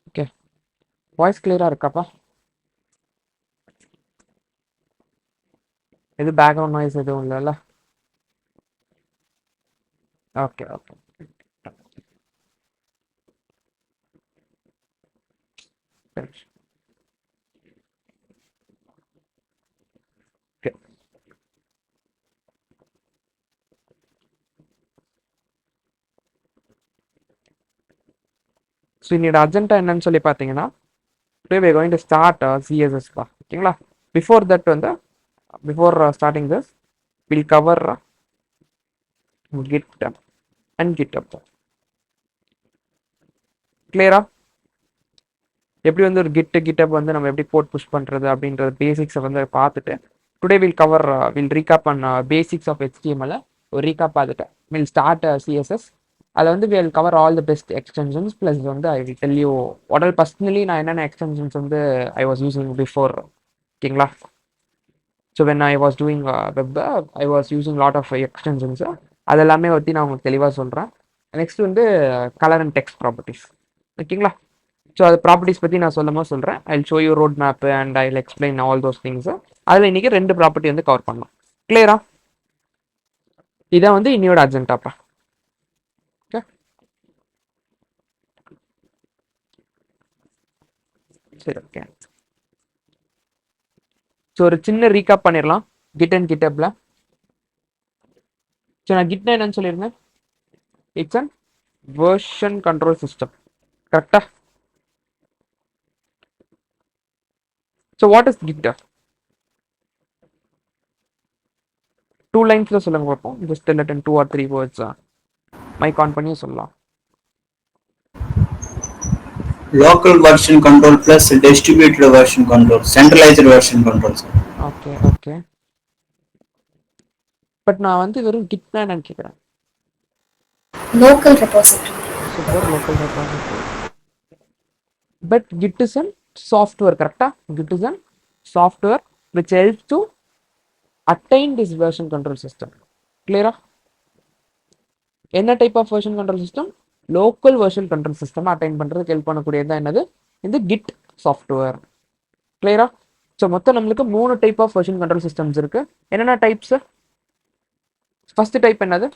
Okay, voice கிளியரா இருக்காப்பா? எது பேக்ரவுண்ட் நாய்ஸ் எதுவும் இல்லைல்ல? Okay okay. ஓகே, ஸோ என்னோட அஜெண்டா என்னன்னு சொல்லி பார்த்தீங்கன்னா, today we are going to start CSS பா. ஓகேங்களா? பிஃபோர் தட் வந்து before starting this will cover Git and GitHub. கிளியரா? எப்படி வந்து ஒரு GitHub வந்து நம்ம எப்படி கோட் புஷ் பண்றது அப்படின்றது பேசிக்ஸை வந்து பார்த்துட்டு today will recap on basics of HTML ஒரு ரீகாப் பார்த்துட்டு வில் ஸ்டார்ட் CSS. அதில் வந்து will cover all the best extensions plus வந்து I will tell you what all personally நான் என்னென்ன எக்ஸ்டென்ஷன்ஸ் வந்து ஐ வாஸ் யூஸிங் பிஃபோர். ஓகேங்களா? So when I was doing web I was using lot of extensions. அதெல்லாமே பற்றி நான் உங்களுக்கு தெளிவாக சொல்கிறேன். நெக்ஸ்ட் வந்து கலர் அண்ட் டெக்ஸ்ட் ப்ராப்பர்ட்டிஸ். ஓகேங்களா? ஸோ அது ப்ராப்பர்ட்டிஸ் பற்றி நான் சொல்கிறேன். I show you road map and I explain all those things. அதில் இன்றைக்கி 2 ப்ராப்பர்ட்டி வந்து கவர் பண்ணலாம். கிளியரா? இதான் வந்து இன்னையோட அஜெண்டாப்பா. ஓகே, சரி. ஓகே, ஸோ ஒரு சின்ன ரீகாப் பண்ணிடலாம் கிட் அண்ட் GitHubல. ஸோ நான் கிட்னா என்னன்னு சொல்லியிருந்தேன். It's an version control system. கரெக்டா? So what is Git? 2 லைன்ஸ்ல சொல்லுங்க பார்ப்போம். Just let in 2 or 3 words. Mic on பண்ணி சொல்லலாம். Local version control plus distributed version control, centralized version control. Okay okay, but நான் வந்து வெறும் கிட்னா என்னன்னு கேட்குறேன். Local repository. Super, local repository. But Git is an software, கரெக்டா? Git is an software which helps to attain this version control system. கிளியரா? என்ன type of version control system? Local version control system attain பண்ணுறதுக்கு help பண்ணக்கூடியது தான் என்னது? இந்த kit software. கிளியரா? So மொத்தம் நம்மளுக்கு 3 type of version control systems இருக்கு. என்னென்ன டைப்ஸ்? ஃபர்ஸ்ட் டைப் என்னது?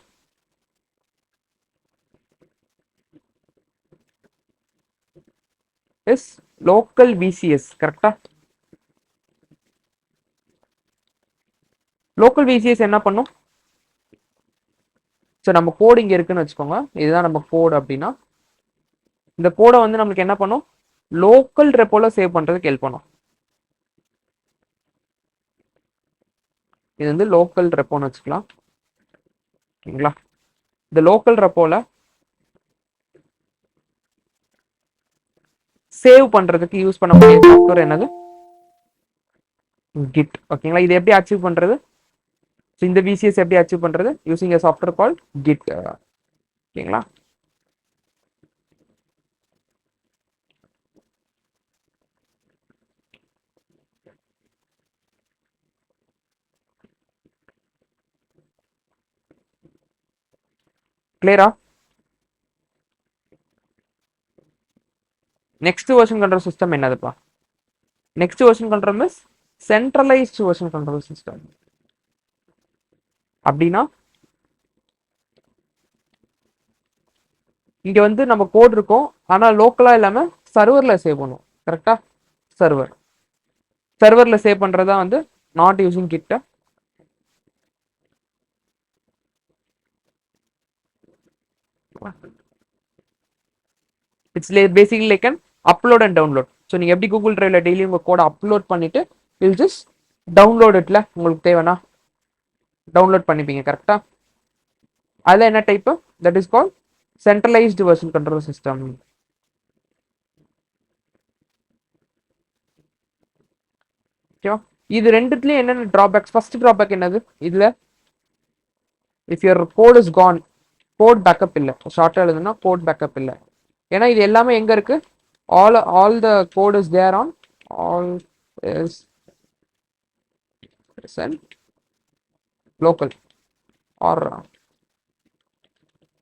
Is local VCS. கரெக்டா? லோக்கல் VCS என்ன பண்ணும்? ஸோ நம்ம கோடு இங்கே இருக்குன்னு வச்சுக்கோங்க. இதுதான் நம்ம கோடு அப்படின்னா இந்த கோடை வந்து நம்மளுக்கு என்ன பண்ணும்? லோக்கல் ரெப்போல சேவ் பண்ணுறதுக்கு ஹெல்ப் பண்ணும். இது வந்து லோக்கல் ரெப்போன்னு வச்சுக்கலாம். ஓகேங்களா? இந்த லோக்கல் ரெப்போல சேவ் பண்ணுறதுக்கு யூஸ் பண்ணக்கூடிய சாஃப்ட்வேர் என்னது? கிட். ஓகேங்களா? இது எப்படி அச்சீவ் பண்ணுறது? ஸோ இந்த VCS எப்படி அச்சீவ் பண்ணுறது? Using a software call Git. ஓகேங்களா? கிளியரா? நெக்ஸ்ட் வெர்ஷன் கண்ட்ரோல் சிஸ்டம் என்னதுப்பா? Next version control means centralised version control system. அப்படின்னா இங்க வந்து நம்ம கோட் இருக்கும், ஆனா லோக்கலா இல்லாம சர்வர்ல சேவ் பண்ணுவோம். கரெக்டா? சர்வர்ல சேவ் பண்றதா வந்து நாட் யூசிங் கிட்ட. It's basically like an upload and download. So நீங்க எப்படி கூகுள் டிரைவ்ல டெய்லி உங்க கோடை அப்லோட் பண்ணிட்டு வில் ஜஸ்ட் டவுன்லோட் இட்ல உங்களுக்கு தேவைன்னா டவுன்லோட் பண்ணிப்பீங்க. கரெக்டா? அதில் என்ன type? That is call centralised version control system. ஓகேவா? இது ரெண்டுத்துலயும் என்னென்ன டிராபேக்ஸ்? ஃபர்ஸ்ட் டிராபேக் என்னது இதுல? If your code is gone, code backup இல்லை. ஷார்ட்டா எழுதுனா கோட் பேக்கப் இல்லை. ஏன்னா இது எல்லாமே எங்க இருக்கு? all the code is there on all is present local or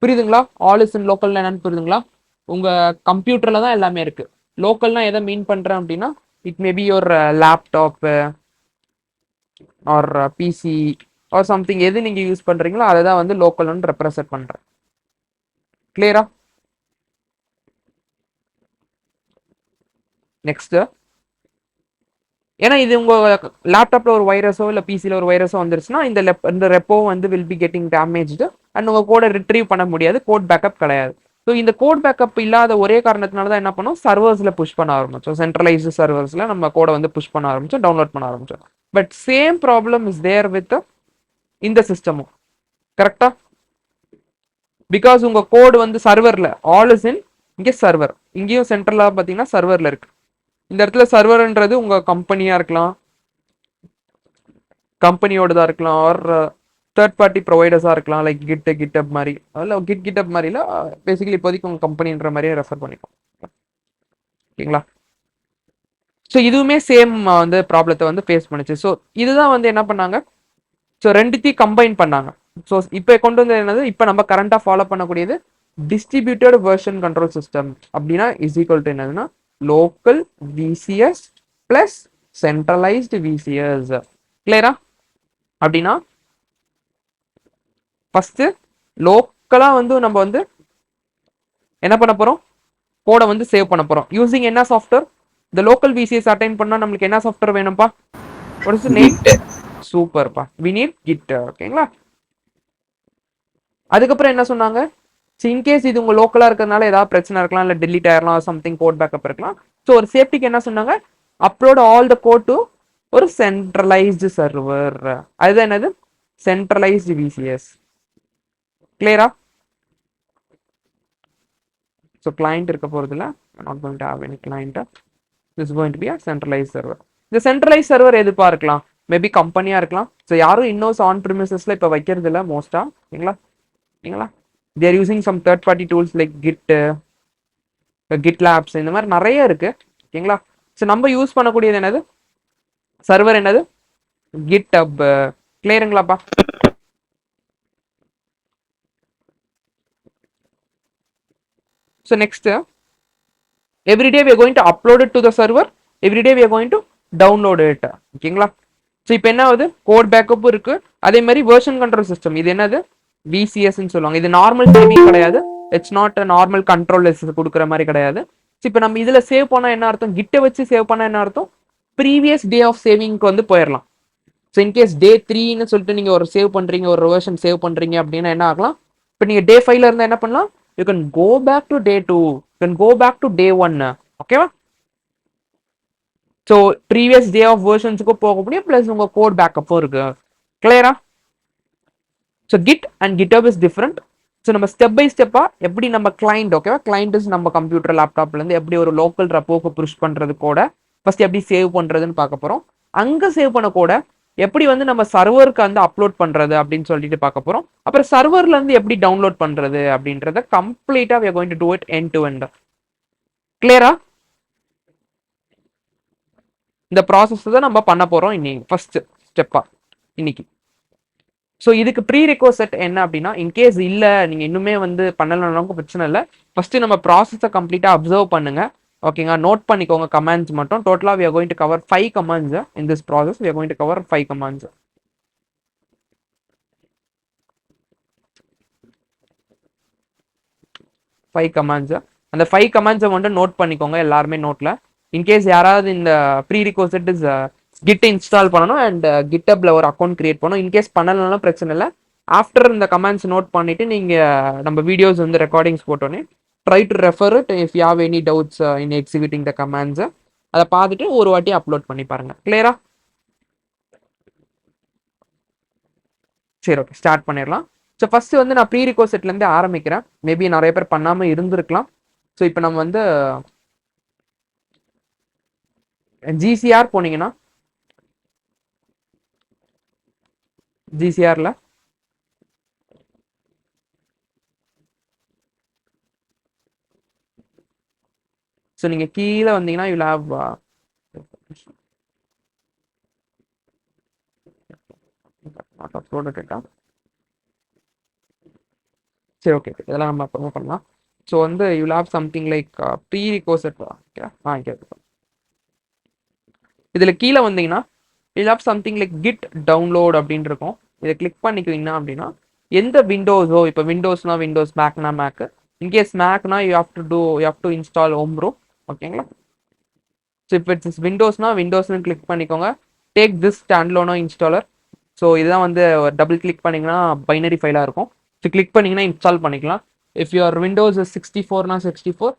புரியுதுங்களா? ஆல் இஸ் இன் லோக்கல்னா என்னன்னு புரியுதுங்களா? உங்க கம்ப்யூட்டர்ல தான் எல்லாமே இருக்கு. லோக்கல்னா எதை மீன் பண்றேன் அப்படின்னா it may be your laptop or PC or something எது நீங்க யூஸ் பண்றீங்களோ அதை தான் வந்து லோக்கல்னு ரெப்ரசென்ட் பண்றேன். கிளியரா? நெக்ஸ்ட், ஏன்னா இது உங்க லேப்டாப்ல ஒரு வைரஸோ இல்ல பிசில ஒரு வைரஸோ வந்துருச்சுன்னா இந்த ரெப்போ வந்து will be getting damaged and உங்க கோடை ரிட்ரீவ் பண்ண முடியாது. கோட் பேக்கப் கிடையாது. ஸோ இந்த கோட் பேக்கப் இல்லாத ஒரே காரணத்தினால தான் என்ன பண்ணோம், சர்வர்ஸ்ல புஷ் பண்ண ஆரம்பிச்சோம். சென்ட்ரலைஸ்டு சர்வர்ஸ்ல நம்ம கோடை வந்து புஷ் பண்ண ஆரம்பிச்சோம், டவுன்லோட் பண்ண ஆரம்பிச்சோம். But same problem is there with இந்த சிஸ்டமும். கரெக்டா? பிகாஸ் உங்க கோடு வந்து சர்வர்ல ஆல் இஸ் இன் இங்கே சர்வர், இங்கேயும் சென்ட்ரலா பாத்தீங்கன்னா சர்வர்ல இருக்கு. இந்த இடத்துல சர்வர்ன்றது உங்க கம்பெனியா இருக்கலாம், கம்பெனியோடதா இருக்கலாம், ஆர் தேர்ட் பார்ட்டி ப்ரொவைடர்ஸா இருக்கலாம், லைக் கிட்டப் மாதிரி. அதில் கிட்டப் மாதிரில பேசிக்கலி இப்போதைக்கு உங்க கம்பெனின்ற மாதிரியே ரெஃபர் பண்ணிக்கும். ஓகேங்களா? ஸோ இதுவுமே சேம் வந்து ப்ராப்ளத்தை வந்து ஃபேஸ் பண்ணுச்சு. ஸோ இதுதான் வந்து என்ன பண்ணாங்க, ஸோ ரெண்டுத்தையும் கம்பைன் பண்ணாங்க. ஸோ இப்போ கொண்டு வந்து என்னது, இப்போ நம்ம கரண்டாக ஃபாலோ பண்ணக்கூடியது டிஸ்ட்ரிபியூட்டட் வெர்ஷன் கண்ட்ரோல் சிஸ்டம். அப்படின்னா இஸ் ஈக்குவல் டு என்னதுன்னா local VCS plus centralised VCS. கிளியரா? அப்படின்னா ஃபர்ஸ்ட் லோக்கலா வந்து நம்ம வந்து என்ன பண்ண போறோம், கோடை வந்து சேவ் பண்ண போறோம் யூசிங் என்ன சாஃப்ட்வேர். இந்த லோக்கல் விசிஎஸ் அட்டைன் பண்ணா நம்மளுக்கு என்ன சாஃப்ட்வேர் வேணும்ப்பா? What is the name? சூப்பர்ப்பா, வி நீட் கிட். ஓகேங்களா? அதுக்கப்புறம் என்ன சொன்னாங்க, இன்கேஸ் இது உங்க லோக்கலா இருக்கிறதுனால ஏதாவது பிரச்சனை இருக்கலாம், இல்ல டெலிட் ஆயிரலாம், சம்திங் கோட் பேக்கப் இருக்கலாம். ஸோ ஒரு சேஃப்டிக்கு என்ன சொன்னாங்க, upload all the code to ஒரு சென்ட்ரலைஸ்டு சர்வர். அதுதான் என்னது, சென்ட்ரலைஸ்டு விசிஎஸ். கிளியரா? ஸோ கிளைண்ட் இருக்க போறது இல்லை, not going to have any client. This going to be a centralise server. இந்த சென்ட்ரலைஸ் சர்வர் எதுப்பா இருக்கலாம், மேபி கம்பெனியா இருக்கலாம். ஸோ யாரும் இன்னும் ஆன் ப்ரிமிசஸ்ல இப்போ வைக்கிறது இல்லை மோஸ்டா. ஓகேங்களா? they are using some third party tools like GitLabs, இந்த மாதிரி நிறைய இருக்கு. ஓகேங்களா? ஸோ நம்ம யூஸ் பண்ணக்கூடியது என்னது, சர்வர் என்னது, GitHub. கிளியருங்களாப்பா? So next, every day we are going to upload it to the server, every day we are going to download it. ஓகேங்களா? ஸோ இப்போ என்ன ஆகுது, கோட் பேக்கப் இருக்கு, அதே மாதிரி வெர்ஷன் கண்ட்ரோல் சிஸ்டம். இது என்னது, விசிஎஸ் சொல்லுவாங்க. இது நார்மல் சேவிங் கிடையாது, இட்ஸ் நாட் நார்மல் கண்ட்ரோல் கொடுக்குற மாதிரி கிடையாது. இப்போ நம்ம இதுல சேவ் பண்ணா என்ன அர்த்தம், கிட்ட வச்சு சேவ் பண்ணா என்ன அர்த்தம், ப்ரீவியஸ் டே ஆஃப் சேவிங்க்கு வந்து போயிடலாம். ஸோ இன்கேஸ் டே 3ன்னு சொல்லிட்டு நீங்க ஒரு சேவ் பண்றீங்க, ஒரு வெர்ஷன் சேவ் பண்றீங்க அப்படின்னா என்ன ஆகலாம், இப்போ நீங்க டே 5ல இருந்தா என்ன பண்ணலாம், you can go back to day 2, you can go back to day 1. ஓகேவா? ஸோ ப்ரீவியஸ் டே ஆஃப் வெர்ஷன்ஸுக்கும் போக முடியும், பிளஸ் உங்க கோட் பேக்கப்பும் இருக்கு. கிளியரா? So git and GitHub is different. So நம்ம ஸ்டெப் பை ஸ்டெப்பா எப்படி நம்ம கிளைண்ட், ஓகேவா, கிளைண்ட் இஸ் நம்ம கம்ப்யூட்டர் லேப்டாப்ல இருந்து எப்படி ஒரு லோக்கல் ரெப்போக்கு புஷ் பண்றது கூட ஃபர்ஸ்ட் எப்படி சேவ் பண்றதுன்னு பார்க்க போறோம். அங்க சேவ் பண்ண கூட எப்படி வந்து நம்ம சர்வருக்கு வந்து அப்லோட் பண்றது அப்படின்னு சொல்லிட்டு பார்க்க போறோம். அப்புறம் சர்வர்ல இருந்து எப்படி டவுன்லோட் பண்றது அப்படின்றத கம்ப்ளீட்டா we are going to do it end to end. கிளியரா? இந்த ப்ராசஸ் தான் நம்ம பண்ண போறோம் இன்னைக்கு ஃபர்ஸ்ட் ஸ்டெப்பா இன்னைக்கு. ஸோ இதுக்கு ப்ரீ ரெக்வசட் என்ன அப்படின்னா, இன்கேஸ் இல்லை நீங்கள் இன்னுமே வந்து பண்ணலனாலும் பிரச்சனை இல்லை, ஃபர்ஸ்ட் நம்ம ப்ராசஸை கம்ப்ளீட்டாக அப்சர்வ் பண்ணுங்க. ஓகேங்க, நோட் பண்ணிக்கோங்க கமாண்ட்ஸ் மட்டும். டோட்டலாக we are going to cover 5 commands in this process. We are going to cover 5 commands. அந்த 5 கமாண்ட்ஸை மட்டும் நோட் பண்ணிக்கோங்க எல்லாருமே நோட்ல. இன்கேஸ் யாராவது இந்த ப்ரீ ரெக்வசட் இஸ் கிட் இன்ஸ்டால் பண்ணணும் அண்ட் GitHubல ஒரு அக்கௌண்ட் கிரியேட் பண்ணணும். இன்கேஸ் பண்ணலனாலும் பிரச்சனை இல்லை. ஆஃப்டர் இந்த கமெண்ட்ஸ் நோட் பண்ணிட்டு நீங்க நம்ம வீடியோஸ் வந்து ரெக்கார்டிங்ஸ் போட்டோன்னே try to refer it if you have any doubts in executing the comments. அதை பார்த்துட்டு ஒரு வாட்டி அப்லோட் பண்ணி பாருங்க. கிளியரா? சரி, ஓகே, ஸ்டார்ட் பண்ணிடலாம். ஸோ ஃபர்ஸ்ட் வந்து நான் ப்ரீ ரெக்வசட்லேருந்து ஆரம்பிக்கிறேன். மேபி நிறைய பேர் பண்ணாமல் இருந்திருக்கலாம். ஸோ இப்போ நம்ம வந்து ஜிசிஆர் போனீங்கன்னா, ஜிசிஆர்ல ஸோ நீங்கள் கீழே வந்தீங்கன்னா you have not uploaded data. சரி ஓகே, இதெல்லாம் நம்ம அப்புறமா பண்ணலாம். ஸோ வந்து you have something like pre requisite. Okay இங்கே இதில் கீழே வந்தீங்கன்னா you have something like Git download அப்படின்னு இருக்கும். இதை கிளிக் பண்ணிக்கிறீங்கன்னா அப்படின்னா எந்த விண்டோஸோ, இப்போ விண்டோஸ்னா விண்டோஸ், மேக்னா மேக், இன்கேஸ் மேக்னா you have to install Homebrew. ஓகேங்களா? ஸோ இப்போ இட்ஸ் விண்டோஸ்னா விண்டோஸ்னு கிளிக் பண்ணிக்கோங்க. Take this standalone installer. So இதுதான் வந்து டபுள் கிளிக் பண்ணிங்கன்னா பைனரி ஃபைலாக இருக்கும். ஸோ கிளிக் பண்ணிங்கன்னா இன்ஸ்டால் பண்ணிக்கலாம். இஃப் யுவர் விண்டோஸ் 64னா 64,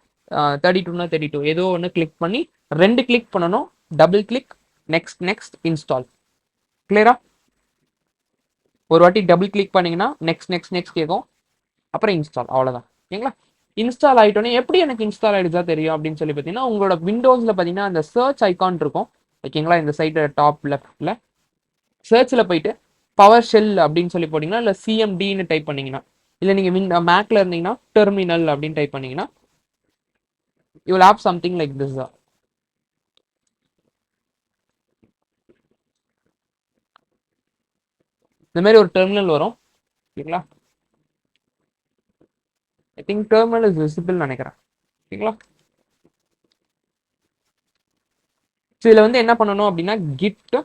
32னா 32, ஏதோ ஒன்று கிளிக் பண்ணி 2 கிளிக் பண்ணணும். Double click, next next, install. கிளியரா? ஒரு வாட்டி டபுள் கிளிக் பண்ணீங்கன்னா நெக்ஸ்ட் நெக்ஸ்ட் நெக்ஸ்ட் கேட்கும், அப்புறம் இன்ஸ்டால். அவ்வளோதான். ஓகேங்களா? இன்ஸ்டால் ஆகிட்டோன்னே எப்படி எனக்கு இன்ஸ்டால் ஆகிடுச்சா தெரியும் அப்படின்னு சொல்லி பார்த்தீங்கன்னா, உங்களோட விண்டோஸில் பார்த்தீங்கன்னா அந்த சர்ச் ஐக்கான் இருக்கும். ஓகேங்களா? இந்த சைடு டாப் லெஃப்டில் சர்ச்சில் போயிட்டு பவர் ஷெல் அப்படின்னு சொல்லி போட்டிங்கன்னா, இல்லை சிஎம்டின்னு டைப் பண்ணிங்கன்னா, இல்லை நீங்கள் மேக்கில் இருந்தீங்கன்னா டெர்மினல் அப்படின்னு டைப் பண்ணிங்கன்னா you will have something like this. இந்த மாதிரி ஒரு டெர்மினல் வரும். ஓகேங்களா? I think terminal is visible நினைக்கிறேன். ஓகேங்களா? ஸோ இதில் வந்து என்ன பண்ணணும் அப்படின்னா கிட்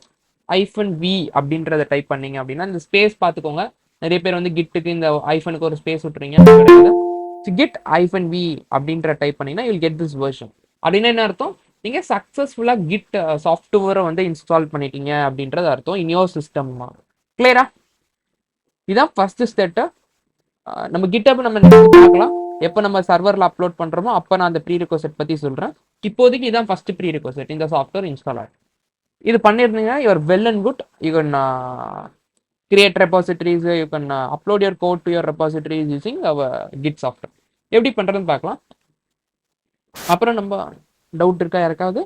-v அப்படின்றத டைப் பண்ணீங்க அப்படின்னா இந்த ஸ்பேஸ் பார்த்துக்கோங்க. நிறைய பேர் வந்து கிட்டுக்கு இந்த ஐஃபனுக்கு ஒரு ஸ்பேஸ் விட்டுறீங்க. கிட் -v அப்படின்ற டைப் பண்ணீங்கன்னா யூல் கெட் திஸ் வெர்ஷன். அப்படின்னா என்ன அர்த்தம்? நீங்க சக்சஸ்ஃபுல்லா கிட் சாஃப்ட்வேரை வந்து இன்ஸ்டால் பண்ணிட்டீங்க அப்படின்றது அர்த்தம் இன் யோர் சிஸ்டம். கிளியரா? இதுதான் ஃபர்ஸ்ட் ஸ்டெப். நம்ம கிட்டப் நம்ம பார்க்கலாம். எப்போ நம்ம சர்வரில் அப்லோட் பண்ணுறோமோ அப்போ நான் அந்த ப்ரீ ரிக்வெஸ்ட் பற்றி சொல்கிறேன். இப்போதைக்கு இதான் ஃபர்ஸ்ட் ப்ரீ ரிக்வெஸ்ட், இந்த சாஃப்ட்வேர் இன்ஸ்டால் ஆகும். இது பண்ணியிருந்தீங்கன்னா your well and good. You can create repositories, you can upload your code to your repositories using our Git software. எப்படி பண்ணுறதுன்னு பார்க்கலாம். அப்புறம் நம்ம டவுட் இருக்கா யாருக்காவது?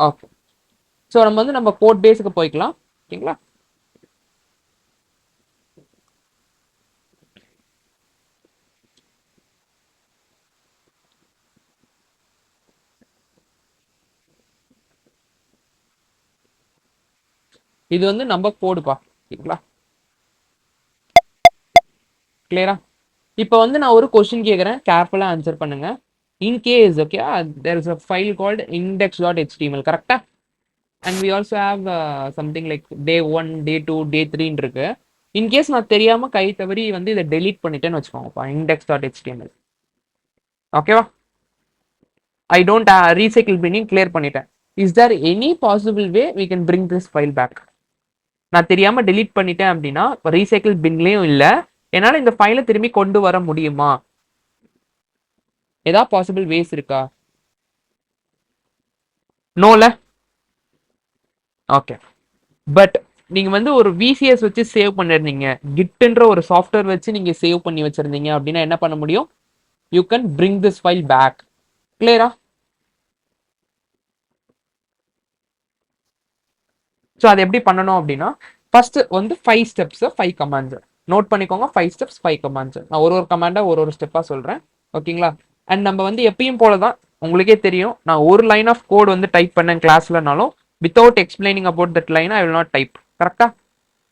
ஓகே, ஸோ நம்ம வந்து நம்ம கோட் பேஸுக்கு போய்க்கலாம். ஓகேங்களா? இது வந்து நம்ம கோடுப்பா. ஓகேங்களா? கிளியரா? இப்போ வந்து நான் ஒரு கொஸ்டின் கேட்குறேன், கேர்ஃபுல்லாக ஆன்சர் பண்ணுங்க. In case okay there is a file called index.html, கரெக்டா? And we also have something like day 1, day 2, day 3 இருக்கு. இன்கேஸ் நான் தெரியாம கை தவறி வந்து இதை டெலீட் பண்ணிட்டேன்னு வச்சுக்கோங்கப்பா, index.html. ஓகேவா? ஐ டோன்ட் ரீசைக்கிள் பின்னிங் கிளியர் பண்ணிட்டேன். Is there any possible way we can bring this file back? நான் தெரியாம டெலீட் பண்ணிட்டேன் அப்படின்னா ரீசைக்கிள் பின்லேயும் இல்லை, என்னால் இந்த ஃபைலை திரும்பி கொண்டு வர முடியுமா? ஏதாவது பாசிபிள் வேஸ் இருக்கா? நோல. ஓகே, பட் நீங்க வந்து ஒரு விசிஎஸ் வச்சு சேவ் பண்ணிருந்தீங்க, கிட்ன்ற ஒரு சாஃப்ட்வேர் வச்சு நீங்க சேவ் பண்ணி வச்சிருந்தீங்க அப்படின்னா என்ன பண்ண முடியும்? You can bring this file back. கிளியரா? ஸோ அது எப்படி பண்ணணும் அப்படின்னா ஃபர்ஸ்ட் வந்து 5 ஸ்டெப்ஸ் 5 கமாண்ட்ஸ் நோட் பண்ணிக்கோங்க. 5 ஸ்டெப்ஸ் 5 கமாண்ட்ஸ். நான் ஒரு கமாண்டா ஒரு ஸ்டெப்பா சொல்றேன். ஓகேங்களா? அண்ட் நம்ம வந்து எப்பயும் போலதான், உங்களுக்கே தெரியும், நான் ஒரு லைன் ஆஃப் கோட் வந்து டைப் பண்ணேன் கிளாஸ்லனாலும் without explaining about that line I will not type. கரெக்டா?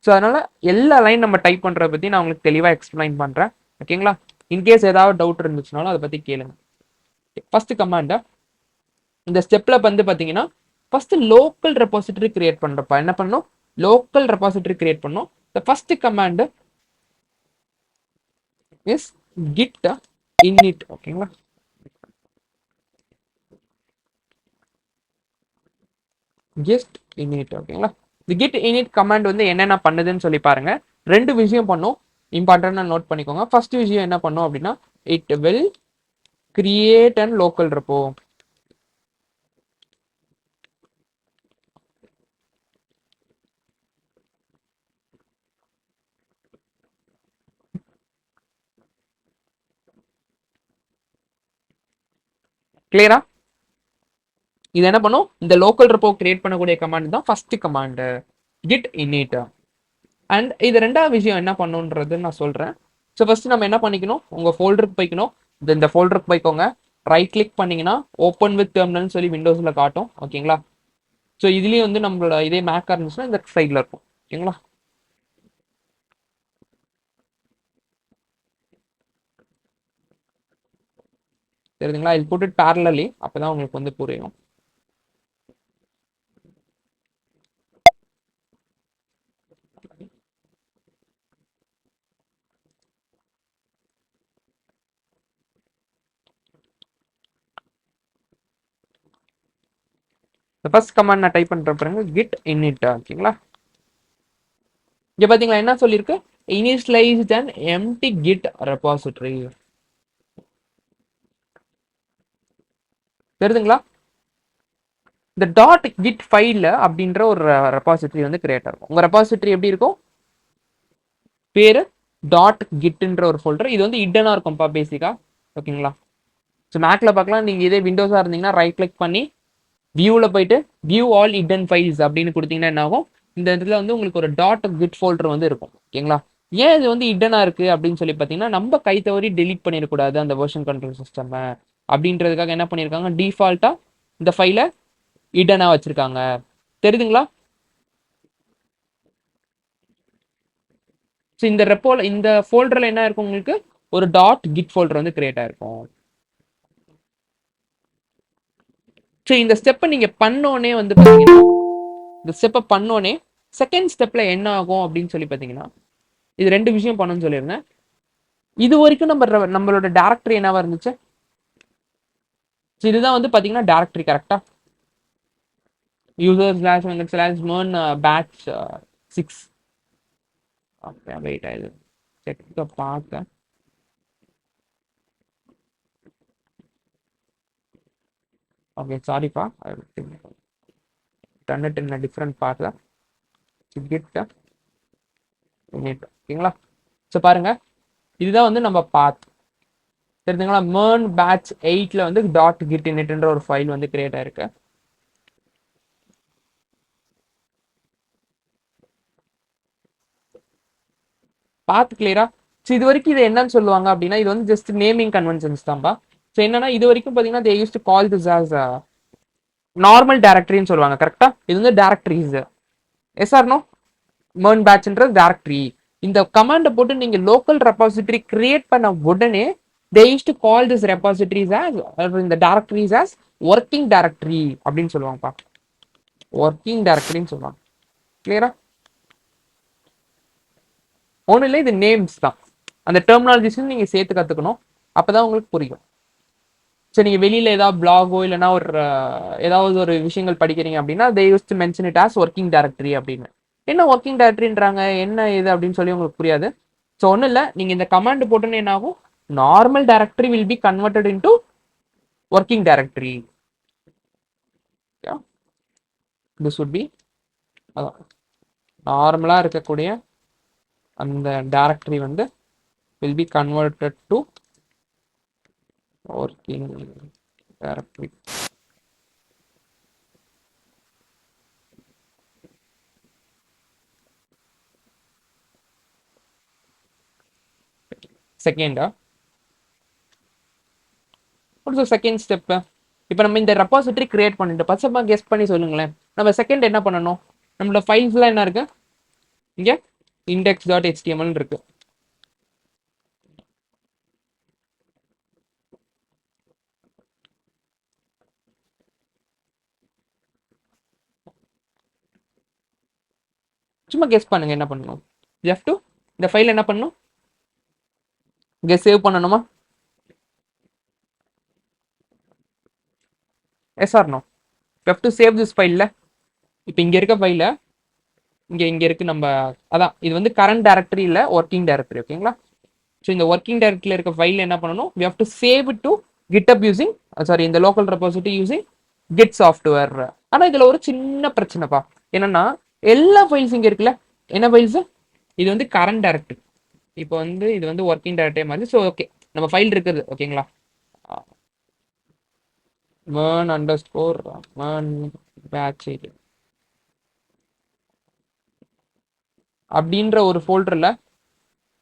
ஸோ அதனால எல்லா லைன் நம்ம டைப் பண்றத பத்தி நான் உங்களுக்கு தெளிவாக எக்ஸ்பிளைன் பண்றேன். ஓகேங்களா? இன்கேஸ் ஏதாவது டவுட் இருந்துச்சுனாலும் அதை பத்தி கேளுங்க. ஃபர்ஸ்ட் கமாண்ட் இந்த ஸ்டெப்ல வந்து பாத்தீங்கன்னா ஃபர்ஸ்ட் லோக்கல் ரெபாசிட்டரி கிரியேட் பண்றப்ப என்ன பண்ணணும்? லோக்கல் ரெபாசிட்டரி கிரியேட் பண்ணணும். the first command is git init. ஓகேங்களா? git init. ஓகேங்களா? இந்த git init கமாண்ட் வந்து என்னென்ன பண்ணுதுன்னு சொல்லி பாருங்க. 2 விஷயம் பண்ணும், இம்பார்ட்டன்டா நோட் பண்ணிக்கோங்க. ஃபர்ஸ்ட் விஷயம் என்ன பண்ணும் அப்படின்னா it will create an local repo. கிளியரா? இது என்ன பண்ணும்? இந்த லோக்கல் ரெப்போ கிரியேட் பண்ணக்கூடிய கமாண்ட் தான் first command git init. And இது ரெண்டாவது விஷயம் என்ன பண்ணுன்றது நான் சொல்றேன். ஸோ ஃபர்ஸ்ட் நம்ம என்ன பண்ணிக்கணும்? உங்க ஃபோல்டருக்கு போய்க்கணும். இந்த ஃபோல்டருக்கு போய்க்கோங்க, ரைட் கிளிக் பண்ணீங்கன்னா ஓப்பன் வித் டெர்மினல்னு சொல்லி விண்டோஸில் காட்டும். ஓகேங்களா? ஸோ இதுலேயும் வந்து நம்மளோட இதே மேக்காக இருந்துச்சுன்னா இந்த சைடில் இருக்கும். ஓகேங்களா? தெரியுதுங்களா? இது போட்டு பேரலி, அப்பதான் உங்களுக்கு வந்து புரியும். ஃபர்ஸ்ட் கமாண்ட் நான் டைப் பண்ற பாருங்க, git init. ஓகேங்களா? இங்க பாத்தீங்களா என்ன சொல்லியிருக்கு? initialized an empty git repository. தெரியுதுங்களா? இந்த டாட் கிட் ஃபைல்ல அப்படின்ற ஒரு ரெபாசிட்டரி வந்து கிரியேட் ஆகும். உங்க ரெபாசிட்டரி எப்படி இருக்கும்? பேரு டாட் கிட்ன்ற ஒரு ஃபோல்டர். இது வந்து இடனா இருக்கும்ப்பா பேசிக்கா. ஓகேங்களா? ஸோ மேக்ல பார்க்கலாம். நீங்க இதே விண்டோஸா இருந்தீங்கன்னா ரைட் கிளிக் பண்ணி வியூல போயிட்டு வியூ ஆல் ஹிடன் ஃபைல்ஸ் அப்படின்னு கொடுத்தீங்கன்னா என்ன ஆகும்? இந்த இடத்துல வந்து உங்களுக்கு ஒரு டாட் கிட் ஃபோல்டர் வந்து இருக்கும். ஓகேங்களா? ஏன் இது வந்து இடனா இருக்கு அப்படின்னு சொல்லி பார்த்தீங்கன்னா, நம்ம கை தவறி டெலீட் பண்ணிடக்கூடாது அந்த வெர்ஷன் கண்ட்ரோல் சிஸ்டம் அப்படின்றதுக்காக என்ன பண்ணியிருக்காங்க, டிஃபால்ட்டா இந்த ஃபைலை இடனா வச்சிருக்காங்க. தெரியுதுங்களா? ஸோ இந்த ஃபோல்டர்ல என்ன இருக்கும், உங்களுக்கு ஒரு டாட் கிட் ஃபோல்டர் வந்து கிரியேட் ஆயிருக்கும். ஸோ இந்த ஸ்டெப்பை நீங்க பண்ணோன்னே வந்து பார்த்தீங்கன்னா, இந்த ஸ்டெப்பை பண்ணோன்னே செகண்ட் ஸ்டெப்ல என்ன ஆகும் அப்படின்னு சொல்லி பார்த்தீங்கன்னா, இது 2 விஷயம் பண்ணணும்னு சொல்லியிருந்தேன். இது வரைக்கும் நம்மளோட டேரக்டரி என்னவா இருந்துச்சு? இதுதான் வந்து பார்த்தீங்கன்னா டேரக்டரி கரெக்டா? user/mern batch 6. ஓகே, வெயிட் ஆயிடு செக் த பாத். ஓகே, சாரிப்பா, I will done it in a different path. git init. ஓகேங்களா? ஸோ பாருங்க, இதுதான் வந்து நம்ம பாத். தெரிஞ்சுங்களா? MERN batch 8ல வந்து டாட் கிட் initன்ற ஒரு ஃபைல் வந்து கிரியேட் ஆயிருக்கு. பாத் கிளியரா? ஸோ இது வரைக்கும் இது என்னன்னு சொல்லுவாங்க அப்படின்னா, இது வந்து ஜஸ்ட் நேமிங் கன்வென்ஷன்ஸ் தான்பா. ஸோ என்னன்னா, இது வரைக்கும் பார்த்தீங்கன்னா they used to call this as normal டைரக்டரின்னு சொல்லுவாங்க. கரெக்டா? இது வந்து directories. Yes or no? MERN batchன்றது டைரக்டரி. இந்த கமாண்டை போட்டு நீங்க லோக்கல் ரெபாசிட்டரி கிரியேட் பண்ண உடனே they used to call this repositories as இந்த directories as working directory அப்படின்னு சொல்லுவாங்கப்பா. ஒர்க்கிங் டைரக்டரின்னு சொல்லுவாங்க. கிளியரா? ஒன்றும் இல்லை, இது நேம்ஸ் தான். அந்த டெர்மினாலஜிஸும் நீங்க சேர்த்து கத்துக்கணும். அப்பதான் உங்களுக்கு புரியும். சரி, நீங்க வெளியில ஏதாவது பிளாகோ இல்லைன்னா ஒரு ஏதாவது ஒரு விஷயங்கள் படிக்கிறீங்க அப்படின்னா they used to mention it as working directory அப்படின்னு. என்ன ஒர்க்கிங் டைரக்டரின்றாங்க, என்ன இது அப்படின்னு சொல்லி உங்களுக்கு புரியாது. ஸோ ஒன்றும் இல்லை, நீங்க இந்த கமாண்ட் போட்டோன்னு என்ன ஆகும், normal directory will be converted into working directory. This would be அதான் நார்மலா இருக்கக்கூடிய அந்த டைரக்டரி வந்து will be converted to working directory. செகண்டா? Second step. இப்போ நம்ம இந்த ரெபாசிட்டரி கிரியேட் பண்ணிட்டு பச்சமா கெஸ் பண்ணி சொல்லுங்களேன், நம்ம செகண்ட் என்ன பண்ணணும்? நம்மளோட ஃபைல்ஸ்லாம் என்ன இருக்கு இங்க? index.html இருக்கு. சும்மா கெஸ் பண்ணுங்க என்ன பண்ணணும். F2 இந்த ஃபைல் என்ன பண்ணணும்? இங்க சேவ் பண்ணணுமா? Yes or no? F2 save this ஃபைல்ல. இப்போ இங்க இருக்க ஃபைல இங்க இருக்கு. நம்ம அதான் இது வந்து கரண்ட் டைரக்டரி இல்ல, ஒர்க்கிங் டைரக்டரி. ஓகேங்களா? ஸோ இந்த ஒர்க்கிங் டைரக்டரியில் இருக்க ஃபைல் என்ன பண்ணணும்? we have to save it to GitHub using இந்த local repository using Git software. ஆனா இதுல ஒரு சின்ன பிரச்சனைப்பா. என்னன்னா எல்லா ஃபைல்ஸ் இங்க இருக்குல்ல, என்ன ஃபைல்ஸ்? இது வந்து கரண்ட் டைரக்டரி. இப்போ வந்து இது வந்து ஒர்க்கிங் டைரக்டரி மாதிரி. ஸோ ஓகே, நம்ம ஃபைல் இருக்குது. ஓகேங்களா? MERN_MERN batch 8 அப்படின்ற ஒரு ஃபோல்டர்ல,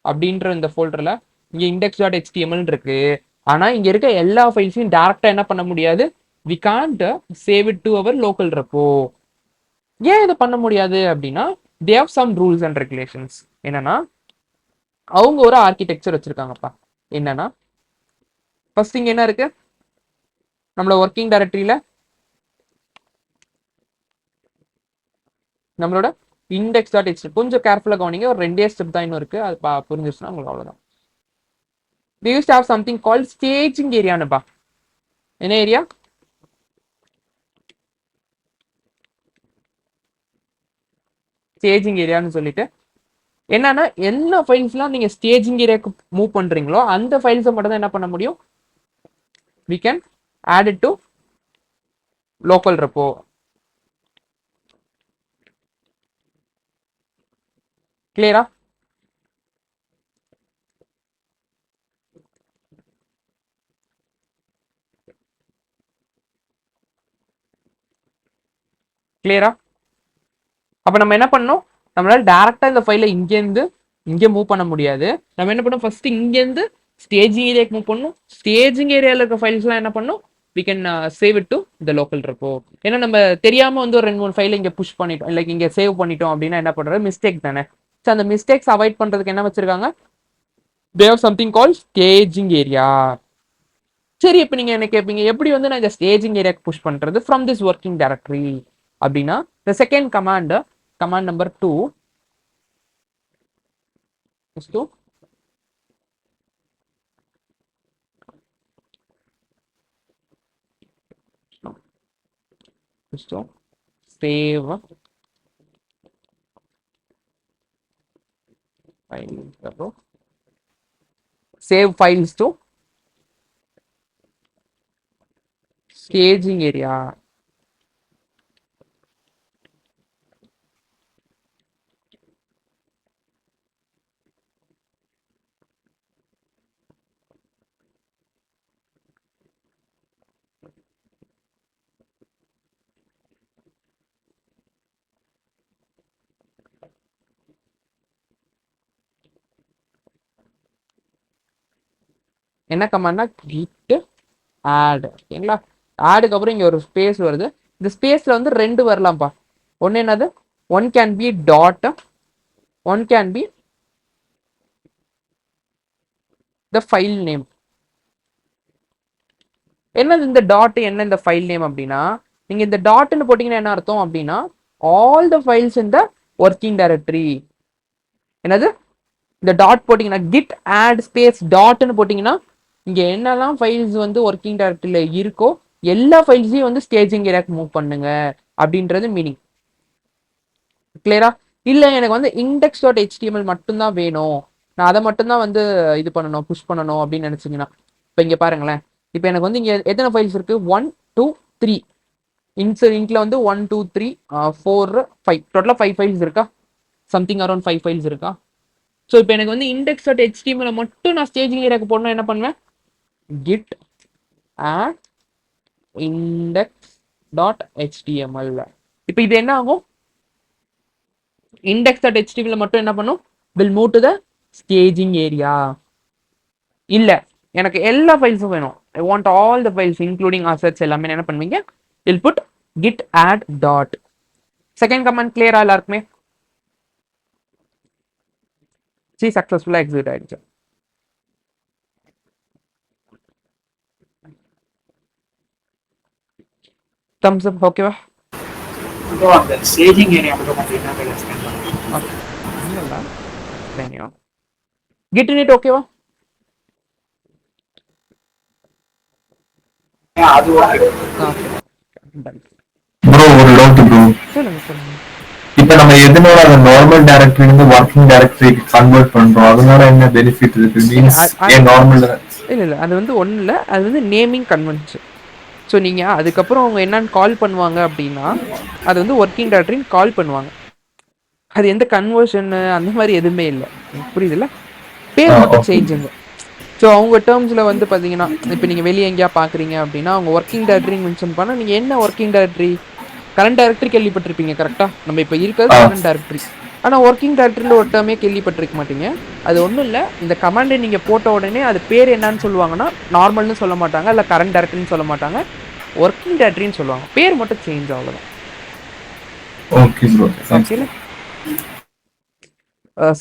அப்படின்ற இந்த ஃபோல்டர்ல இங்க index.html இருக்கு. ஆனா இங்க இருக்க எல்லா ஃபைல்ஸையும் டைரக்டா என்ன பண்ண முடியாது, we can't save it to our local repo. ஏன் இதை பண்ண முடியாது அப்படின்னா, they have some rules and regulations. என்னன்னா, அவங்க ஒரு ஆர்கிடெக்சர் வச்சிருக்காங்கப்பா. என்னன்னா, ஃபர்ஸ்ட் இங்க என்ன இருக்கு, நம்மளோட ஒர்க்கிங் டைரக்டரியில நம்மளோட இண்டெக்ஸ் டாட் ஹெச்டி. கொஞ்சம் கேர்ஃபுல்லாக கவனிங்க, ஒரு 2 ஸ்டெப் தான் இன்னும் இருக்கு, அது புரிஞ்சிருச்சுன்னா உங்களுக்கு அவ்வளோதான். we used to have something called staging ஏரியானுப்பா. என்ன ஏரியா? ஸ்டேஜிங் ஏரியான்னு சொல்லிட்டு, என்னன்னா என்ன ஃபைல்ஸ்லாம் நீங்க ஸ்டேஜிங் ஏரியாவுக்கு மூவ் பண்றீங்களோ அந்த ஃபைல்ஸை மட்டும் தான் என்ன பண்ண முடியும், we can add it to local repo. கிளியரா? கிளியரா? அப்ப நம்ம என்ன பண்ணணும், நம்மளால டைரக்டா இந்த ஃபைலை இங்கேருந்து இங்கே மூவ் பண்ண முடியாது. நம்ம என்ன பண்ணணும், ஃபர்ஸ்ட் இங்கேருந்து ஸ்டேஜிங் ஏரியாவுக்கு மூவ் பண்ணணும். ஸ்டேஜிங் ஏரியாவில் இருக்க ஃபைல்ஸ்லாம் என்ன பண்ணணும், we can save it to the local repo. ஏன்னா நம்ம தெரியாம வந்து ஒரு 2-3 ஃபைல் இங்கே புஷ் பண்ணிட்டோம், லைக் இங்கே சேவ் பண்ணிட்டோம் அப்படின்னா என்ன பண்றது, மிஸ்டேக் தானே. ஸோ அந்த மிஸ்டேக்ஸ் அவாய்ட் பண்றதுக்கு என்ன வச்சிருக்காங்க, they have something called staging area. சரி, இப்போ நீங்க என்ன கேட்பீங்க, எப்படி வந்து நான் இந்த ஸ்டேஜிங் ஏரியாக்கு புஷ் பண்றது ஃப்ரம் திஸ் ஒர்க்கிங் டைரக்டரி அப்படின்னா, the second command number 2 is to save files. Save files to staging area. என்ன கமாண்ட்னா git add. ஓகேங்களா? ஆடுக்கு அப்புறம் இங்க ஒரு ஸ்பேஸ் வருது. இந்த ஸ்பேஸ்ல வந்து 2 வரலாம்ப்பா. ஒன்னு என்னது, one can be dot, one can be the file name. என்னது இந்த டாட், என்ன இந்த ஃபைல் நேம் அப்படின்னா, நீங்க இந்த டாட்னு போட்டீங்கன்னா என்ன அர்த்தம் அப்படின்னா, all the files in the working directory. என்னது, இந்த டாட் போட்டீங்கன்னா git add ஸ்பேஸ் டாட்னு போட்டீங்கன்னா இங்க என்னெல்லாம் ஃபைல்ஸ் வந்து ஒர்க்கிங் டைரக்டரியில இருக்கோ எல்லா ஃபைல்ஸையும் வந்து ஸ்டேஜிங் ஏரியாக்கு மூவ் பண்ணுங்க அப்படின்றது மீனிங். கிளியரா? இல்ல எனக்கு வந்து இண்டெக்ஸ் டாட் ஹெச்டிஎம்எல் மட்டும்தான் வேணும், நான் அதை மட்டும்தான் வந்து இது பண்ணணும், புஷ் பண்ணணும் அப்படின்னு நினைச்சீங்கன்னா, இப்போ இங்க பாருங்களேன், இப்போ எனக்கு வந்து இங்க எத்தனை ஃபைல்ஸ் இருக்கு, 1 2 3 இன்க்ல வந்து 1 2 3 4 5 டோட்டலா 5 ஃபைல்ஸ் இருக்கா, சம்திங் அரௌண்ட் 5 ஃபைல்ஸ் இருக்கா. ஸோ இப்போ எனக்கு வந்து இண்டெக்ஸ் டாட் ஹெச்டிஎம்எல் மட்டும் நான் ஸ்டேஜிங் ஏரியாக்கு போடணும், என்ன பண்ணுவேன், git add index.html. இப்போ இது என்ன ஆகும், index.html மட்டும் என்ன பண்ணும், will move to the staging area. இல்ல எனக்கு எல்லா ஃபைல்ஸும் வேணும், I want all the files including assets எல்லாமே என்ன பண்ணுவீங்க, will put git add dot. Second command கிளியரா எல்லாருக்குமே? சி சக்சஸ்ஃபுல்லா எக்ஸிக்யூட் ஆயிடுச்சு. thumbs up, ஓகேவா? அந்த ஸ்டேஜிங் ஏரியா மட்டும் கொஞ்சம் என்ன எக்ஸ்பிளைன் பண்ணுங்க. ஓகே, இல்ல வேணும். git init ஓகேவா? அது ஓகே. ப்ரோ ஒரு டவுட் ப்ரோ, சொல்லுங்க. இப்போ நம்ம எதனால அந்த நார்மல் டைரக்டரி இருந்து ஒர்க்கிங் டைரக்டரிக்கு கன்வெர்ட் பண்றோம், அதனால என்ன பெனிஃபிட் இருக்கு? மீன்ஸ் ஏ நார்மல் இல்ல அது வந்து ஒன்றும் இல்லை, அது வந்து நேமிங் கன்வென்ஷன். ஸோ நீங்கள் அதுக்கப்புறம் அவங்க என்னன்னு கால் பண்ணுவாங்க அப்படின்னா, அது வந்து ஒர்க்கிங் டைரக்டரின்னு கால் பண்ணுவாங்க. அது எந்த கன்வர்ஷன் அந்த மாதிரி எதுவுமே இல்லை, புரியுதுல்ல? பேர் மட்டும் சேஞ்சுங்க. ஸோ அவங்க டேர்ம்ஸில் வந்து பார்த்தீங்கன்னா, இப்போ நீங்கள் வெளியே எங்கேயா பார்க்குறீங்க அப்படின்னா அவங்க ஒர்க்கிங் டைரக்டரின்னு மென்ஷன் பண்ணால் நீங்கள் என்ன ஒர்க்கிங் டைரக்டரி, கரண்ட் டைரக்டரி கேள்விப்பட்டிருப்பீங்க கரெக்டாக? நம்ம இப்போ இருக்கிறது கரண்ட் டைரக்டரி. ஆனால் ஒர்க்கிங் டைரக்டரியில் ஒரு டேர்மே கேள்விப்பட்டிருக்க மாட்டீங்க. அது ஒன்றும் இல்லை, இந்த கமாண்டை நீங்கள் போட்ட உடனே அது பேர் என்னன்னு சொல்லுவாங்கன்னா நார்மல்னு சொல்ல மாட்டாங்க, இல்லை கரண்ட் டைரக்டரின்னு சொல்ல மாட்டாங்க, ஒர்க்கிங் டைரக்டரின்னு சொல்லுவாங்க. பேர் மட்டும் சேஞ்ச் அவ்வளோதான். Okay bro. ஓகேல.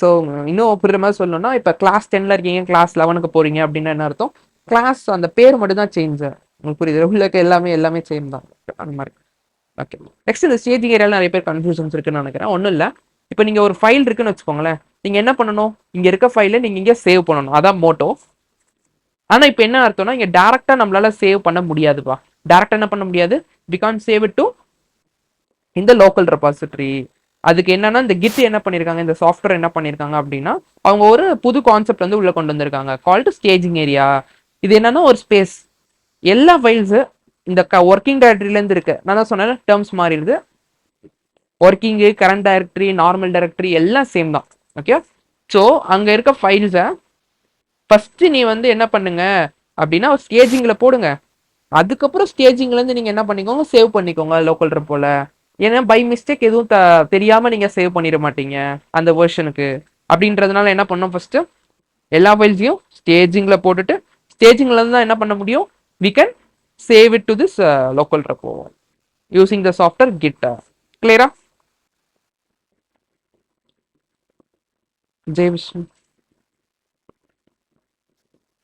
ஸோ இன்னும் புரியுற மாதிரி சொல்லணும்னா, இப்போ கிளாஸ் 10ல் இருக்கீங்க, கிளாஸ் 11க்கு போகிறீங்க அப்படின்னா என்ன அர்த்தம்? கிளாஸ் அந்த பேர் மட்டும் தான் சேஞ்ச். உங்களுக்கு புரியுது, உள்ள இருக்க எல்லாமே சேம் தான் அந்த மாதிரி. ஓகே, நெக்ஸ்ட் இந்த ஸ்டேஜிங் ஏரியாவில் நிறைய பேர் கன்ஃபியூஷன்ஸ் இருக்குன்னு நினைக்கிறேன். ஒன்றும் இல்லை, இப்போ நீங்கள் ஒரு ஃபைல் இருக்குன்னு வச்சுக்கோங்களேன், நீங்கள் என்ன பண்ணணும், இங்கே இருக்க ஃபைலை நீங்கள் இங்கே சேவ் பண்ணணும், அதான் மோட்டோ. ஆனால் இப்போ என்ன அர்த்தம்னா, இங்கே டேரெக்டாக நம்மளால சேவ் பண்ண முடியாதுப்பா. டேரெக்டாக என்ன பண்ண முடியாது, we can't save it to இந்த லோக்கல் ரெபாசிட்டரி. அதுக்கு என்னன்னா, இந்த கிட் என்ன பண்ணியிருக்காங்க, இந்த சாஃப்ட்வேர் என்ன பண்ணியிருக்காங்க அப்படின்னா, அவங்க ஒரு புது கான்செப்ட் வந்து உள்ள கொண்டு வந்திருக்காங்க, கால்டு ஸ்டேஜிங் ஏரியா. இது என்னன்னா ஒரு ஸ்பேஸ், எல்லா ஃபைல்ஸு இந்த ஒர்க்கிங் டைரக்டரியிலேருந்து இருக்கு. நான் தான் சொன்னேன் டேர்ம்ஸ் மாறிடுது, working, current directory, normal directory எல்லாம் சேம் தான். ஓகே, ஸோ அங்கே இருக்க ஃபைல்ஸை ஃபஸ்ட்டு நீ வந்து என்ன பண்ணுங்க அப்படின்னா ஸ்டேஜிங்கில் போடுங்க. அதுக்கப்புறம் ஸ்டேஜிங்லேருந்து நீங்கள் என்ன பண்ணிக்கோங்க, சேவ் பண்ணிக்கோங்க லோக்கல் ரெப்போல. ஏன்னா பை மிஸ்டேக் எதுவும் தெரியாமல் நீங்கள் சேவ் பண்ணிட மாட்டீங்க அந்த வெர்ஷனுக்கு. அப்படின்றதுனால என்ன பண்ணோம், ஃபஸ்ட்டு எல்லா ஃபைல்ஸையும் ஸ்டேஜிங்கில் போட்டுட்டு, ஸ்டேஜிங்லேருந்து தான் என்ன பண்ண முடியும், we can save it to this local repo using the software git. Clear? Jay Vishnu.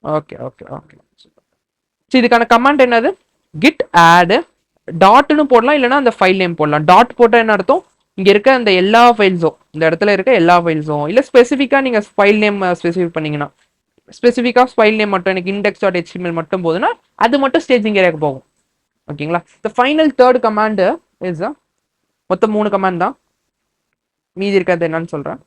Okay. So இதுக்கான கமாண்ட் என்னது, git add டாட்னு போடலாம், இல்லைன்னா அந்த ஃபைல் நேம் போடலாம். டாட் போட்டால் என்ன அர்த்தம், இங்கே இருக்க அந்த எல்லா ஃபைல்ஸும், இந்த இடத்துல இருக்க எல்லா ஃபைல்ஸும், இல்லை ஸ்பெசிஃபிக்காக நீங்கள் ஃபைல் நேம் ஸ்பெசிஃபை பண்ணிங்கன்னா, ஸ்பெசிஃபிக்காக ஃபைல் நேம் மட்டும் எனக்கு index.html மட்டும் போதுன்னா அது மட்டும் ஸ்டேஜிங் ஏரியாவுக்கு போகும். ஓகேங்களா. இந்த ஃபைனல் தேர்ட் கமாண்டு இஸ் மொத்தம் 3 கமாண்ட் தான், மீதி இருக்கிறது என்னன்னு சொல்கிறேன்.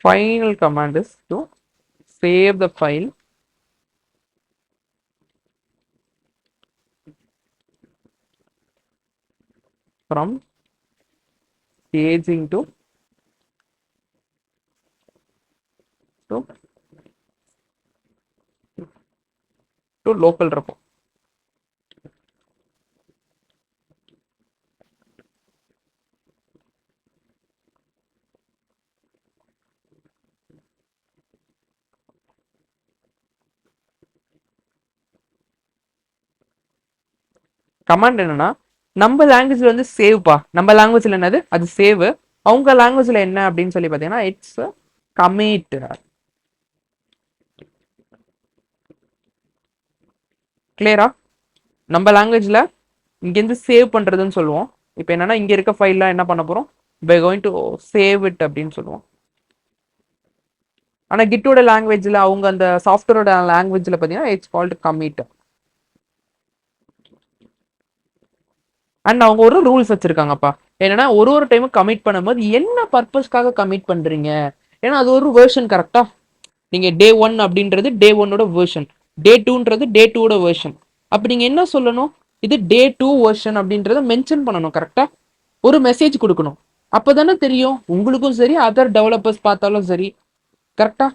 Final command is to save the file from staging to local repo. Command என்னன்னா, நம்ம லாங்குவேஜ்ல வந்து சேவ்ப்பா, நம்ம லாங்குவேஜ்ல என்னது அது சேவ், அவங்க லாங்குவேஜ்ல என்ன அப்படின்னு சொல்லி பார்த்தீங்கன்னா இட்ஸ் கமிட். கிளியரா? நம்ம லாங்குவேஜ்ல இங்கேருந்து சேவ் பண்றதுன்னு சொல்லுவோம். இப்போ என்னன்னா, இங்க இருக்க ஃபைல்லாம் என்ன பண்ண போறோம், by going to save it அப்படின்னு சொல்லுவோம். ஆனா கிட்டோட லாங்குவேஜ்ல, அவங்க அந்த சாஃப்ட்வேரோட லாங்குவேஜ்ல பார்த்தீங்கன்னா இட்ஸ் கால்டு கமிட். அண்ட் அவங்க ஒரு ரூல்ஸ் வச்சிருக்காங்கப்பா, என்னன்னா ஒரு டைமும் கமிட் பண்ணும்போது என்ன பர்பஸ்க்காக கமிட் பண்றீங்க, ஏன்னா அது ஒரு வேர்ஷன். கரெக்டா, நீங்க டே 1 அப்படின்றது டே 1ஓட வேர்ஷன், டே 2ன்றது டே 2ஓட வேர்ஷன். அப்படி நீங்க என்ன சொல்லணும், இது டே 2 வேர்ஷன் அப்படின்றத மென்ஷன் பண்ணணும். கரெக்டா, ஒரு மெசேஜ் கொடுக்கணும், அப்பதானே தெரியும் உங்களுக்கும் சரி அதர் டெவலப்பர்ஸ் பார்த்தாலும் சரி. கரெக்டா,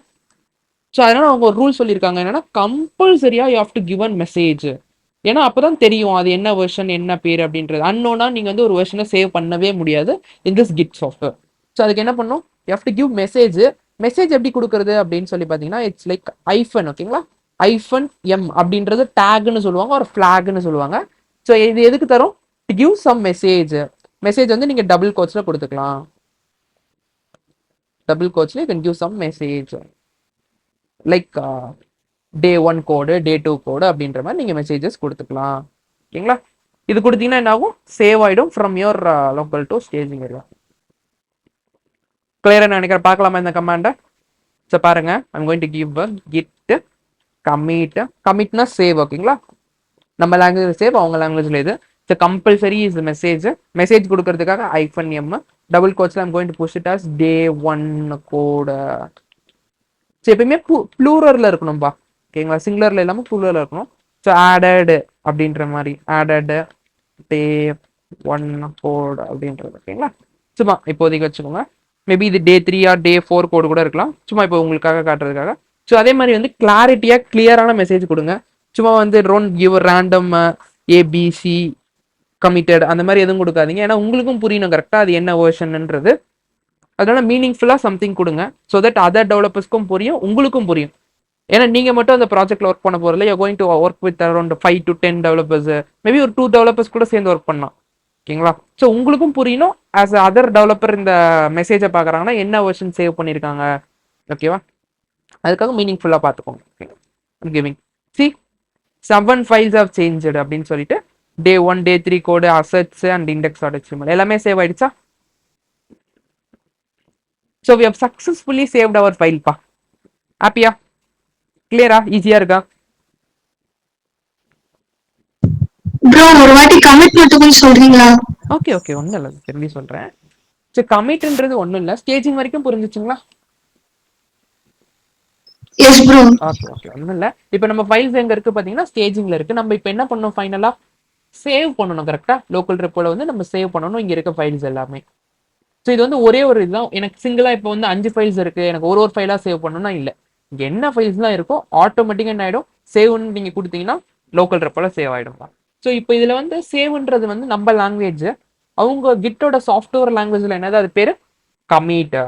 ஸோ அதனால அவங்க ஒரு ரூல் சொல்லியிருக்காங்க, என்னன்னா கம்பல்சரியா you have to give an message. ஏன்னா அப்பதான் தெரியும் அது என்ன வெர்ஷன் என்ன பேர் அப்படின்றது. அன்னோனா நீங்க வந்து ஒரு வெர்ஷனை சேவ் பண்ணவே முடியாது in this git software. So அதுக்கு என்ன பண்ணும், you have to give message. Message எப்படி கொடுக்குறது அப்படின்னு சொல்லி பார்த்தீங்கன்னா இட்ஸ் லைக் ஐஃபன். ஓகேங்களா, ஐஃபன் எம் அப்படின்றது டேக்னு சொல்லுவாங்க, ஒரு ஃபிளாக்னு சொல்லுவாங்க. ஸோ இது எதுக்கு தரும், to give some message. Message வந்து நீங்க டபுள் கோட்ஸ்ல கொடுத்துக்கலாம், டபுள் கோட்ஸ்ல you can give some message like day 1 code, day 2 code அப்படின்ற மாதிரி நீங்கள் மெசேஜஸ் கொடுத்துக்கலாம். ஓகேங்களா, இது கொடுத்தீங்கன்னா என்ன ஆகும், சேவ் ஆகிடும் from your local to staging area. கிளியராக நினைக்கிறேன். பார்க்கலாமா இந்த கமாண்டை? ஸோ பாருங்க, I'm going to give git commit. கமிட்னா சேவ். ஓகேங்களா, நம்ம லாங்குவேஜ் சேவ், அவங்க லாங்குவேஜ்ல இது. So compulsory is message. Message கொடுக்கறதுக்காக ஐஃபன் எம் டபுள் கோட்ஸ்ல I'm going to push it as day 1 code. So எப்பயுமே ப்ளூரல்ல இருக்கணும்பா. ஓகேங்களா, சிங்குலர்ல இல்லாமல் ப்ளூரல்ல இருக்கணும். ஸோ ஆடட் அப்படின்ற மாதிரி ஆடட் டே 1 கோட் அப்படின்றது ஓகேங்களா. சும்மா இப்போதைக்கு வச்சுக்கோங்க. மேபி இது டே 3 ஆர் டே 4 கோடு கூட இருக்கலாம். சும்மா இப்போ உங்களுக்காக காட்டுறதுக்காக. ஸோ அதே மாதிரி வந்து கிளாரிட்டியாக கிளியரான மெசேஜ் கொடுங்க. சும்மா வந்து don't give random ABC committed அந்த மாதிரி எதுவும் கொடுக்காதீங்க. ஏன்னா உங்களுக்கும் புரியணும் கரெக்டாக அது என்ன வேர்ஷன்ன்றது. அதனால மீனிங்ஃபுல்லாக சம்திங் கொடுங்க. ஸோ தட் அதர் டெவலப்பர்ஸ்க்கும் புரியும், உங்களுக்கும் புரியும். ஏன்னா நீங்கள் மட்டும் அந்த ப்ராஜெக்ட்ல ஒர்க் பண்ண போகிறதில்ல. You going to work with around 5 to 10 developers, maybe ஒரு 2 டெவலப்பர்ஸ் கூட சேர்ந்து ஒர்க் பண்ணலாம். ஓகேங்களா. ஸோ உங்களுக்கும் புரியணும். ஆஸ் அதர் டெவலப்பர் இந்த மெசேஜை பார்க்குறாங்கன்னா என்ன வெர்ஷன் சேவ் பண்ணியிருக்காங்க. ஓகேவா. அதுக்காக மீனிங்ஃபுல்லாக பார்த்துக்கோங்க. Giving C 7 files have changed அப்படின்னு சொல்லிட்டு டே 1 டே 3 கோடு அசெட்ஸ் அண்ட் index.html எல்லாமே சேவ் ஆயிடுச்சா. So we have successfully saved our file பா. ஹாப்பியா, கிளியரா, ஈஸியா இருக்கா? ப்ரோ ஒரு வாட்டி கமிட் மட்டும் கொஞ்சம் சொல்றீங்களா? ஓகே ஓகே, ஒன்றும் இல்லை, திரும்பி சொல்கிறேன். ஸோ கமிட்ன்றது ஒன்றும் இல்லை, ஸ்டேஜிங் வரைக்கும் புரிஞ்சிச்சுங்களா? Yes bro. ஓகே ஓகே, ஒன்றும் இல்லை. இப்போ நம்ம ஃபைல்ஸ் எங்கே இருக்குது பார்த்தீங்கன்னா ஸ்டேஜிங்கில் இருக்குது. நம்ம இப்போ என்ன பண்ணணும், ஃபைனலாக சேவ் பண்ணணும். கரெக்டாக லோக்கல் ரெப்போல வந்து நம்ம சேவ் பண்ணணும் இங்கே இருக்க ஃபைல்ஸ் எல்லாமே. ஸோ இது வந்து ஒரே ஒரு இதுதான். எனக்கு சிங்கிளாக இப்போ வந்து 5 ஃபைல்ஸ் இருக்குது, எனக்கு ஒரு ஃபைலாக சேவ் பண்ணணும்னா இல்லை. இங்கே என்ன ஃபைல்ஸ்லாம் இருக்கோ ஆட்டோமேட்டிக்காக என்ன ஆகிடும், சேவ்னு நீங்கள் கொடுத்தீங்கன்னா லோக்கல் ரெப்போல சேவ் ஆகிடும். ஸோ இப்போ இதில் வந்து சேவ்ன்றது வந்து நம்ம லாங்குவேஜ், அவங்க கிட்டோட சாஃப்ட்வேர் லாங்குவேஜில் என்னது அது பேர் கமிட்.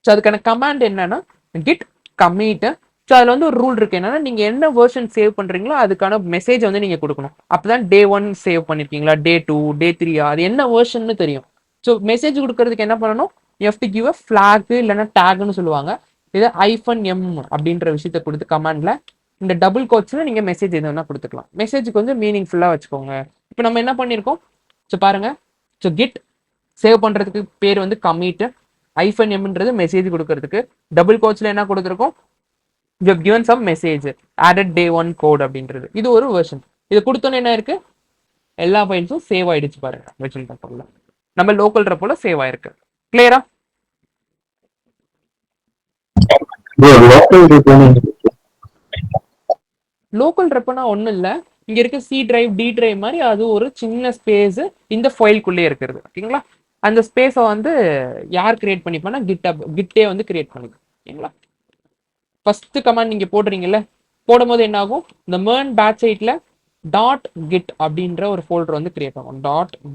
ஸோ அதுக்கான கமாண்ட் என்னன்னா கிட் கமிட். ஸோ அதில் வந்து ஒரு ரூல் இருக்கு என்னன்னா, நீங்கள் என்ன வெர்ஷன் சேவ் பண்ணுறீங்களோ அதுக்கான மெசேஜ் வந்து நீங்கள் கொடுக்கணும். அப்போ தான் டே 1 சேவ் பண்ணியிருக்கீங்களா, டே 2 டே 3 அது என்ன வெர்ஷன்னு தெரியும். ஸோ மெசேஜ் கொடுக்கறதுக்கு என்ன பண்ணணும், you have to give a flag இல்லைன்னா டேக்னு சொல்லுவாங்க. இதை -m அப்படின்ற விஷயத்த கொடுத்து கமாண்ட்ல இந்த டபுள் கோட்ஸ்ல நீங்க மெசேஜ் எது வேணா கொடுத்துக்கலாம். மெசேஜுக்கு வந்து மீனிங்ஃபுல்லா வச்சுக்கோங்க. இப்போ நம்ம என்ன பண்ணியிருக்கோம், ஸோ பாருங்க. ஸோ கிட் சேவ் பண்றதுக்கு பேர் வந்து கமிட், -mன்றது மெசேஜ் கொடுக்கறதுக்கு, டபுள் கோட்ஸ்ல என்ன கொடுத்துருக்கோம், you have given some message added day 1 code அப்படின்றது. இது ஒரு வெர்ஷன். இது கொடுத்தோன்னு என்ன இருக்கு, எல்லா ஃபைல்ஸும் சேவ் ஆயிடுச்சு பாருங்க. வெர்ஷன் ரெப்போல நம்ம லோக்கல் ரெப்போல சேவ் ஆயிருக்கு. கிளியரா? லோக்கல் ரெப்போனா ஒன்றும் இல்லை, இங்க இருக்க சி டிரைவ் டி டிரைவ் மாதிரி அது ஒரு சின்ன ஸ்பேஸ் இந்த ஃபைல்குள்ளே இருக்கிறது. ஓகேங்களா. அந்த ஸ்பேஸை வந்து யார் கிரியேட் பண்ணிப்பானா, கிட்டே வந்து கிரியேட் பண்ணிக்கும். ஓகேங்களா. ஃபர்ஸ்ட் கமாண்ட் நீங்க போடுறீங்கல்ல, போடும்போது என்ன ஆகும், இந்த MERN பேட்ச் சைட்ல .git அப்படின்ற ஒரு ஃபோல்டர் வந்து கிரியேட் ஆகும்.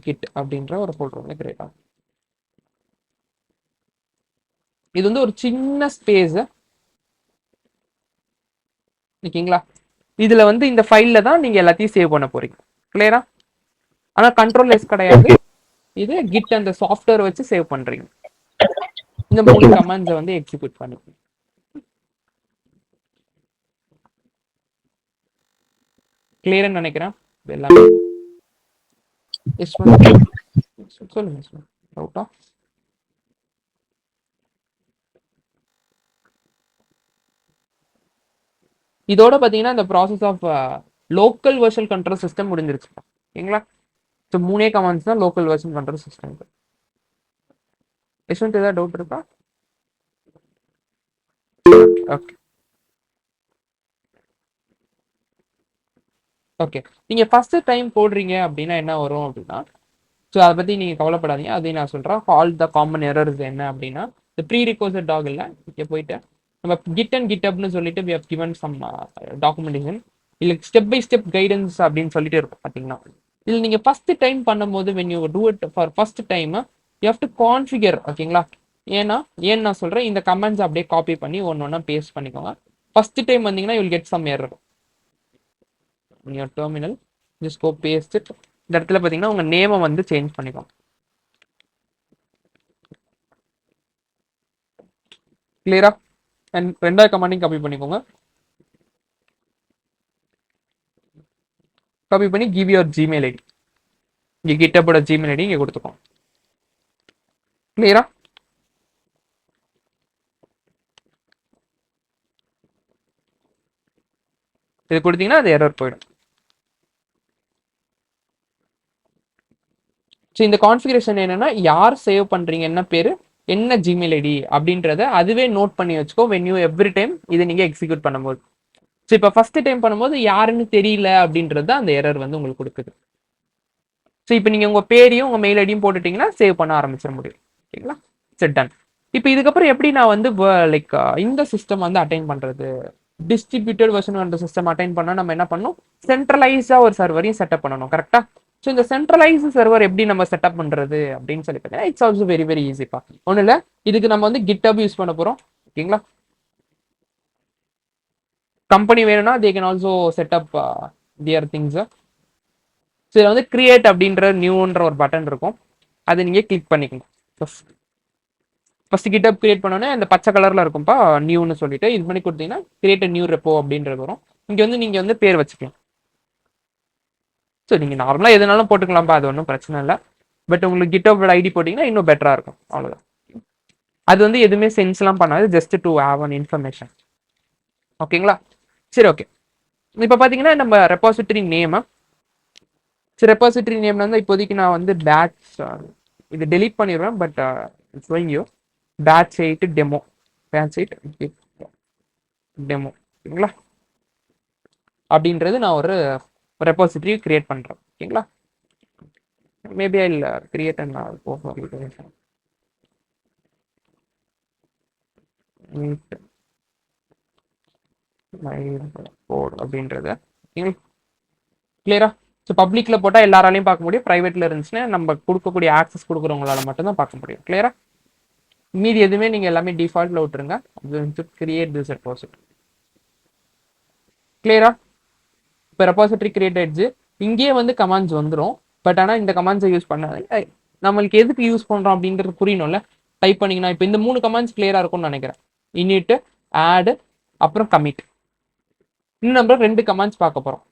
.git அப்படின்ற ஒரு ஃபோல்டர் வந்து கிரியேட் ஆகும். இது வந்து ஒரு சின்ன ஸ்பேஸ். ஓகேங்களா. இதுல வந்து இந்த ஃபைல்ல தான் நீங்க எல்லாத்தையும் சேவ் பண்ண போறீங்க. கிளியரா? ஆனா கண்ட்ரோல் எஸ் கிடையாது, இது கிட் அந்த சாஃப்ட்வேர் வச்சு சேவ் பண்றீங்க. இந்த 3 கமாண்ட்ஸை வந்து எக்ஸிக்யூட் பண்ணுங்க. கிளியர்னு நினைக்கிறேன் எல்லாமே. சொல்லுங்க, டவுட்டா? இதோட பார்த்தீங்கன்னா இந்த process of local version control system முடிஞ்சிருச்சு. ஓகேங்களா. ஸோ 3 கமாண்ட்ஸ் தான் local version control system. Yashwant ஏதாவது டவுட் இருக்கா? Okay okay. நீங்கள் ஃபர்ஸ்ட் டைம் போடுறீங்க அப்படின்னா என்ன வரும் அப்படின்னா, ஸோ அதை பற்றி நீங்கள் கவலைப்படாதீங்க. அதையும் நான் சொல்கிறேன். ஆல் த காமன் எரர்ஸ் என்ன அப்படின்னா, இந்த ப்ரீ ரிக்வசட் டாக் இல்லை, இங்கே போயிட்டு நம்ம கிட் அண்ட் கிட்டப்னு சொல்லிட்டு we have given some documentation, இல்லை ஸ்டெப் பை ஸ்டெப் கைடன்ஸ் அப்படின்னு சொல்லிட்டு இருக்கும் பார்த்தீங்கன்னா. இதில் நீங்கள் ஃபர்ஸ்ட் டைம் பண்ணும்போது when you do it for first time you have to configure. ஓகேங்களா. ஏன்னு நான் சொல்கிறேன், இந்த கமெண்ட்ஸ் அப்படியே காப்பி பண்ணி ஒன்று பேஸ்ட் பண்ணிக்கோங்க. ஃபர்ஸ்ட் டைம் வந்தீங்கன்னா you will get some error in your terminal. just go paste it. இந்த இடத்துல பார்த்தீங்கன்னா உங்கள் நேமை வந்து சேஞ்ச் பண்ணிக்கோங்க. கிளியரா? அண்ட் 2வது கமாண்டையும் காப்பி பண்ணிக்கோங்க. காப்பி பண்ணி கிவ் யுவர் ஜிமெயில் ஐடி, இங்கே கிட்டப்போட ஜிமெயில் ஐடி இங்கே கொடுத்துக்கோங்க. கிளியரா? இது கொடுத்தீங்கன்னா அது எரர் போயிடும். ஸோ இந்த கான்ஃபிகரேஷன் என்னன்னா, யார் சேவ் பண்றீங்க, என்ன பேரு, என்ன ஜிமெயில் ஐடி அப்படின்றத அதுவே நோட் பண்ணி வச்சுக்கோ when you every time இதை நீங்க எக்ஸிக்யூட் பண்ணும்போது. ஸோ இப்போ ஃபர்ஸ்ட் டைம் பண்ணும்போது யாருன்னு தெரியல அப்படின்றது அந்த எரர் வந்து உங்களுக்கு கொடுக்குது. ஸோ இப்போ நீங்கள் உங்கள் பேரையும் உங்கள் மெயில் ஐடியும் போட்டுட்டீங்கன்னா சேவ் பண்ண ஆரம்பிச்சிட முடியும். ஓகேங்களா? Set done. இப்போ இதுக்கப்புறம் எப்படி நான் வந்து லைக் இந்த சிஸ்டம் வந்து அட்டைன் பண்ணுறது, டிஸ்ட்ரிபியூட்டட் வெர்ஷன் அந்த சிஸ்டம் அட்டைன் பண்ணால் நம்ம என்ன பண்ணணும், சென்ட்ரலைஸாக ஒரு சர்வரையும் செட்டப் பண்ணணும். கரெக்டாக? ஸோ இந்த சென்ட்ரலைஸ் சர்வர் எப்படி நம்ம செட்டப் பண்ணுறது அப்படின்னு சொல்லி பார்த்தீங்கன்னா இட்ஸ் ஆல்சோ வெரி வெரி ஈஸிப்பா. ஒன்றும் இல்லை, இதுக்கு நம்ம வந்து GitHub யூஸ் பண்ண போகிறோம். ஓகேங்களா? கம்பெனி வேணும்னா they can also setup their things. So இதில் வந்து கிரியேட் அப்படின்ற நியூன்ற ஒரு பட்டன் இருக்கும், அதை நீங்கள் கிளிக் பண்ணிக்கணும். ஃபர்ஸ்ட் GitHub கிரியேட் பண்ணோன்னே அந்த பச்சை கலரில் இருக்கும்ப்பா நியூன்னு சொல்லிட்டு இது பண்ணி கொடுத்தீங்கன்னா கிரியேட் நியூ ரெப்போ அப்படின்றது வரும். இங்கே வந்து நீங்கள் வந்து பேர் வச்சுக்கலாம். ஸோ நீங்கள் நார்மலாக எதுனாலும் போட்டுக்கலாம்ப்பா, அது ஒன்றும் பிரச்சனை இல்லை. பட் உங்களுக்கு GitHub ஐடி போட்டிங்கன்னா இன்னும் பெட்டராக இருக்கும். அவ்வளோதான். அது வந்து எதுவுமே சென்ஸ்லாம் பண்ணாது, just to have an information. ஓகேங்களா? சரி, ஓகே. இப்போ பார்த்தீங்கன்னா நம்ம ரெபாசிட்டரி நேமு, சரி ரெபாசிட்டரி நேம்ல வந்து இப்போதைக்கு நான் வந்து பேட்ச் இது டெலீட் பண்ணிடுவேன். But it's showing you batch 8 demo, batch 8 demo. ஓகேங்களா? அப்படின்றது நான் ஒரு ரெபாசிட்டரி கிரியேட் பண்ணுறேன். ஓகேங்களா? Maybe I create and code அப்படின்றது. கிளியரா? ஸோ பப்ளிக்ல போட்டால் எல்லாராலையும் பார்க்க முடியும், ப்ரைவேட்ல இருந்துச்சுன்னா நம்ம கொடுக்கக்கூடிய ஆக்சஸ் கொடுக்குறவங்களால மட்டும்தான் பார்க்க முடியும். கிளியரா? மீதி எதுவுமே நீங்க எல்லாமே டிஃபால்ட்ல விட்டுருங்க. Create this repository. கிளியரா? இப்போ ரெபாசிட்டரி கிரியேட் ஆயிடுச்சு. இங்கேயே வந்து கமாண்ட்ஸ் வந்துடும். பட் ஆனால் இந்த கமாண்ட்ஸை யூஸ் பண்ணாது, நம்மளுக்கு எதுக்கு யூஸ் பண்றோம் அப்படின்றது புரியணும்ல. டைப் பண்ணீங்கன்னா இப்போ இந்த 3 கமாண்ட்ஸ் கிளியரா இருக்கும்னு நினைக்கிறேன். இனிட், ஆட், அப்புறம் கமிட். இன்னும் நம்ம 2 கமாண்ட்ஸ் பார்க்க போறோம்,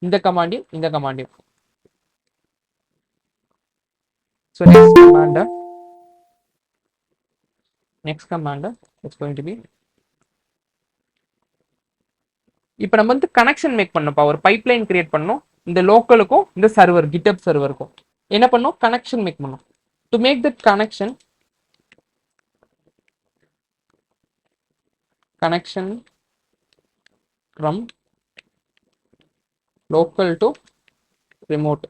இந்த கமாண்டையும் இந்த கமாண்டையும். So next command is going to be, இப்போ நம்ம வந்து கனெக்ஷன் மேக் பண்ணப்பா, ஒரு பைப்லைன் கிரியேட் பண்ணோம் இந்த லோக்கலுக்கும் இந்த சர்வர் GitHub சர்வருக்கும். என்ன பண்ணோம், கனெக்ஷன் மேக் பண்ணோம். To make that connection from local to remote.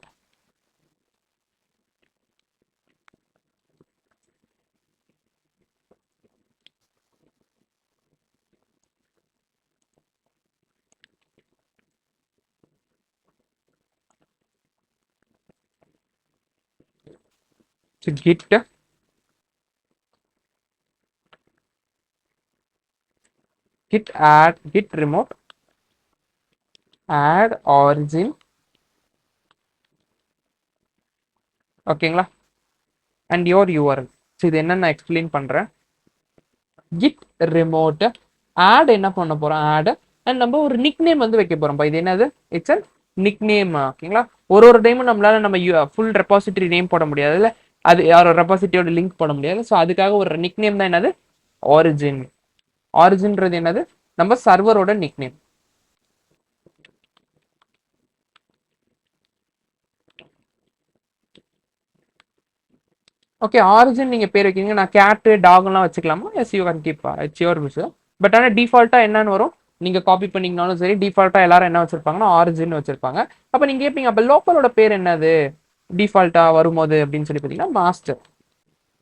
So git add git remote add origin. ஓகேங்களா? And your URL. ஸோ இது என்ன நான் எக்ஸ்பிளைன் பண்றேன். git remote add என்ன பண்ண போறோம், add அண்ட் நம்ம ஒரு நிக் நேம் வந்து வைக்க போறோம். இது என்னது, இட்ஸ் அ நிக் நேம். ஓகேங்களா? ஒரு டைமும் நம்மளால நம்ம ஃபுல் ரெபாசிட்டரி நேம் போட முடியாது, இல்லை அது யாரோட ரெபாசிட்டரியோட லிங்க் போட முடியாது. ஸோ அதுக்காக ஒரு நிக் நேம் தான் என்னது, ஆரிஜின். ஆரிஜின்றது என்னது, நம்ம சர்வரோட நிக் நேம். ஓகே, ஆரிஜின் நீங்க பேர் வைக்கிறீங்க, நான் கேட்டு டாக்லாம் வச்சுக்கலாமா? Yes, you can keep, it's your wish. But ஆனால் டிஃபால்ட்டா என்னன்னு வரும், நீங்க காப்பி பண்ணீங்கனாலும் சரி, டிஃபால்ட்டா எல்லாரும் என்ன வச்சிருப்பாங்கன்னா ஆரிஜின் வச்சிருப்பாங்க. அப்ப நீங்க கேட்பீங்க, அப்ப லோக்கலோட பேர் என்னது டிஃபால்ட்டா வரும்போது அப்படின்னு சொல்லி பார்த்தீங்கன்னா மாஸ்டர்.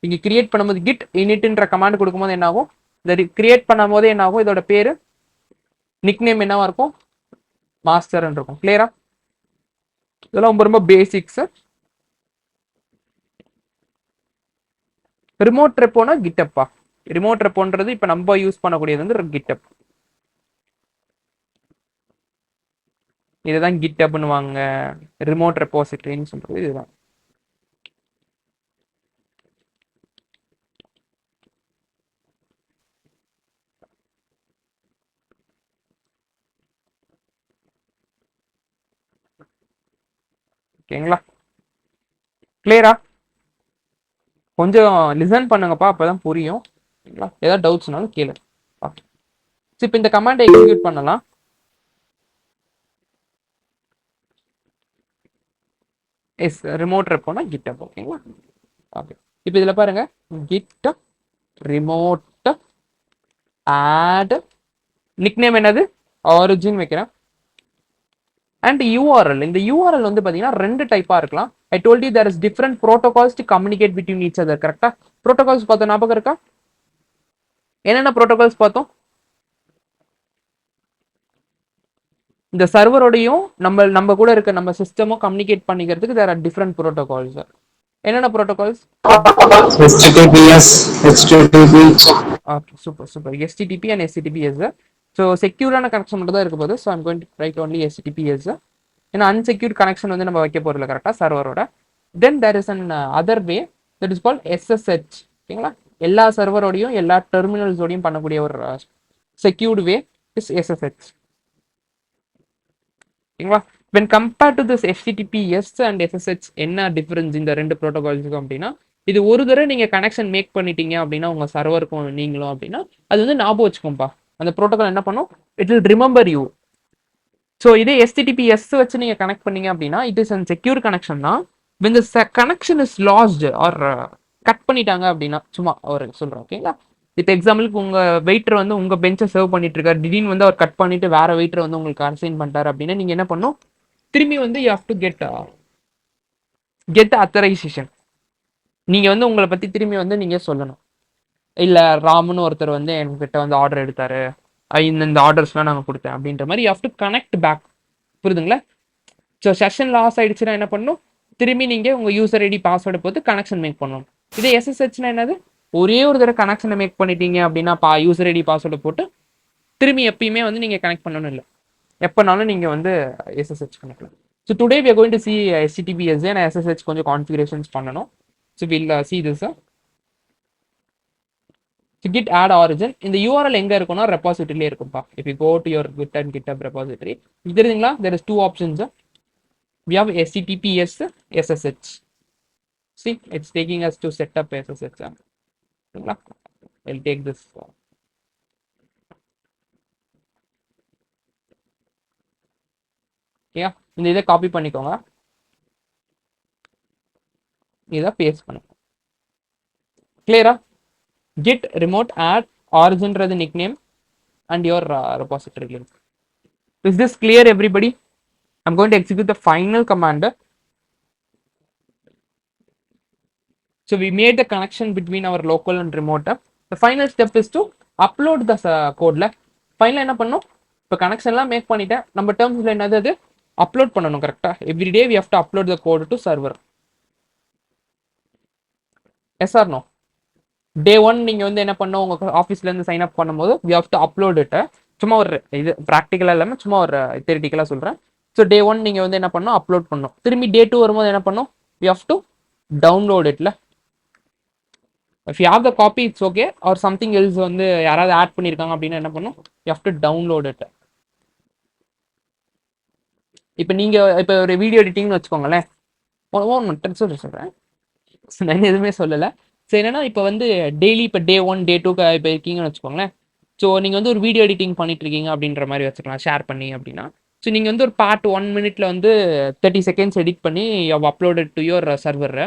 நீங்க கிரியேட் பண்ணும்போது கிட் இனிட்ன்ற கமாண்ட் கொடுக்கும்போது என்ன ஆகும், இந்த கிரியேட் பண்ணும் போது என்ன ஆகும், இதோட பேரு நிக் நேம் என்னவா இருக்கும், மாஸ்டர் இருக்கும். கிளியரா? இதெல்லாம் ரொம்ப ரொம்ப பேசிக்ஸ். ரிமோட் ரெப்போனா கிட்டப்பா. ரிமோட் ரெப்போன்றது இப்ப நம்ம யூஸ் பண்ணக்கூடியது வந்து GitHub. இதுதான் GitHubன்னு வாங்க, ரிமோட் ரெப்போசிட்டரின்னு சொல்றது இதுதான். ஓகேங்களா? கிளியரா? கொஞ்சம் லிசன் பண்ணுங்கப்பா, அப்பதான் புரியும். ஏதாவது டவுட்ஸ்னாலும் கேளு. இப்போ இந்த கமாண்டை எக்ஸிக்யூட் பண்ணலாம். எஸ், ரிமோட் ரெப்போனா GitHub. ஓகேங்களா? ஓகே, இப்போ இதில் பாருங்க, GitHub remote add nickname என்னது, ஆரிஜின் வைக்கிறேன். அண்ட் யூஆர்எல், இந்த யூஆர்எல் வந்து பார்த்தீங்கன்னா ரெண்டு டைப்பாக இருக்கலாம். I told you there is different protocols to communicate between each other. கரெக்டா? ப்ரோட்டோகால்ஸ் பார்த்தோம், ஞாபகம் இருக்கா? என்னென்ன ப்ரோட்டோகால்ஸ் பார்த்தோம்? இந்த சர்வரோடையும் நம்ம கூட இருக்க நம்ம சிஸ்டமும் கம்யூனிகேட் பண்ணிக்கிறதுக்கு தேர் ஆர் டிஃப்ரெண்ட் ப்ரோட்டோகால்ஸ். என்னென்ன protocols? HTTPS, HTTP. Okay, super. STTP and SCTPS. So செக்யூரான கனெக்ஷன் மட்டும் தான் இருக்க போது. So I'm going to write only SCTPS. ஏன்னா அன்செக்யூர்ட் கனெக்ஷன் வந்து நம்ம வைக்க போகிறதில்ல கரெக்டாக சர்வரோட. Then there is another way that is called SSH. ஓகேங்களா? எல்லா சர்வரோடையும் எல்லா டெர்மினல்ஸோடையும் பண்ணக்கூடிய ஒரு செக்யூர்டு வே இஸ் SSH. ஓகேங்களா? when compared to this HTTPS and SSH என்ன டிஃபரன்ஸ் இந்த ரெண்டு ப்ரோட்டோகால்ஸுக்கும் அப்படின்னா, இது ஒரு தடவை நீங்க கனெக்ஷன் மேக் பண்ணிட்டீங்க அப்படின்னா உங்க சர்வருக்கும் நீங்களும் அப்படின்னா அது வந்து ஞாபகம் வச்சுக்கோம்பா. அந்த ப்ரோட்டோகால் என்ன பண்ணும்? It will remember you. So இதே STTPS வச்சு நீங்க கனெக்ட் பண்ணீங்க அப்படின்னா it is an secure connection தான். when the connection is lost or cut பண்ணிட்டாங்க அப்படின்னா, சும்மா ஒரு சொல்றேன் ஓகேங்களா? இப்போ எக்ஸாம்பிளுக்கு உங்க வெயிட்டர் வந்து உங்க பெஞ்சை சர்வ் பண்ணிட்டு இருக்காரு, திடீர்னு வந்து அவர் கட் பண்ணிட்டு வேற வெயிட்டர் வந்து உங்களுக்கு அசைன் பண்ணிட்டாரு அப்படின்னா நீங்க என்ன பண்ணும்? திரும்பி வந்து you have to get authorisation. நீங்க வந்து உங்களை பத்தி திரும்பி வந்து நீங்க சொல்லணும். இல்ல ராமுன்னு ஒருத்தர் வந்து என்கிட்ட வந்து ஆர்டர் எடுத்தாரு, இந்த ஆர்டர்ஸ்லாம் நாங்கள் கொடுத்தேன் அப்படின்ற மாதிரி you have to connect back. புரியுதுங்களா? ஸோ செஷன் லாஸ் ஆயிடுச்சுன்னா என்ன பண்ணணும்? திரும்பி நீங்க உங்க யூசர் ஐடி பாஸ்வேர்டை போட்டு கனெக்ஷன் மேக் பண்ணணும். இதே SSHனா என்னது? ஒரே ஒரு தடவை கனெக்ஷனை மேக் பண்ணிட்டீங்க அப்படின்னா யூசர் ஐடி பாஸ்வேர்டை போட்டு திரும்பி எப்பயுமே வந்து நீங்க கனெக்ட் பண்ணணும் இல்லை, எப்போனாலும் நீங்க வந்து SSH கனெக்ட்லாம். So today we are going to see HTTPS and SSH கொஞ்சம் கான்ஃபிகரேஷன்ஸ் பண்ணணும். So we'll see this. So git add origin, இந்த URL எங்க இருக்கும்னா ரெபாசிட்டரியிலே இருக்கும்பா. if you go to your git and github repository, இது தெரியுங்களா? there is two options. we have HTTPS, SSH. see, it's taking us to set up SSH. I'll take this. Okay, இந்த இதை copy பண்ணிக்கோங்க, இதை paste பண்ணுங்க. கிளியரா? git remote add origin the nickname and your repository link. Is this clear everybody? I'm going to execute the final command. So we made the connection between our local and remote. The final step is to upload the code la. Final என்ன பண்ணனும்? இப்போ கனெக்ஷன்லாம் make பண்ணிட்டேன், நம்ம டேர்ம்ஸ்ல என்னது அது upload பண்ணணும். கரெக்டா? Every day we have to upload the code to server. yes or no? டே 1 நீங்க வந்து என்ன பண்ணணும்? உங்க ஆஃபீஸ்ல இருந்து சைன் அப் பண்ணும்போது we have to upload it. சும்மா ஒரு இது ப்ராக்டிக்கலா இல்லாம சும்மா ஒரு தியரிட்டிக்கலா சொல்றேன். ஸோ டே 1 நீங்க வந்து என்ன பண்ணணும்? அப்லோட் பண்ணணும். திரும்பி டே 2 வரும்போது என்ன பண்ணணும்? we have to download it. if you have the copy it's okay, or something else வந்து யாராவது ஆட் பண்ணிருக்காங்க அப்படின்னா என்ன பண்ணும்? you have to download it. இப்போ நீங்க இப்போ ஒரு வீடியோ எடிட்டிங்னு வச்சுக்கோங்களேன், சொல்றேன், நான் எதுவுமே சொல்லலை. ஸோ என்னன்னா இப்போ வந்து டெய்லி இப்போ டே 1 டே 2 இப்போ இருக்கீங்கன்னு வச்சுக்கோங்களேன். ஸோ நீங்கள் வந்து ஒரு வீடியோ எடிட்டிங் பண்ணிட்டு இருக்கீங்க அப்படின்ற மாதிரி வச்சுக்கலாம், ஷேர் பண்ணி அப்படின்னா. ஸோ நீங்கள் வந்து ஒரு பார்ட் 1 மினிட்ல வந்து 30 செகண்ட்ஸ் எடிட் பண்ணி uploaded to your server.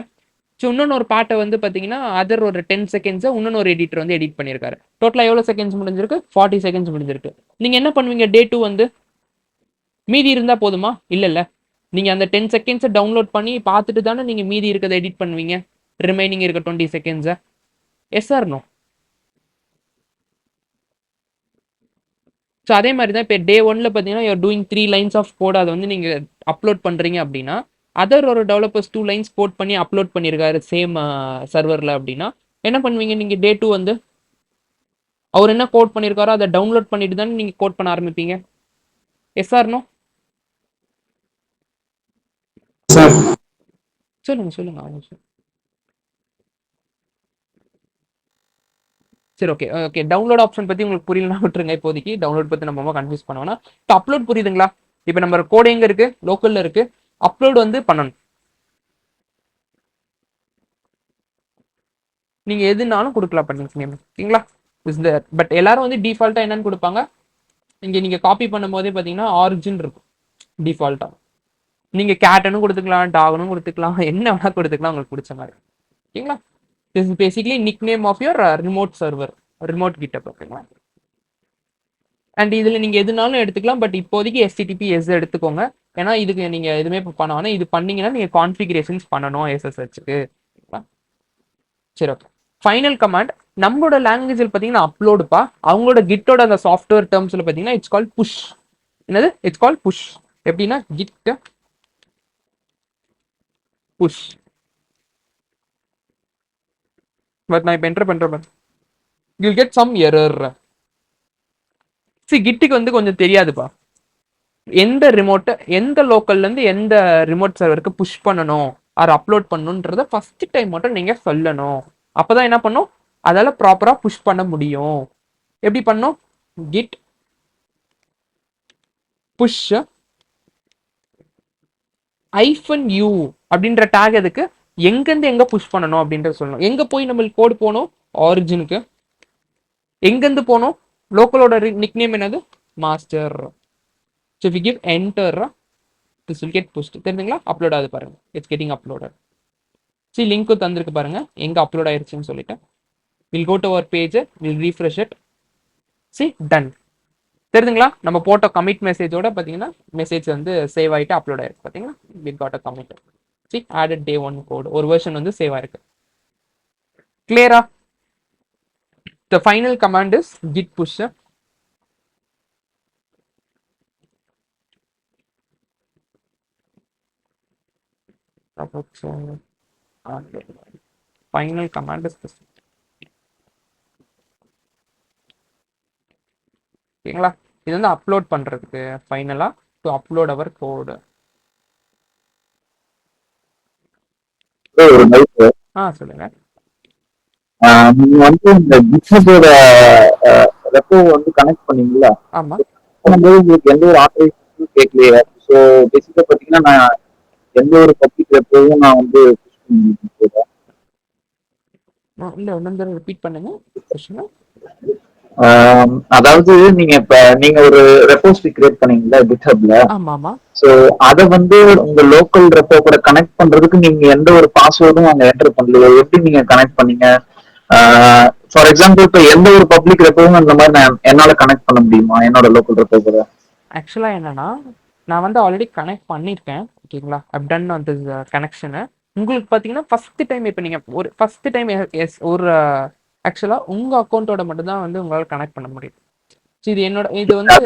So இன்னொன்று ஒரு பாட்டை வந்து பார்த்தீங்கன்னா அதர் ஒரு 10 செகண்ட்ஸை இன்னொன்று ஒரு எடிட்டர் வந்து எடிட் பண்ணியிருக்காரு. டோட்டலாக எவ்வளோ செகண்ட்ஸ் முடிஞ்சிருக்கு? 40 செகண்ட்ஸ் முடிஞ்சிருக்கு. நீங்கள் என்ன பண்ணுவீங்க? டே 2 வந்து மீதி இருந்தால் போதுமா? இல்லைல்ல, நீங்கள் அந்த 10 செகண்ட்ஸை டவுன்லோட் பண்ணி பார்த்துட்டு தானே நீங்கள் மீதி இருக்கிறத எடிட் பண்ணுவீங்க, ரிமைனிங் இருக்க 20 செகண்ட்ஸை. Yes or no? ஸோ அதே மாதிரி தான் இப்போ டே 1ல பார்த்தீங்கன்னா you're doing 3 lines of code, அதை வந்து நீங்கள் அப்லோட் பண்ணுறீங்க அப்படின்னா அதர் ஒரு டெவலப்பர்ஸ் 2 lines கோட் பண்ணி அப்லோட் பண்ணியிருக்காரு சேம் சர்வரில் அப்படின்னா என்ன பண்ணுவீங்க? நீங்கள் டே 2 வந்து அவர் என்ன கோட் பண்ணியிருக்காரோ அதை டவுன்லோட் பண்ணிட்டு தானே நீங்கள் கோட் பண்ண ஆரம்பிப்பீங்க. Yes or no? சொல்லுங்க. சரி, ஓகே. டவுன்லோட் ஆப்ஷன் பத்தி உங்களுக்கு புரியலன்னா விட்டுருங்க. இப்போதைக்கு டவுன்லோட் பத்தி நம்ம ரொம்ப கன்ஃபியூஸ் பண்ணுவோம்னா, இப்போ அப்லோட் புரியுதுங்களா? இப்போ நம்ம கோட் எங்க இருக்கு? லோக்கல்ல இருக்கு. அப்லோட் வந்து பண்ணணும். நீங்க எதுனாலும் கொடுக்கலாம் பண்ணிக்கலாம், ஓகேங்களா? பட் எல்லாரும் வந்து டிஃபால்ட்டா என்னன்னு கொடுப்பாங்க? இங்க நீங்க காப்பி பண்ணும் போதே பாத்தீங்கன்னா ஆரிஜின் இருக்கும் டிஃபால்ட்டா. நீங்க கேட்டனும் கொடுத்துக்கலாம், டாகனும் கொடுத்துக்கலாம், என்ன வேணா கொடுத்துக்கலாம் உங்களுக்கு பிடிச்ச மாதிரி, ஓகேங்களா? This is basically nickname of your remote server, remote GitHub. Okay. And இதில் நீங்கள் எதுனாலும் எடுத்துக்கலாம். பட் இப்போதைக்கு எஸ்டிடிபி எஸ் எடுத்துக்கோங்க. ஏன்னா இதுக்கு நீங்கள் எதுவுமே பண்ண வேணாம். இது பண்ணீங்கன்னா நீங்கள் கான்ஃபிகரேஷன்ஸ் பண்ணணும் எஸ்எஸ்ஹெச்சுக்கு. சரி, ஓகே. ஃபைனல் கமாண்ட் நம்மளோட லாங்குவேஜில் பார்த்தீங்கன்னா அப்லோடுப்பா. அவங்களோட கிட்டோட அந்த சாஃப்ட்வேர் டேர்ம்ஸில் பார்த்தீங்கன்னா இட்ஸ் கால் புஷ். என்னது? It's call push. எப்படின்னா கிட் புஷ். பட் நான் இப்போ என்டர் பண்ணுறேன், யூல் கெட் சம் எரர். கிட்டுக்கு வந்து கொஞ்சம் தெரியாதுப்பா, எந்த ரிமோட்டை எந்த லோக்கல்லேருந்து எந்த ரிமோட் சர்வருக்கு புஷ் பண்ணணும் ஆர் அப்லோட் பண்ணணுன்றத ஃபர்ஸ்ட் டைம் மட்டும் நீங்கள் சொல்லணும். அப்போதான் என்ன பண்ணும், அதால் ப்ராப்பராக புஷ் பண்ண முடியும். எப்படி பண்ணும்? கிட் புஷ் -u அப்படின்ற டேக் எதுக்கு, எங்கேருந்து எங்கே புஷ் பண்ணணும் அப்படின்றத சொல்லணும். எங்கே போய் நம்மளுக்கு கோடு போகணும்? ஆரிஜினுக்கு. எங்கேருந்து போகணும்? லோக்கலோட நிக்நேம் என்னது? Master. So if you give enter, this will get pushed. தெரியுங்களா? அப்லோட் ஆகுது பாருங்க. It's getting uploaded. சரி, லிங்க்கும் தந்திருக்கு பாருங்க எங்க அப்லோட் ஆயிருச்சுன்னு சொல்லிட்டு. Will go to our page, will refresh it. See done. தெரியுதுங்களா? நம்ம போட்ட கமிட் மெசேஜோட பார்த்தீங்கன்னா மெசேஜ் வந்து சேவ் ஆகிட்டு அப்லோட் ஆயிருக்கு. பார்த்தீங்கன்னா will got a commit. See added day 1 code, ஒரு வெர்ஷன் வந்து சேவ் ஆயிருக்கு. கிளியரா? The final command is git push. Final command is this. ஓகேங்களா? இது வந்து அப்லோட் பண்றதுக்கு ஃபைனலா டு அப்லோட் அவர் கோடு. ஒரு டவுட். சொல்லுங்க. நீங்க வந்து இந்த பிசினஸோட ரெப்போ வந்து கனெக்ட் பண்ணீங்களா? ஆமா. பண்ணும்போது உங்களுக்கு எந்த ஒரு ஆப்பரேஷனும் கேட்கலையா? ஸோ பேசிக்கா பாத்தீங்கன்னா நான் எந்த ஒரு பப்ளிக் ரெப்போவும் நான் வந்து இல்ல ஒன்னு ரிப்பீட் பண்ணுங்க கொஸ்டின். அதாவது நீங்க ஒரு ரெப்போசிட்டரி கிரியேட் பண்ணீங்களா GitHubல? ஆமா ஆமா. சோ அத வந்து உங்க லோக்கல் ரெப்போ கூட கனெக்ட் பண்றதுக்கு நீங்க எந்த ஒரு பாஸ்வேர்டும் அங்க என்டர் பண்ணலையா? எப்படி நீங்க கனெக்ட் பண்ணீங்க? ஃபார் எக்ஸாம்பிள் இப்ப எந்த ஒரு பப்ளிக் ரெப்போவும் அந்த மாதிரி என்னால கனெக்ட் பண்ண முடியுமா என்னோட லோக்கல் ரெப்போ கூட? ஆக்சுவலா என்னன்னா, நான் வந்து ஆல்ரெடி கனெக்ட் பண்ணியிருக்கேன். ஓகேங்களா? ஐவ் டன் அந்த கனெக்ஷனை. உங்களுக்கு பார்த்தீங்கன்னா ஃபர்ஸ்ட் டைம் இப்போ நீங்கள் ஒரு ஃபர்ஸ்ட் டைம் எஸ் ஒரு ஆக்சுவலாக உங்கள் அக்கௌண்ட்டோட மட்டும்தான் வந்து உங்களால் கனெக்ட் பண்ண முடியும். ஸோ இது வந்து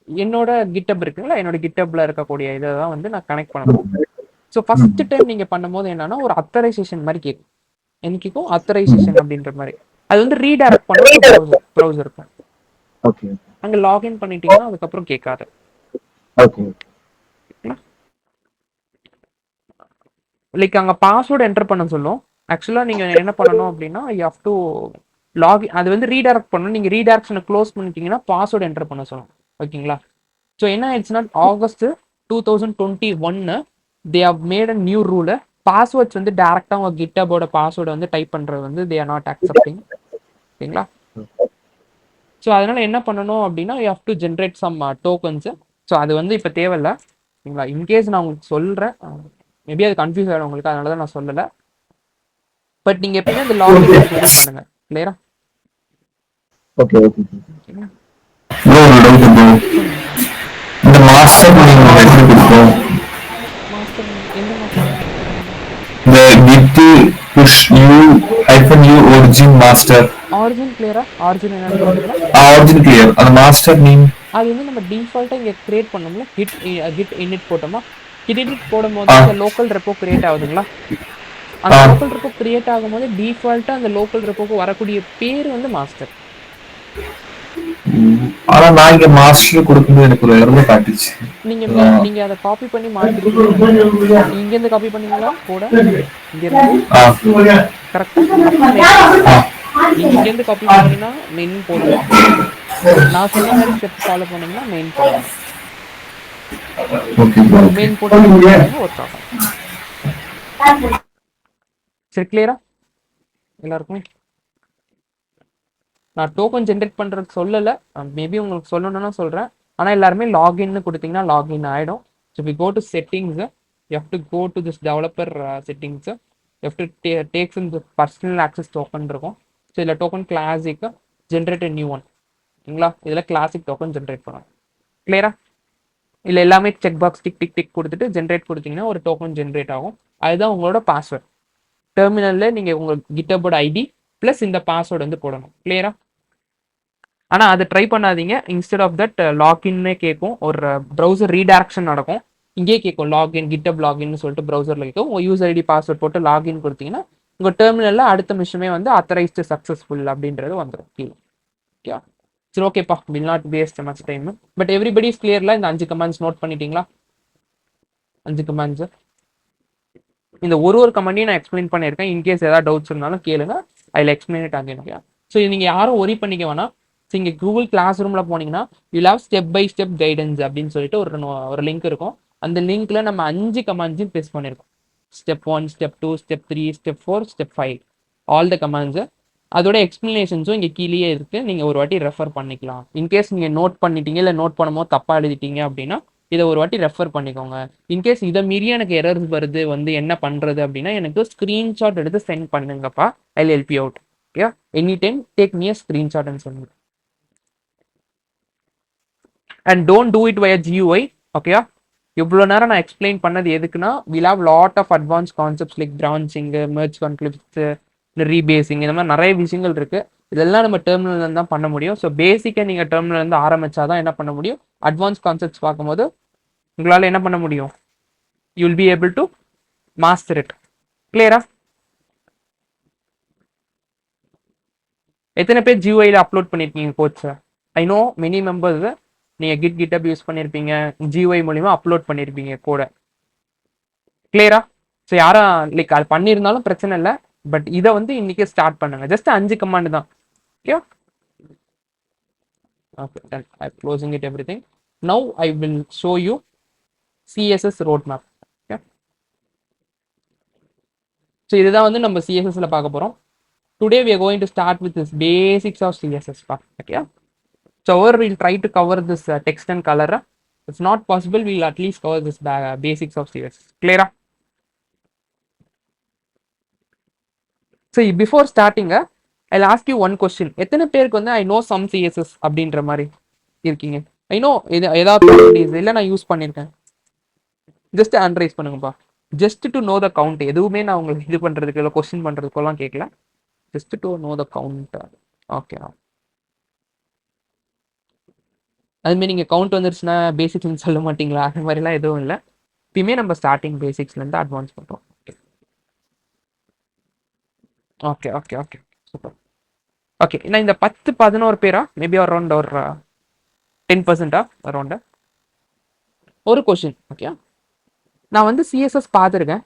என்னோட கிட்டப் இருக்குங்களா, என்னோட கிட்டப்ல இருக்கக்கூடிய இதை தான் வந்து நான் கனெக்ட் பண்ண முடியும். ஸோ ஃபர்ஸ்ட் டைம் நீங்கள் பண்ணும்போது என்னன்னா ஒரு அத்தரைசேஷன் மாதிரி கேட்கும். என்ன கேட்கும்? அத்தரைசேஷன் அப்படின்ற மாதிரி. அது வந்து ரீடைரக்ட் பண்ணுறது ப்ரௌசர் இருக்கும். ஓகே. அங்கே லாகின் பண்ணிட்டீங்கன்னா அதுக்கப்புறம் கேட்காது. ஓகே. லைக் அங்கே பாஸ்வேர்டு என்டர் பண்ண சொல்லும். ஆக்சுவலாக நீங்கள் என்ன பண்ணணும் அப்படின்னா யூ ஹவ் டு லாகின். அது வந்து ரீடைரக்ட் பண்ணணும். நீங்கள் ரீடைரக்ஷனை க்ளோஸ் பண்ணிட்டீங்கன்னா பாஸ்வேர்டு என்டர் பண்ண சொல்லும். ஓகேங்களா? ஸோ என்ன ஆயிடுச்சுன்னா August 2021 they have made a new rule. Passwords வந்து டேரெக்டாக உங்கள் கிட்டபோட பாஸ்வேர்டை வந்து டைப் பண்ணுறது வந்து தே ஆர் நாட் அக்செப்டிங். ஓகேங்களா? ஸோ அதனால் என்ன பண்ணணும் அப்படின்னா you have to generate some tokens. So அது வந்து இப்போ தேவையில்லை. ஓகேங்களா? இன்கேஸ் நான் உங்களுக்கு சொல்கிறேன், மேபி அது கன்ஃபியூஸ் ஆகிடும் உங்களுக்கு, அதனால தான் நான் சொல்லலை. பட் நீங்கள் எப்படின்னா இந்த லாகின் பண்ணுங்க. கிளியரா? ஓகே. ஓகே. ஒரு டவுட் ப்ரோ. இந்த மாஸ்டர் நீங்க எப்படி கொடுப்போம்? மாஸ்டர் எந்த மாஸ்டர்? இந்த git push u origin master. Origin கிளியரா? ஆரிஜின் என்னன்னு கேக்குறீங்களா? Origin clear. அந்த மாஸ்டர் நேம் அது வந்து நம்ம டிஃபால்ட்டா இங்க கிரியேட் பண்ணோம்ல, git init போட்டோமா, git init போடும்போது அந்த லோக்கல் ரெப்போ கிரியேட் ஆகுதுங்களா? அந்த லோக்கல் ரெப்போ கிரியேட் ஆகும்போது டிஃபால்ட்டா அந்த லோக்கல் ரெப்போக்கு வரக்கூடிய பேர் வந்து மாஸ்டர். ஆனா நான் இங்க மாஸ்டர் கொடுக்கும்போது எனக்கு ஒரு எரர் காட்டுச்சு. நீங்க அதை காப்பி பண்ணி மாத்திருக்கீங்க. இங்க இருந்து காப்பி பண்ணீங்களா கோட? இங்க இருந்து கரெக்ட்டா? நீங்க இங்க இருந்து காப்பி பண்ணீங்கன்னா மெயின் போடணும். நான் சொன்ன மாதிரி ஸ்டெப் ஃபாலோ பண்ணீங்கன்னா மெயின் போடணும். Okay bro. மெயின் போட்டு ஒர்க் ஆகும். சரி, கிளியரா எல்லாருக்குமே? நான் டோக்கன் ஜென்ரேட் பண்ணுறதுக்கு சொல்லலை, மேபி உங்களுக்கு சொல்லணும்னா சொல்கிறேன். ஆனால் எல்லாருமே லாகின்னு கொடுத்தீங்கன்னா லாகின் ஆகிடும். So we go to settings, you have to go to this developer settings, you have to takes in the personal access token இருக்கும். ஸோ இதில் டோக்கன் கிளாசிக்கு ஜென்ரேட் நியூ ஒன். ஓகேங்களா? இதில் கிளாசிக் டோக்கன் ஜென்ரேட் பண்ணலாம். கிளியரா? இல்லை எல்லாமே check box tick tick tick கொடுத்துட்டு ஜென்ரேட் கொடுத்தீங்கன்னா ஒரு டோக்கன் ஜென்ரேட் ஆகும். அதுதான் உங்களோட பாஸ்வேர்ட். டெர்மினலில் நீங்கள் உங்கள் கிட்டபோர்ட் ஐடி ப்ளஸ் இந்த பாஸ்வேர்டு வந்து போடணும். கிளியரா? ஆனால் அதை ட்ரை பண்ணாதீங்க. இன்ஸ்டெட் ஆஃப் தட் லாக்இன்னே கேட்கும், ஒரு ப்ரௌசர் ரீடைரக்ஷன் நடக்கும். இங்கே கேட்கும் லாகின் கிட்டப் லாகின்னு சொல்லிட்டு ப்ரௌசரில் கேட்கும். உங்கள் யூசர் ஐடி பாஸ்வேர்ட் போட்டு லாகின் கொடுத்தீங்கன்னா உங்கள் டெர்மினலில் அடுத்த நிமிஷமே வந்து அத்தரைஸ்டு சக்ஸஸ்ஃபுல் அப்படின்றது வந்துடும் கீழே. ஓகே, சரி ஓகேப்பா, will not waste much time. But everybody is கிளியர்ல? இந்த 5 கமாண்ட்ஸ் நோட் பண்ணிட்டீங்களா? 5 கமாண்ட்ஸ். இந்த ஒரு கமாண்டையும் நான் எக்ஸ்பிளைன் பண்ணியிருக்கேன். இன்கேஸ் ஏதாவது டவுட்ஸ் இருந்தாலும் கேளுங்க, I explain it again. Okay, so நீங்கள் யாரும் ஒரி பண்ணிக்க வேணாம். ஸோ இங்கே கூகுள் கிளாஸ் ரூமில் போனீங்கன்னா you have step by step guidance அப்படின்னு சொல்லிட்டு ஒரு லிங்க் இருக்கும். அந்த லிங்க்ல நம்ம 5 கமாண்ட்ஸையும் பேஸ்ட் பண்ணியிருக்கோம். Step 1, step 2, step 3, step 4, step 5, all the commands. அதோட எக்ஸ்பிளனேஷன்ஸும் இங்கே கீழேயே இருக்கு. நீங்கள் ஒரு வாட்டி ரெஃபர் பண்ணிக்கலாம். இன்கேஸ் நீங்கள் நோட் பண்ணிட்டீங்க இல்லை நோட் பண்ணும்போது தப்பாக எழுதிட்டீங்க அப்படின்னா இதை ஒரு வாட்டி ரெஃபர் பண்ணிக்கோங்க. இன்கேஸ் இதை மீறி எனக்கு எரர்ஸ் வருது வந்து என்ன பண்ணுறது அப்படின்னா எனக்கு ஸ்க்ரீன்ஷாட் எடுத்து சென்ட் பண்ணுங்கப்பா, I will help you out. Okay, any time take me a ஸ்க்ரீன்ஷாட்னு சொல்லுங்க. And don't do it via GUI. Okay, இவ்வளோ நேரம் நான் எக்ஸ்பிளைன் பண்ணது எதுக்குன்னா will have lot of advance concepts like branching, merge conflicts, rebasing, இந்த மாதிரி நிறைய விஷயங்கள் இருக்கு. இதெல்லாம் நம்ம டெர்மினல்ல இருந்து தான் பண்ண முடியும். ஸோ பேசிக்காக நீங்கள் டெர்மினல் இருந்து ஆரம்பிச்சாதான் என்ன பண்ண முடியும், அட்வான்ஸ் கான்செப்ட்ஸ் பார்க்கும்போது உங்களால் என்ன பண்ண முடியும், you will be able to master it. கிளியரா? எத்தனை பேர் GUI அப்லோட் பண்ணியிருக்கீங்க codes? I know many members நீங்கள் கிட்டப் யூஸ் பண்ணியிருப்பீங்க, GUI மூலிமா அப்லோட் பண்ணியிருப்பீங்க கோட. கிளியரா? ஸோ யாரும் லைக் அது பண்ணியிருந்தாலும் பிரச்சனை இல்லை. பட் இதை வந்து இன்னைக்கு ஸ்டார்ட் பண்ணுங்க. ஜஸ்ட் 5 கமாண்ட் தான். Okay, okay, done. I'm closing it everything. Now I will show you CSS roadmap. Okay, so இதுதான் வந்து நம்ம CSSல பார்க்க போறோம். Today we are going to start with this basics of CSS. Okay, so over we'll try to cover this text and color. If not possible, we'll at least cover this basics of CSS. Clear? So before starting, I'll ask you one question. எத்தனை பேருக்கு வந்து I know some CSS அப்படின்ற மாதிரி இருக்கீங்க? I know ஏதாவது இல்லை நான் use பண்ணியிருக்கேன். ஜஸ்ட் அன்ரைஸ் பண்ணுங்கப்பா. Just to know the count. எதுவுமே நான் உங்களுக்கு இது பண்ணுறதுக்கு இல்லை கொஸ்டின் பண்ணுறதுக்கெல்லாம் கேட்கல. Just to know the count. Okay, அதுமாரி நீங்கள் கவுண்ட் வந்துருச்சுன்னா பேசிக்ஸ்ன்னு சொல்ல மாட்டீங்களா? அது மாதிரிலாம் எதுவும் இல்லை. இப்பயுமே நம்ம ஸ்டார்டிங் பேசிக்ஸ்லேருந்து அட்வான்ஸ் பண்ணுறோம். Okay okay okay super. Okay, நான் இந்த 10-11 பேரா மேபி அரௌண்ட் ஒரு 10% அரௌண்ட் ஒரு கொஸ்டின். ஓகே, நான் வந்து CSS பார்த்துருக்கேன்.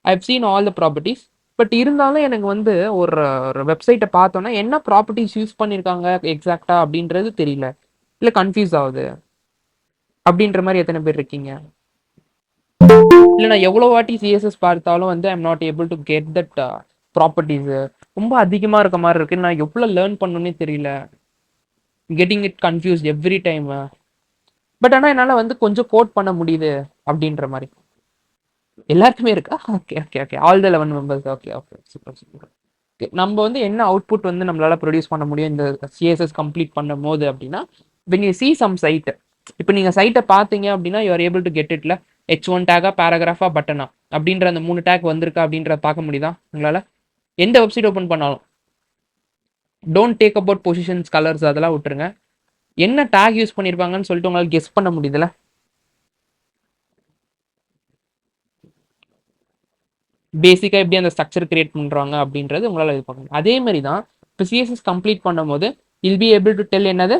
I have seen all the properties. But இருந்தாலும் எனக்கு வந்து ஒரு வெப்சைட்டை பார்த்தோன்னா என்ன ப்ராப்பர்ட்டிஸ் யூஸ் பண்ணியிருக்காங்க எக்ஸாக்டா அப்படின்றது தெரியல, இல்லை கன்ஃபியூஸ் ஆகுது அப்படின்ற மாதிரி எத்தனை பேர் இருக்கீங்க? இல்லை நான் எவ்வளோ வாட்டி CSS பார்த்தாலும் வந்து I'm not able to get that properties ரொம்ப அதிகமாக இருக்க மாதிரி இருக்கு. நான் எவ்வளோ லேர்ன் பண்ணணுன்னே தெரியல. Getting it confused every time. But ஆனால் என்னால் வந்து கொஞ்சம் கோட் பண்ண முடியுது அப்படின்ற மாதிரி எல்லாருக்குமே இருக்கா? Okay okay okay, all the 11 members. Okay okay super super. Okay, நம்ம வந்து என்ன அவுட்புட் வந்து நம்மளால ப்ரொடியூஸ் பண்ண முடியும் இந்த CSS கம்ப்ளீட் பண்ணும் போது அப்படின்னா when you see some site, இப்போ நீங்கள் சைட்டை பார்த்தீங்க அப்படின்னா you are able to get இட்ல H1 டேகா, பேராகிராஃபா, பட்டனா அப்படின்ற அந்த 3 டேக் வந்திருக்கா அப்படின்றத பார்க்க முடியுதா உங்களால்? எந்த வெப்சைட் ஓப்பன் பண்ணாலும் don't take about positions, colours அதெல்லாம் விட்டுருங்க. என்ன டேக் யூஸ் பண்ணியிருப்பாங்கன்னு சொல்லிட்டு உங்களால் கெஸ் பண்ண முடியுதுல்ல? பேசிக்காக எப்படி அந்த ஸ்ட்ரக்சர் கிரியேட் பண்ணுறாங்க அப்படின்றது உங்களால் இது பண்ணணும். அதே மாதிரி தான் இப்போ CSS கம்ப்ளீட் பண்ணும் போது will be able to tell என்னது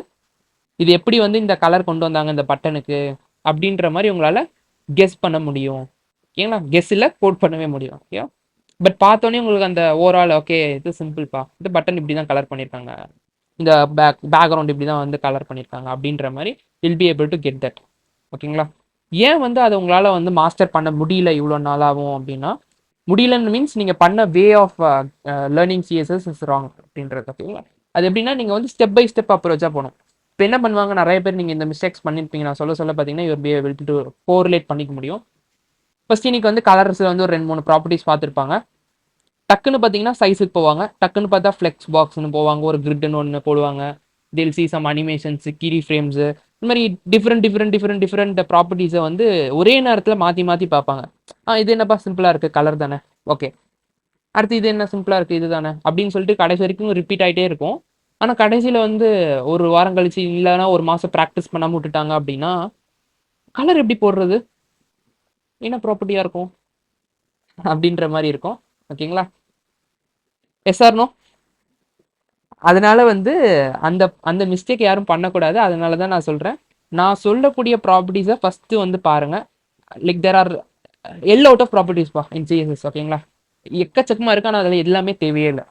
இது எப்படி வந்து இந்த கலர் கொண்டு வந்தாங்க இந்த பட்டனுக்கு அப்படின்ற மாதிரி உங்களால் கெஸ் பண்ண முடியும். ஓகேங்களா? கெஸ் இல்லை, கோட் பண்ணவே முடியும். ஓகே, பட் பார்த்தோன்னே உங்களுக்கு அந்த ஓவரால் ஓகே இது சிம்பிள்ப்பா, இந்த பட்டன் இப்படி தான் கலர் பண்ணியிருக்காங்க, இந்த பேக்ரவுண்ட் இப்படி தான் வந்து கலர் பண்ணியிருக்காங்க அப்படின்ற மாதிரி will be able to get that. ஓகேங்களா? ஏன் வந்து அதை உங்களால் வந்து மாஸ்டர் பண்ண முடியல இவ்வளோ நாளாகும் அப்படின்னா, முடியலன்னு மீன்ஸ் நீங்கள் பண்ண way of learning CSS is wrong அப்படின்றது. ஓகேங்களா? அது எப்படின்னா நீங்கள் வந்து ஸ்டெப் பை ஸ்டெப் அப்ரோச்சாக போகணும். இப்போ என்ன பண்ணுவாங்க, நிறைய பேர் நீங்கள் இந்த மிஸ்டேக்ஸ் பண்ணியிருப்பீங்க. நான் சொல்ல பார்த்தீங்கன்னா you're be able to correlate பண்ணிக்க முடியும். ஃபர்ஸ்ட் இன்னைக்கு வந்து கலர்ஸில் வந்து ஒரு 2-3 ப்ராப்பர்ட்டிஸ் பார்த்துருப்பாங்க. டக்குன்னு பார்த்தீங்கன்னா சைஸுக்கு போவாங்க. டக்குன்னு பார்த்தா ஃப்ளெக்ஸ் பாக்ஸ்னு போவாங்க, ஒரு கிரிட்னு ஒன்று போடுவாங்க. they'll see some animations, key frames, இந்த மாதிரி டிஃப்ரெண்ட் ப்ராப்பர்ட்டிஸை வந்து ஒரே நேரத்தில் மாற்றி பார்ப்பாங்க. இது என்னப்பா சிம்பிளாக இருக்குது, கலர் தானே, ஓகே. அடுத்து இது என்ன சிம்பிளாக இருக்குது, இது தானே அப்படின்னு சொல்லிட்டு கடைசி வரைக்கும் ரிப்பீட் ஆகிட்டே இருக்கும். ஆனால் கடைசியில் வந்து ஒரு வாரம் கழிச்சு இல்லைன்னா ஒரு மாதம் ப்ராக்டிஸ் பண்ணாமல் விட்டுட்டாங்க அப்படின்னா கலர் எப்படி போடுறது, என்ன ப்ராப்பர்ட்டியாக இருக்கும் அப்படின்ற மாதிரி இருக்கும். ஓகேங்களா, எஸ்ஆர்னோ? அதனால வந்து அந்த அந்த மிஸ்டேக் யாரும் பண்ணக்கூடாது. அதனால தான் நான் சொல்கிறேன், நான் சொல்லக்கூடிய ப்ராப்பர்ட்டிஸை ஃபஸ்ட்டு வந்து பாருங்கள். Like there are l out of ப்ராப்பர்ட்டிஸ்ப்பா இன் சிஎஸ்எஸ். ஓகேங்களா, எக்கச்சக்கமாக இருக்கு, ஆனால் அதில் எல்லாமே தேவையே இல்லை.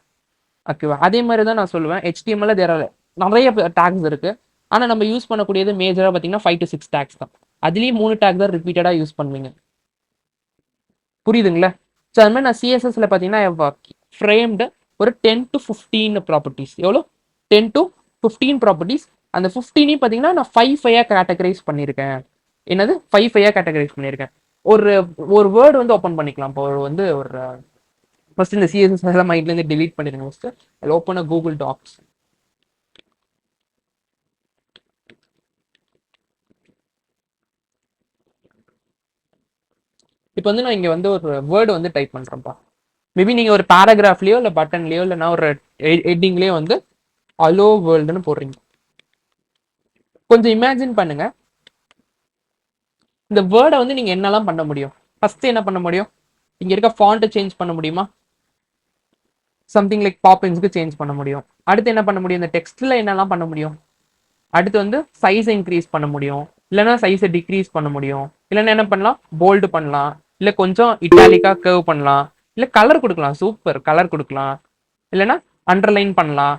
ஓகேவா, அதே மாதிரி தான் நான் சொல்லுவேன், HTML தேர் ஆர் நிறைய டேக்ஸ் இருக்குது. ஆனால் நம்ம யூஸ் பண்ணக்கூடியது மேஜராக பார்த்தீங்கன்னா 5 to 6 டேக்ஸ் தான். அதுலேயும் 3 டேக் தான் ரிப்பீட்டடாக யூஸ் பண்ணுவீங்க. புரியுதுங்களா? ஸோ அது மாதிரி நான் சிஎஸ்எஸ்ல பார்த்தீங்கன்னா ஃப்ரேம்டு ஒரு 10 to 15 ப்ராப்பர்ட்டிஸ். எவ்வளோ? 10 to 15 ப்ராப்பர்ட்டிஸ். அந்த 15 பார்த்தீங்கன்னா நான் 5 கேட்டகரைஸ் பண்ணியிருக்கேன். என்னது 5 கேட்டகரைஸ் பண்ணியிருக்கேன். ஒரு வேர்டு வந்து ஓப்பன் பண்ணிக்கலாம். இப்போ வந்து ஒரு ஃபர்ஸ்ட் இந்த சிஎஸ்எஸ் எல்லாம் மைண்ட்லேருந்து delete பண்ணிடுங்க. ஃபர்ஸ்ட் அதில் ஓப்பன் கூகுள் டாக்ஸ். இப்போ வந்து நான் இங்கே வந்து ஒரு வேர்டு வந்து டைப் பண்ணுறேன்ப்பா. மேபி நீங்கள் ஒரு பேராகிராஃப்லேயோ இல்லை பட்டன்லேயோ இல்லைனா ஒரு ஹெட்டிங்லேயோ வந்து அலோ வேர்ல்டுன்னு போடுறீங்க. கொஞ்சம் இமேஜின் பண்ணுங்க, இந்த வேர்டை வந்து நீங்கள் என்னெல்லாம் பண்ண முடியும். ஃபஸ்ட்டு என்ன பண்ண முடியும், இங்கே இருக்க ஃபாண்ட்டை சேஞ்ச் பண்ண முடியுமா? சம்திங் லைக் பாப்பின்ஸ்க்கு சேஞ்ச் பண்ண முடியும். அடுத்து என்ன பண்ண முடியும், இந்த டெக்ஸ்ட்டில் என்னெல்லாம் பண்ண முடியும். அடுத்து வந்து சைஸை இன்க்ரீஸ் பண்ண முடியும், இல்லைனா சைஸை டிக்ரீஸ் பண்ண முடியும். இல்லைன்னா என்ன பண்ணலாம், போல்டு பண்ணலாம், இல்லை கொஞ்சம் இட்டாலிக்காக கர்வ் பண்ணலாம், இல்லை கலர் கொடுக்கலாம், சூப்பர் கலர் கொடுக்கலாம், இல்லைன்னா அண்டர்லைன் பண்ணலாம்.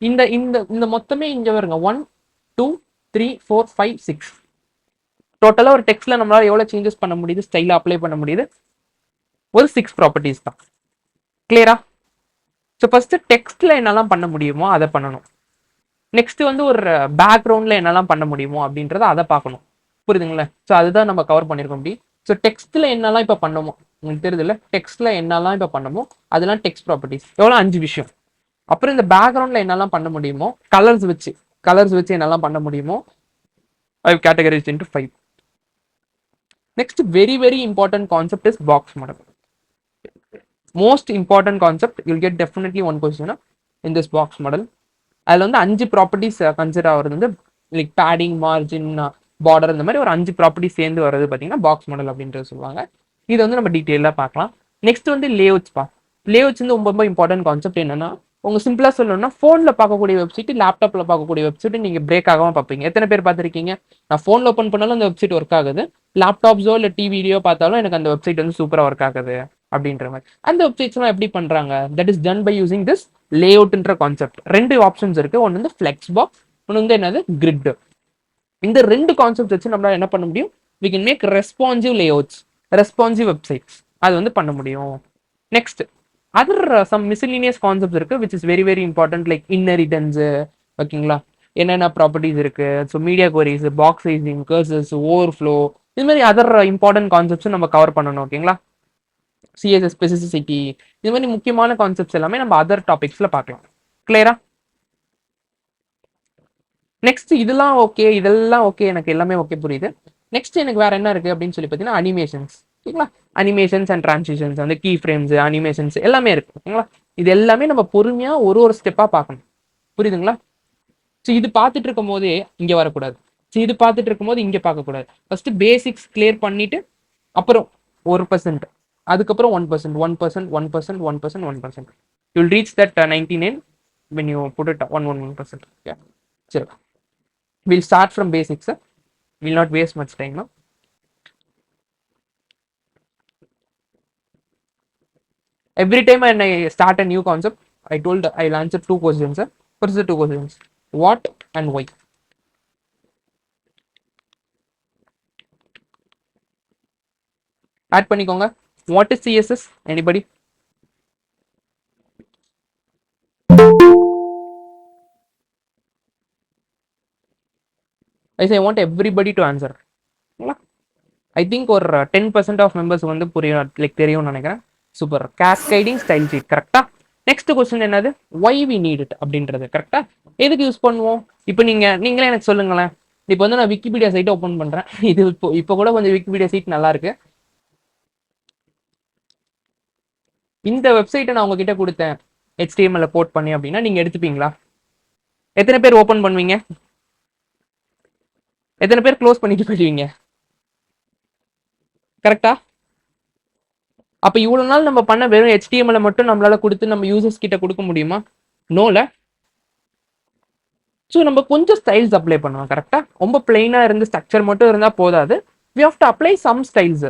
இந்த இந்த இந்த மொத்தமே இங்கே வருங்க 1 2 3 4 5 6. டோட்டலாக ஒரு டெக்ஸ்ட்டில் நம்மளால் எவ்வளோ சேஞ்சஸ் பண்ண முடியுது, ஸ்டைலாக அப்ளை பண்ண முடியுது, ஒரு 6 ப்ராப்பர்ட்டிஸ் தான். கிளியரா? ஸோ ஃபஸ்ட்டு டெக்ஸ்ட்டில் என்னெல்லாம் பண்ண முடியுமோ அதை பண்ணணும். நெக்ஸ்ட் வந்து ஒரு பேக்ரவுண்டில் என்னெல்லாம் பண்ண முடியுமோ அப்படின்றத அதை பார்க்கணும். புரியுதுங்களா? ஸோ அதுதான் நம்ம கவர் பண்ணியிருக்கோம். அப்படி ஸோ டெக்ஸ்ட்டில் என்னெல்லாம் இப்போ பண்ணுமோ உங்களுக்கு தெரியுதுல்ல, டெக்ஸ்ட்டில் என்னெல்லாம் இப்போ பண்ணுமோ அதெல்லாம் டெக்ஸ்ட் ப்ராப்பர்ட்டிஸ். எவ்வளோ 5 விஷயம். அப்புறம் இந்த பேக்ரவுண்டில் என்னெல்லாம் பண்ண முடியுமோ, கலர்ஸ் வச்சு என்னெல்லாம் பண்ண முடியுமோ 5 categories into 5. Next very important concept is box model. Most important concept, you'll get definitely one question in this box model. அதில் வந்து 5 ப்ராப்பர்ட்டிஸ் கன்சிடர் ஆகிறது வந்து லைக் பேடிங், மார்ஜின், பார்டர், இந்த மாதிரி ஒரு 5 ப்ராப்பர்ட்டிஸ் சேர்ந்து வர்றது பார்த்தீங்கன்னா பாக்ஸ் மாடல் அப்படின்றது சொல்லுவாங்க. இதை வந்து நம்ம டீட்டெயிலாக பார்க்கலாம். நெக்ஸ்ட் வந்து லேஅவுட்ஸ்ப்பா. லேஅவுட்ஸ் வந்து ரொம்ப இம்பார்ட்டன்ட் கான்செப்ட். என்னன்னா, உங்க சிம்பிளாக சொல்லணும்னா ஃபோனில் பார்க்கக்கூடிய வெப்சைட், லேப்டாப்பில் பார்க்கக்கூடிய வெப்சைட் நீங்கள் பிரேக் ஆகாமல் பார்ப்பீங்க. எத்தனை பேர் பார்த்துருக்கீங்க, நான் ஃபோனில் ஓப்பன் பண்ணாலும் அந்த வெப்சைட் ஒர்க் ஆகுது, லேப்டாப்ஸோ இல்லை டிவிலையோ பார்த்தாலும் எனக்கு அந்த வெப்சைட் வந்து சூப்பராக ஒர்க் ஆகுது அப்படின்ற மாதிரி. அந்த வெப்சைட்ஸ்லாம் எப்படி பண்ணுறாங்க, that is done by using this லேஅவுட்ன்ற கான்செப்ட். 2 ஆப்ஷன்ஸ் இருக்கு. ஒன்று வந்து ஃப்ளெக்ஸ் பாக்ஸ், ஒன்று வந்து என்னது கிரிட். இந்த 2 கான்செப்ட் வச்சு நம்மளால என்ன பண்ண முடியும், we can make responsive layouts, responsive websites. அது வந்து பண்ண முடியும். Next other some miscellaneous concepts இருக்கு which is very important, like inheritance. ஓகேங்களா, என்னென்ன ப்ராப்பர்ட்டிஸ் இருக்கு, so media queries, box sizing, cursors, overflow, இது மாதிரி அதர் இம்பார்ட்டன்ட் கான்செப்ட்ஸும் நம்ம கவர் பண்ணணும். ஓகேங்களா, சிஎஸ்எஸ் ஸ்பெசிசிட்டி, இது மாதிரி முக்கியமான கான்செப்ட்ஸ் எல்லாமே நம்ம அதர் டாபிக்ஸ்ல பார்க்கலாம். கிளியரா? நெக்ஸ்ட் இதெல்லாம் ஓகே, எனக்கு எல்லாமே ஓகே, புரியுது. நெக்ஸ்ட் எனக்கு வேற என்ன இருக்கு அப்படின்னு சொல்லி பார்த்தீங்கன்னா அனிமேஷன்ஸ். ஓகேங்களா, அனிமேஷன்ஸ் அண்ட் டிரான்சிஷன்ஸ், அந்த கீ ஃப்ரேம்ஸ், அனிமேஷன்ஸ் எல்லாமே இருக்கு. ஓகேங்களா, இது எல்லாமே நம்ம பொறுமையா ஒரு ஸ்டெப்பா பார்க்கணும். புரியுதுங்களா? ஸோ இது பார்த்துட்டு இருக்கும் போதே இங்கே வரக்கூடாது, ஸோ இது பார்த்துட்டு இருக்கும் போது இங்கே பார்க்கக்கூடாது. ஃபர்ஸ்ட் பேசிக்ஸ் கிளியர் பண்ணிட்டு அப்புறம் 1%, அதுக்கப்புறம் 1%, 1%, 1%, 1%, 1%. You'll reach that 99 when you put it 1%. Okay, சரி, we'll start from basics. We'll not waste much time now. Every time when I start a new concept, I told I'll answer 2 questions. What is the 2 questions? What and why? Add பண்ணிக்கோங்க. What is CSS? Anybody? I say I want everybody to answer. I think ஒரு 10% of members வந்து புரியும், like தெரியும்னு நினைக்கிறேன். Super. Cascading style sheet கரெக்டா? Next question என்னது, Y we need it அப்படின்றது. கரெக்டா? எதுக்கு யூஸ் பண்ணுவோம்? இப்போ நீங்களே எனக்கு சொல்லுங்களேன். இப்போ வந்து நான் விக்கிபீடியா சைட்டை ஓப்பன் பண்றேன். இது இப்போ கூட கொஞ்சம் விக்கிபீடியா சைட் நல்லா இருக்கு. இந்த வெப்சைட்டை நான் உங்ககிட்ட கொடுத்தேன் HTML கோட் பண்ணி அப்படின்னா நீங்க எடுத்துப்பீங்களா? எத்தனை பேர் ஓப்பன் பண்ணுவீங்க? எத்தனை பேர் க்ளோஸ் பண்ணிட்டு போயிடுவீங்க? கரெக்டா? அப்ப இவ்வளவு நாள் நம்ம பண்ண வெறும் HTML மட்டும் நம்மளால கொடுத்து நம்ம யூசர்ஸ் கிட்ட கொடுக்க முடியுமா? நோல. ஸோ நம்ம கொஞ்சம் ஸ்டைல்ஸ் அப்ளை பண்ணுவோம். கரெக்டா? ரொம்ப பிளெயினா இருந்து ஸ்ட்ரக்சர் மட்டும் இருந்தா போதாது. We have to apply some styles.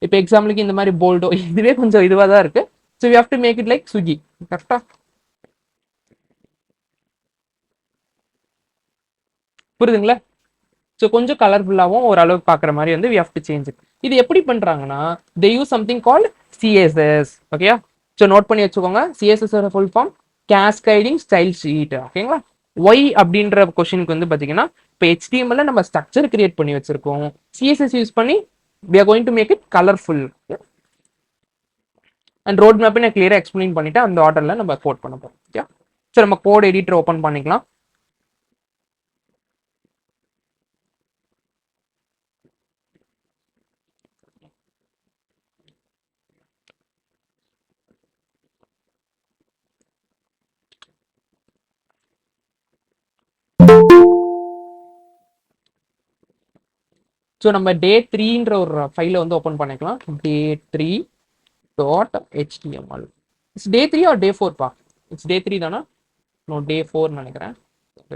இப்போ எக்ஸாம்பிளுக்கு இந்த மாதிரி போல்டோ இதுவே கொஞ்சம் இதுவாக தான் இருக்கு. So we have to make it like Swiggy. கரெக்டா? புரியுதுங்களா? ஸோ கொஞ்சம் கலர்ஃபுல்லாகவும் ஓரளவுக்கு பார்க்குற மாதிரி வந்து we have to change it. இது எப்படி பண்றாங்கன்னா they use something called CSS. ஓகேயா? ஸோ நோட் பண்ணி வச்சுக்கோங்க. CSS full form cascading style sheet. ஓகேங்களா? ஒய் அப்படின்ற கொஸ்டினுக்கு வந்து பார்த்தீங்கன்னா இப்போ HTML நம்ம ஸ்ட்ரக்சர் கிரியேட் பண்ணி வச்சிருக்கோம். CSS யூஸ் பண்ணி we are going to make it colorful. And road மேப்பை நான் கிளியராக எக்ஸ்பிளைன் பண்ணிட்டு அந்த ஆர்டரில் நம்ம கோட் பண்ண போகிறோம். ஓகே? ஸோ நம்ம கோட் எடிட்டர் ஓப்பன் பண்ணிக்கலாம். ஸோ நம்ம டே 3ன்ற ஒரு ஃபைலை வந்து ஓப்பன் பண்ணிக்கலாம். day3.html. இட்ஸ் டே 3 ஆர் டே 4 பா? இட்ஸ் டே 3 தானா? நோ, டே 4 நினைக்கிறேன்.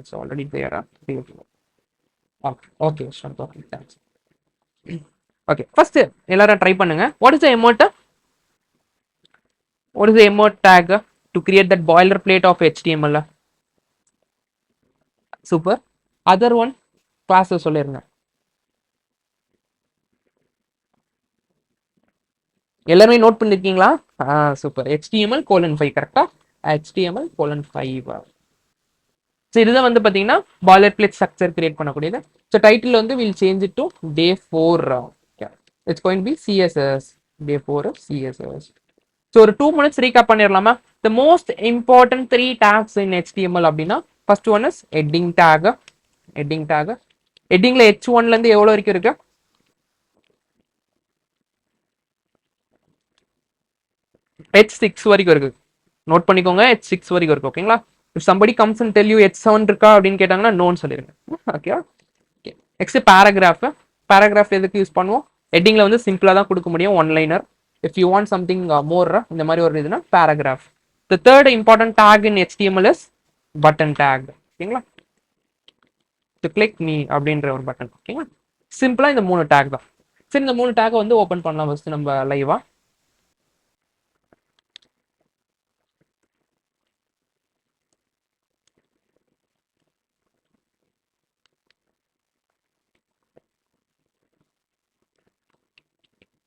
It's already there. Okay okay, thanks. Okay, first எல்லாரும் ட்ரை பண்ணுங்க. What is the emote? What is the emote tag to create that boilerplate of HTML? Super. Other one class சொல்லிருங்க. எல்லாரும் note பண்ணிருக்கீங்களா? Super. HTML:5 கரெக்டா? HTML:5. So இதுதான் வந்து பார்த்தீங்கன்னா boilerplate structure create பண்ணக்கூடியது. ஸோ டைட்டில் வந்து will change it to day 4. It's going to be CSS. Day 4 CSS. So ஒரு 2 minutes ரீகேப் பண்ணிடலாமா? The most important 3 tags in HTML அப்படின்னா first one is heading tag. ஹெட்டிங்ல H1ல இருந்து எவ்வளோ வரைக்கும் இருக்கு? H6 வரைக்கும் இருக்கு. நோட் பண்ணிக்கோங்க, H6 வரைக்கும் இருக்கு. ஓகேங்களா? if somebody comes and tell you H7 இருக்கா அப்படின்னு கேட்டாங்கன்னா நோன்னு சொல்லிருங்க. ஓகே. நெக்ஸ்ட் பேராகிராஃப் எதுக்கு யூஸ் பண்ணுவோம்? ஹெட்டிங்ல வந்து சிம்பிளா தான் கொடுக்க முடியும், one liner. If you want something more இந்த மாதிரி ஒரு இதுனா paragraph. The third important take in HTML is button take. ஓகேங்களா? டு கிளிக் மீ அப்படின்ற ஒரு பட்டன். ஓகேங்களா? சிம்பிளா இந்த 3 டேக் தான். சரி, இந்த 3 டேக்கை வந்து ஓப்பன் பண்ணலாம் ஃபர்ஸ்ட் நம்ம லைவா.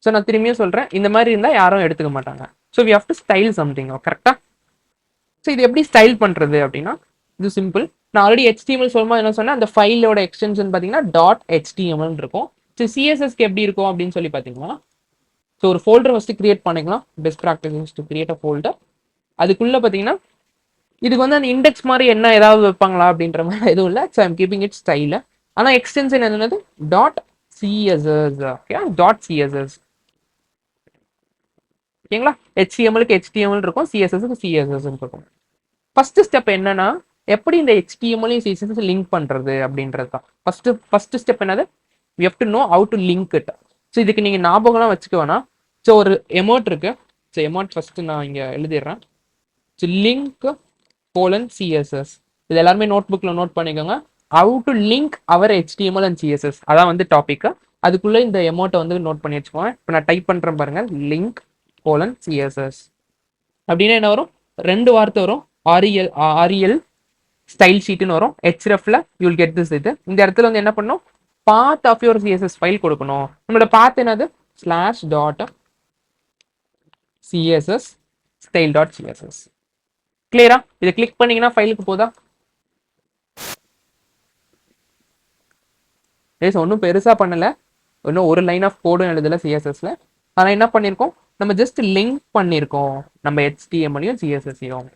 ஸோ நான் திரும்பியும் சொல்றேன், இந்த மாதிரி இருந்தால் யாரும் எடுத்துக்க மாட்டாங்க. So we have to style something. கரெக்டா? ஸோ இது எப்படி ஸ்டைல் பண்றது அப்படின்னா இது சிம்பிள். நான் ஆல்ரெடி HTML சொல்லும்போது என்ன சொன்னேன், அந்த ஃபைலோட எக்ஸ்டென்ஷன் பார்த்தீங்கன்னா .html இருக்கும். ஸோ CSSக்கு எப்படி இருக்கும் அப்படின்னு சொல்லி பார்த்தீங்கன்னா, ஸோ ஒரு ஃபோல்டர் ஃபர்ஸ்ட் கிரியேட் பண்ணிக்கலாம். Best practice to create a folder. அதுக்குள்ள பார்த்தீங்கன்னா இதுக்கு வந்து அந்த இண்டெக்ஸ் மாதிரி என்ன ஏதாவது வைப்பாங்களா அப்படின்ற மாதிரி எதுவும் இல்லை. ஸோ ஐம் கீப்பிங் இட் ஸ்டைல. ஆனால் எக்ஸ்டென்ஷன் என்னது .css. Okay, .css. ஓகேங்களா? HTMLக்கு HTML இருக்கும், CSSக்கு CSS இருக்கும். ஃபர்ஸ்ட் ஸ்டெப் என்னன்னா எப்படி இந்த HTML CSS லிங்க் பண்றது அப்படின்றது தான். ஃபர்ஸ்ட் ஸ்டெப் என்னது? we have to know how to link it. So இதுக்கு நீங்க ஞாபகம்லாம் வச்சுக்க வேணாம். ஸோ ஒரு எமோட் இருக்கு. ஸோ எமோட் ஃபர்ஸ்ட் நான் இங்க எழுதிடுறேன். So link :CSS. இது எல்லாருமே நோட் புக்ல நோட் பண்ணிக்கோங்க. how to link our HTML and CSS. அதான் வந்து டாபிக். அதுக்குள்ள இந்த எமோட்டை வந்து நோட் பண்ணி வச்சுக்கோங்க. இப்போ நான் டைப் பண்றேன் பாருங்க, லிங்க் :CSS அப்படின்னா என்ன வரும்? 2 வார்த்தை வரும். REL ஸ்டைல் ஷீட்னு வரும். hrefல யூ வில் கெட் திஸ். இது இந்த இடத்துல வந்து என்ன பண்ணும், path of your CSS file கொடுக்கணும். நம்மளோட பாத் என்னது? /.css style.css. கிளியரா? இதை கிளிக் பண்ணீங்கன்னா ஃபைலுக்கு போதா? ஒன்றும் பெருசா பண்ணல, இன்னும் ஒரு லைன் ஆஃப் கோடும் எழுதல CSSல. ஆனால் என்ன பண்ணியிருக்கோம், நம்ம ஜஸ்ட் லிங்க் பண்ணியிருக்கோம் நம்ம HTML-யும் CSS-ஐயும்.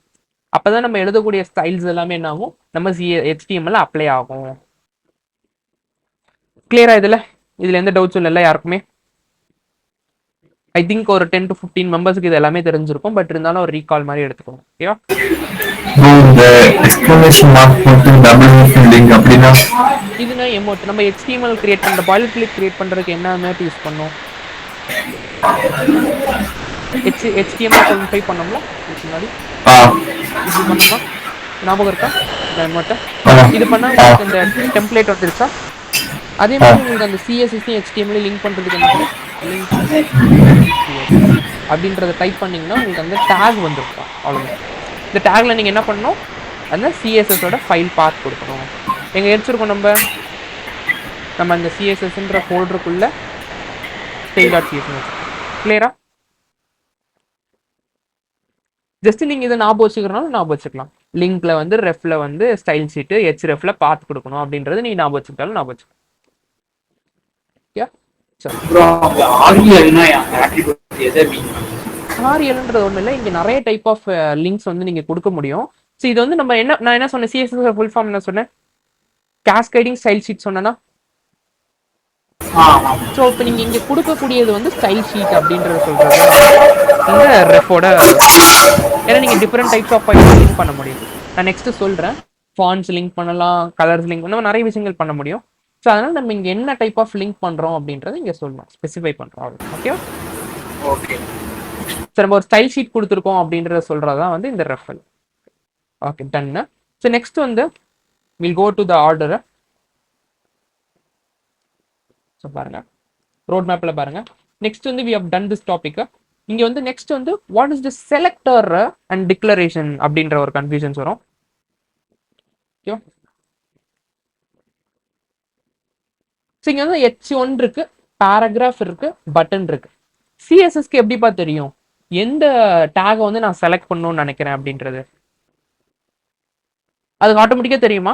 அப்பதான் நம்ம எழுதக்கூடிய ஸ்டைல்ஸ் எல்லாமே என்ன ஆகும், நம்ம HTML அப்ளை ஆகும். கிளியரா இதுல எந்த டவுட்ஸும் இல்லைல்ல யாருக்குமே? ஐ திங்க் ஒரு 10 to 15 மெம்பர்ஸ்க்கு இது எல்லாமே தெரிஞ்சிருக்கும். பட் இருந்தாலும் ஒரு ரீகால் மாதிரி எடுத்துக்கணும். ஓகேவா? இந்த எக்ஸ்பிளனேஷன் மார்க் போட்டு டபுள் லிங்க் அப்படின்னா இதுனா எமோட் நம்ம HTML கிரியேட் பண்ற பாயில் கிளிக் கிரியேட் பண்றதுக்கு என்ன எமோட் யூஸ் பண்ணோம்? HTML 5 பண்ணோம்ல இதுக்கு முன்னாடி, இப்படி பண்ணோமா? ஞாபகம் இருக்கா இந்த எமோட்டை? இது பண்ணா உங்களுக்கு இந்த டெம்ப்ளேட் வந்துருச்சா? அதே மாதிரி உங்களுக்கு அந்த CSS HTML லிங்க் பண்றதுக்கு என்ன லிங்க் அப்படின்றத டைப் பண்ணீங்கன்னா உங்களுக்கு அந்த டேக் வந்துருக்கும். அவ்வளவுதான். இந்த டேக்ல நீங்க என்ன பண்ணணும், அந்த CSS-ஓட ஃபைல் பாத் கொடுக்கணும். எங்க எடுத்துருக்கோம் நம்ம அந்த CSS-ன்ற ஃபோல்டருக்குள்ள style.csv. கிளியரா? ஜஸ்ட் நீங்க இதை ஞாபகம் வச்சுக்கிறனாலும் ஞாபகம் வச்சுக்கலாம். லிங்க்ல வந்து ரெஃப்ல வந்து ஸ்டைல் ஷீட் hrefல பாத் கொடுக்கணும் அப்படின்றது நீங்க ஞாபகம் வச்சுக்கிட்டாலும் ஞாபகம் வச்சுக்கலாம். RLன்றது ஒண்ணு இல்லை, இங்க நிறைய டைப் ஆஃப் லிங்க்ஸ் வந்து நீங்க கொடுக்க முடியும். ஸோ இது வந்து நான் என்ன சொன்னேன், CSS ஃபுல் ஃபார்ம் என்ன சொன்னேன், கேஸ்கேடிங் ஸ்டைல் ஷீட் சொன்னேன்னா. ஸோ இப்போ நீங்க இங்க கொடுக்கக்கூடியது வந்து ஸ்டைல் ஷீட் அப்படின்றத சொல்றது இந்த ரெஃபோட. ஏன்னா நீங்க different types of files link பண்ண முடியும். நான் நெக்ஸ்ட் சொல்றேன். ஃபாண்ட்ஸ் லிங்க் பண்ணலாம், கலர்ஸ் லிங்க் பண்ணலாம், நிறைய விஷயங்கள் பண்ண முடியும். ஸோ அதனால நம்ம இங்க என்ன டைப் ஆஃப் லிங்க் பண்றோம் அப்படின்றத இங்க சொல்லணும், ஸ்பெசிஃபை பண்றோம். ஓகேவா? ஓகே. ஸோ நம்ம ஒரு ஸ்டைல் ஷீட் கொடுத்துருக்கோம் அப்படின்றத சொல்றதுதான் வந்து இந்த ரெஃபல். Okay, done. ஸோ நெக்ஸ்ட் வந்து will go to the order. So பாருங்க, ரோட் மேப்ல பாருங்க. நெக்ஸ்ட் வந்து we have done this topic. இங்க வந்து நெக்ஸ்ட் வந்து what is the selector and declaration அப்படின்ற ஒரு கன்ஃபியூஷன்ஸ் வரும். ஓகே, ஸோ இங்க வந்து H1 இருக்கு, பேராகிராஃப் இருக்கு, பட்டன் இருக்கு. CSSக்கு எப்படிப்பா தெரியும் எந்த டேகை வந்து நான் செலக்ட் பண்ணணும்னு நினைக்கிறேன் அப்படின்றது? அதுக்கு ஆட்டோமேட்டிக்கா தெரியுமா?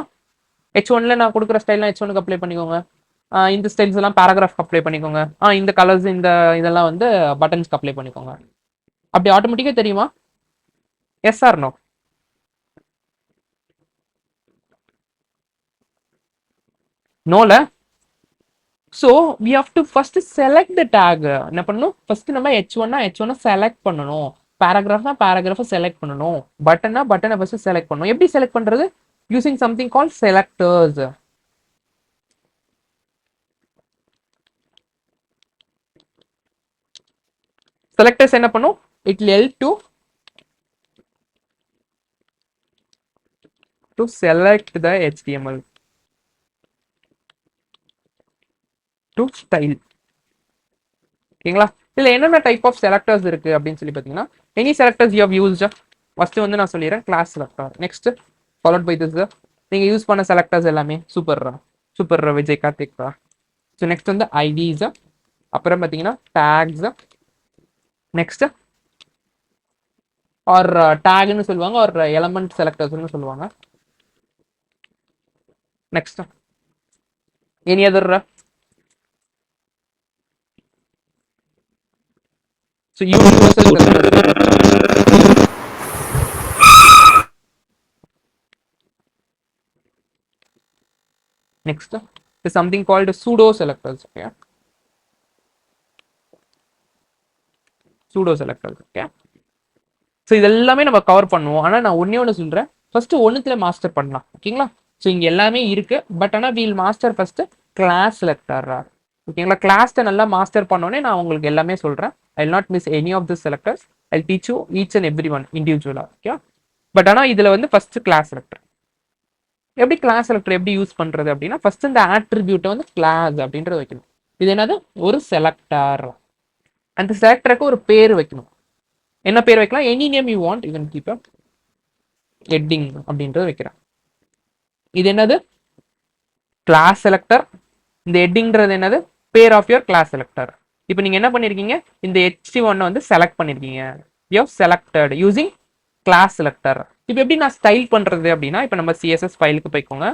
H1ல நான் கொடுக்குற ஸ்டைல்லாம் H1க்கு அப்ளை பண்ணிக்கோங்க, இந்த ஸ்டைல்ஸ் எல்லாம் பேராகிராஃப்க்கு அப்ளை பண்ணிக்கோங்க, இந்த கலர்ஸ் இந்த இதெல்லாம் வந்து பட்டன்ஸ்க்கு அப்ளை பண்ணிக்கோங்க. அப்படி ஆட்டோமேட்டிக்கா தெரியுமா? Yes or no? நோல. So we have to first select the tag. என்ன பண்ணணும், ஃபர்ஸ்ட் நம்ம H1 செலக்ட் பண்ணணும், பேராகிராஃப்னா பேராகிராஃபை செலக்ட் பண்ணணும், பட்டன்னா பட்டனை ஃபர்ஸ்ட் செலக்ட் பண்ணணும். எப்படி செலக்ட் பண்றது? யூசிங் சம்திங் கால் செலக்டர்ஸ். செலக்டர்ஸ் என்ன பண்ணும், it will help to select the HTML to style. ஓகேங்களா? இதுல என்னென்ன டைப் ஆஃப் செலக்டர்ஸ் இருக்கு அப்படின்னு சொல்லி பார்த்தீங்கன்னா, any selectors you have used. First வந்து நான் சொல்லிடுறேன், class selector. Next followed by this நீங்க யூஸ் பண்ண செலக்டர்ஸ் எல்லாமே super Vijay Karthik. So next வந்து ஐடிஸ், அப்புறம் பார்த்தீங்கன்னா டேக்ஸ், நெக்ஸ்ட் ஆர் டேக்னு சொல்லுவாங்க, ஒரு எலமெண்ட் செலக்டர்ஸ்னு சொல்லுவாங்க. Next any other? So universal next is something called pseudo selectors. Okay, pseudo selectors. Okay, so இதெல்லாமே நம்ம கவர் பண்ணுவோம். ஆனா நான் ஒண்ணு சொல்றேன், ஃபர்ஸ்ட் ஒண்ணுத்துல மாஸ்டர் பண்ணலாம். ஓகேங்களா? ஸோ இங்க எல்லாமே இருக்கு, பட் ஆனா we'll master first class selector. ஓகேங்களா? கிளாஸ்ட நல்லா மாஸ்டர் பண்ணோன்னே நான் உங்களுக்கு எல்லாமே சொல்றேன். I'll not miss any of the selectors. I'll teach you each and every one individually. Okay, but ஆனா இதுல வந்து ஃபர்ஸ்ட் கிளாஸ் செலக்டர். எப்படி கிளாஸ் செலக்டர் எப்படி யூஸ் பண்றது அப்படின்னா, ஃபர்ஸ்ட் இந்த ஆட்ரிபியூட்டை வந்து கிளாஸ் அப்படின்றது வைக்கணும். இது என்னது, ஒரு செலக்டர். அந்த செலக்டருக்கு ஒரு பேர் வைக்கணும். என்ன பேர் வைக்கலாம்? Any name you want, you can keep a heading அப்படின்றது வைக்கிறேன். இது என்னது, கிளாஸ் செலக்டர். இந்த ஹெட்டிங்கிறது என்னது, pair of your class selector. இப்போ நீங்க என்ன பண்ணிருக்கீங்க, இந்த H1 வந்து செலக்ட் பண்ணிருக்கீங்க. You have selected using class selector. இப்போ எப்படி நான் ஸ்டைல் பண்றது அப்படின்னா, இப்போ நம்ம CSS ஃபைலுக்கு போய்க்கோங்க.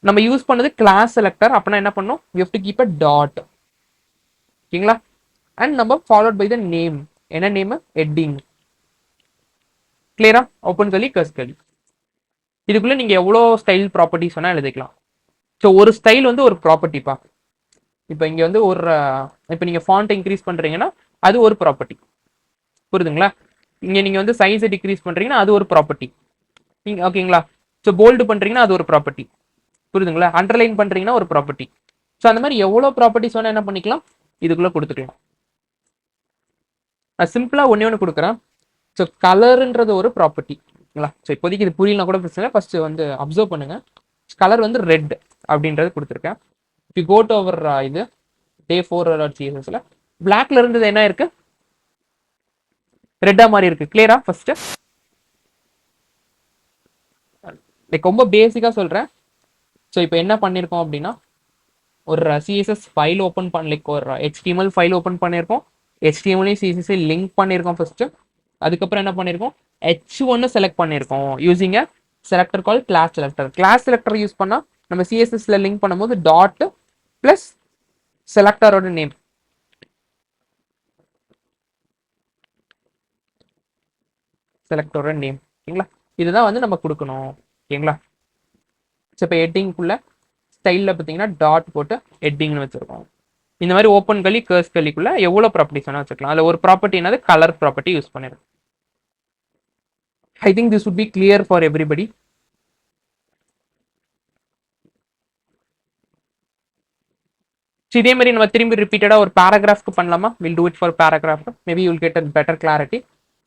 நம்ம யூஸ் பண்ணது கிளாஸ் செலக்டர். அப்படின்னா என்ன பண்ணும், you have to keep a dot. ஓகேங்களா? அண்ட் நம்ம ஃபாலோட் பை த நேம். என்ன நேம்? ஹெட்டிங். கிளியரா? ஓப்பன் கலி கர்ஸ் கலி. இதுக்குள்ள நீங்க எவ்வளோ ஸ்டைல் ப்ராப்பர்ட்டிஸ் வேணா எழுதிக்கலாம். ஸோ ஒரு ஸ்டைல் வந்து ஒரு ப்ராப்பர்ட்டிப்பா. இப்போ இங்க வந்து ஒரு இப்போ நீங்க ஃபாண்ட் இன்க்ரீஸ் பண்றீங்கன்னா அது ஒரு ப்ராப்பர்ட்டி. புரியுதுங்களா? இங்க நீங்க வந்து சைஸை டிக்ரீஸ் பண்றீங்கன்னா அது ஒரு ப்ராப்பர்ட்டி. நீங்க ஓகேங்களா? ஸோ போல்டு பண்றீங்கன்னா அது ஒரு ப்ராப்பர்ட்டி. புரியுதுங்களா? அண்டர்லைன் பண்றீங்கன்னா ஒரு ப்ராப்பர்ட்டி. ஸோ அந்த மாதிரி எவ்வளோ ப்ராப்பர்ட்டிஸ் வேணா என்ன பண்ணிக்கலாம், இதுக்குள்ள கொடுத்துக்கலாம். நான் சிம்பிளா ஒன்று கொடுக்குறேன். ஸோ கலருன்றது ஒரு ப்ராப்பர்ட்டி. ஓகேங்களா? ஸோ இப்போதைக்கு இது புரியலனா கூட பிரச்சனை. ஃபர்ஸ்ட் வந்து அப்சர்வ் பண்ணுங்க. கலர் வந்து ரெட் அப்படின்றது கொடுத்துருக்கேன். இப்போ கோ டு அவர் இது day 4.cssல பிளாக்ல இருந்தது என்ன இருக்கு, ரெட்டா மாதிரி இருக்கு. கிளியரா? ஃபர்ஸ்ட் லைக் ரொம்ப பேசிக்கா சொல்றேன். ஸோ இப்போ என்ன பண்ணியிருக்கோம் அப்படின்னா ஒரு சிஎஸ்எஸ் ஃபைல் ஓப்பன் பண்ண லைக் ஒரு HTML ஃபைல் ஓப்பன் பண்ணியிருக்கோம். HTML சிஎஸ்எஸ் லிங்க் பண்ணியிருக்கோம் ஃபர்ஸ்ட். அதுக்கப்புறம் என்ன பண்ணியிருக்கோம், H1 செலக்ட் பண்ணியிருக்கோம் using a selector call class selector. Class selector use பண்ணா நம்ம சிஎஸ்எஸ்ல லிங்க் பண்ணும்போது டாட் பிளஸ் செலக்டரோட நேம். செலக்டரோட நேம். ஓகேங்களா? இதுதான் வந்து நம்ம கொடுக்கணும். ஓகேங்களா? ஸோ இப்போ ஹெட்டிங்குள்ள ஸ்டைலில் பார்த்தீங்கன்னா டாட் போட்டு ஹெட்டிங்னு வச்சிருக்கோம். இந்த மாதிரி ஓப்பன் கலி கர்ஸ் கலிக்குள்ள எவ்வளோ ப்ராப்பர்ட்டிஸ் வேணா வச்சுக்கலாம். அதில் ஒரு ப்ராப்பர்ட்டி என்னது, கலர் ப்ராப்பர்ட்டி யூஸ் பண்ணிருக்கோம். I think this would be clear for everybody. இதே மாதிரி நம்ம திரும்பி ரிப்பீட்டடா ஒரு பேராகிராஃப்க்கு பண்ணலாமா? Will do it for paragraph. Maybe you will get a better clarity.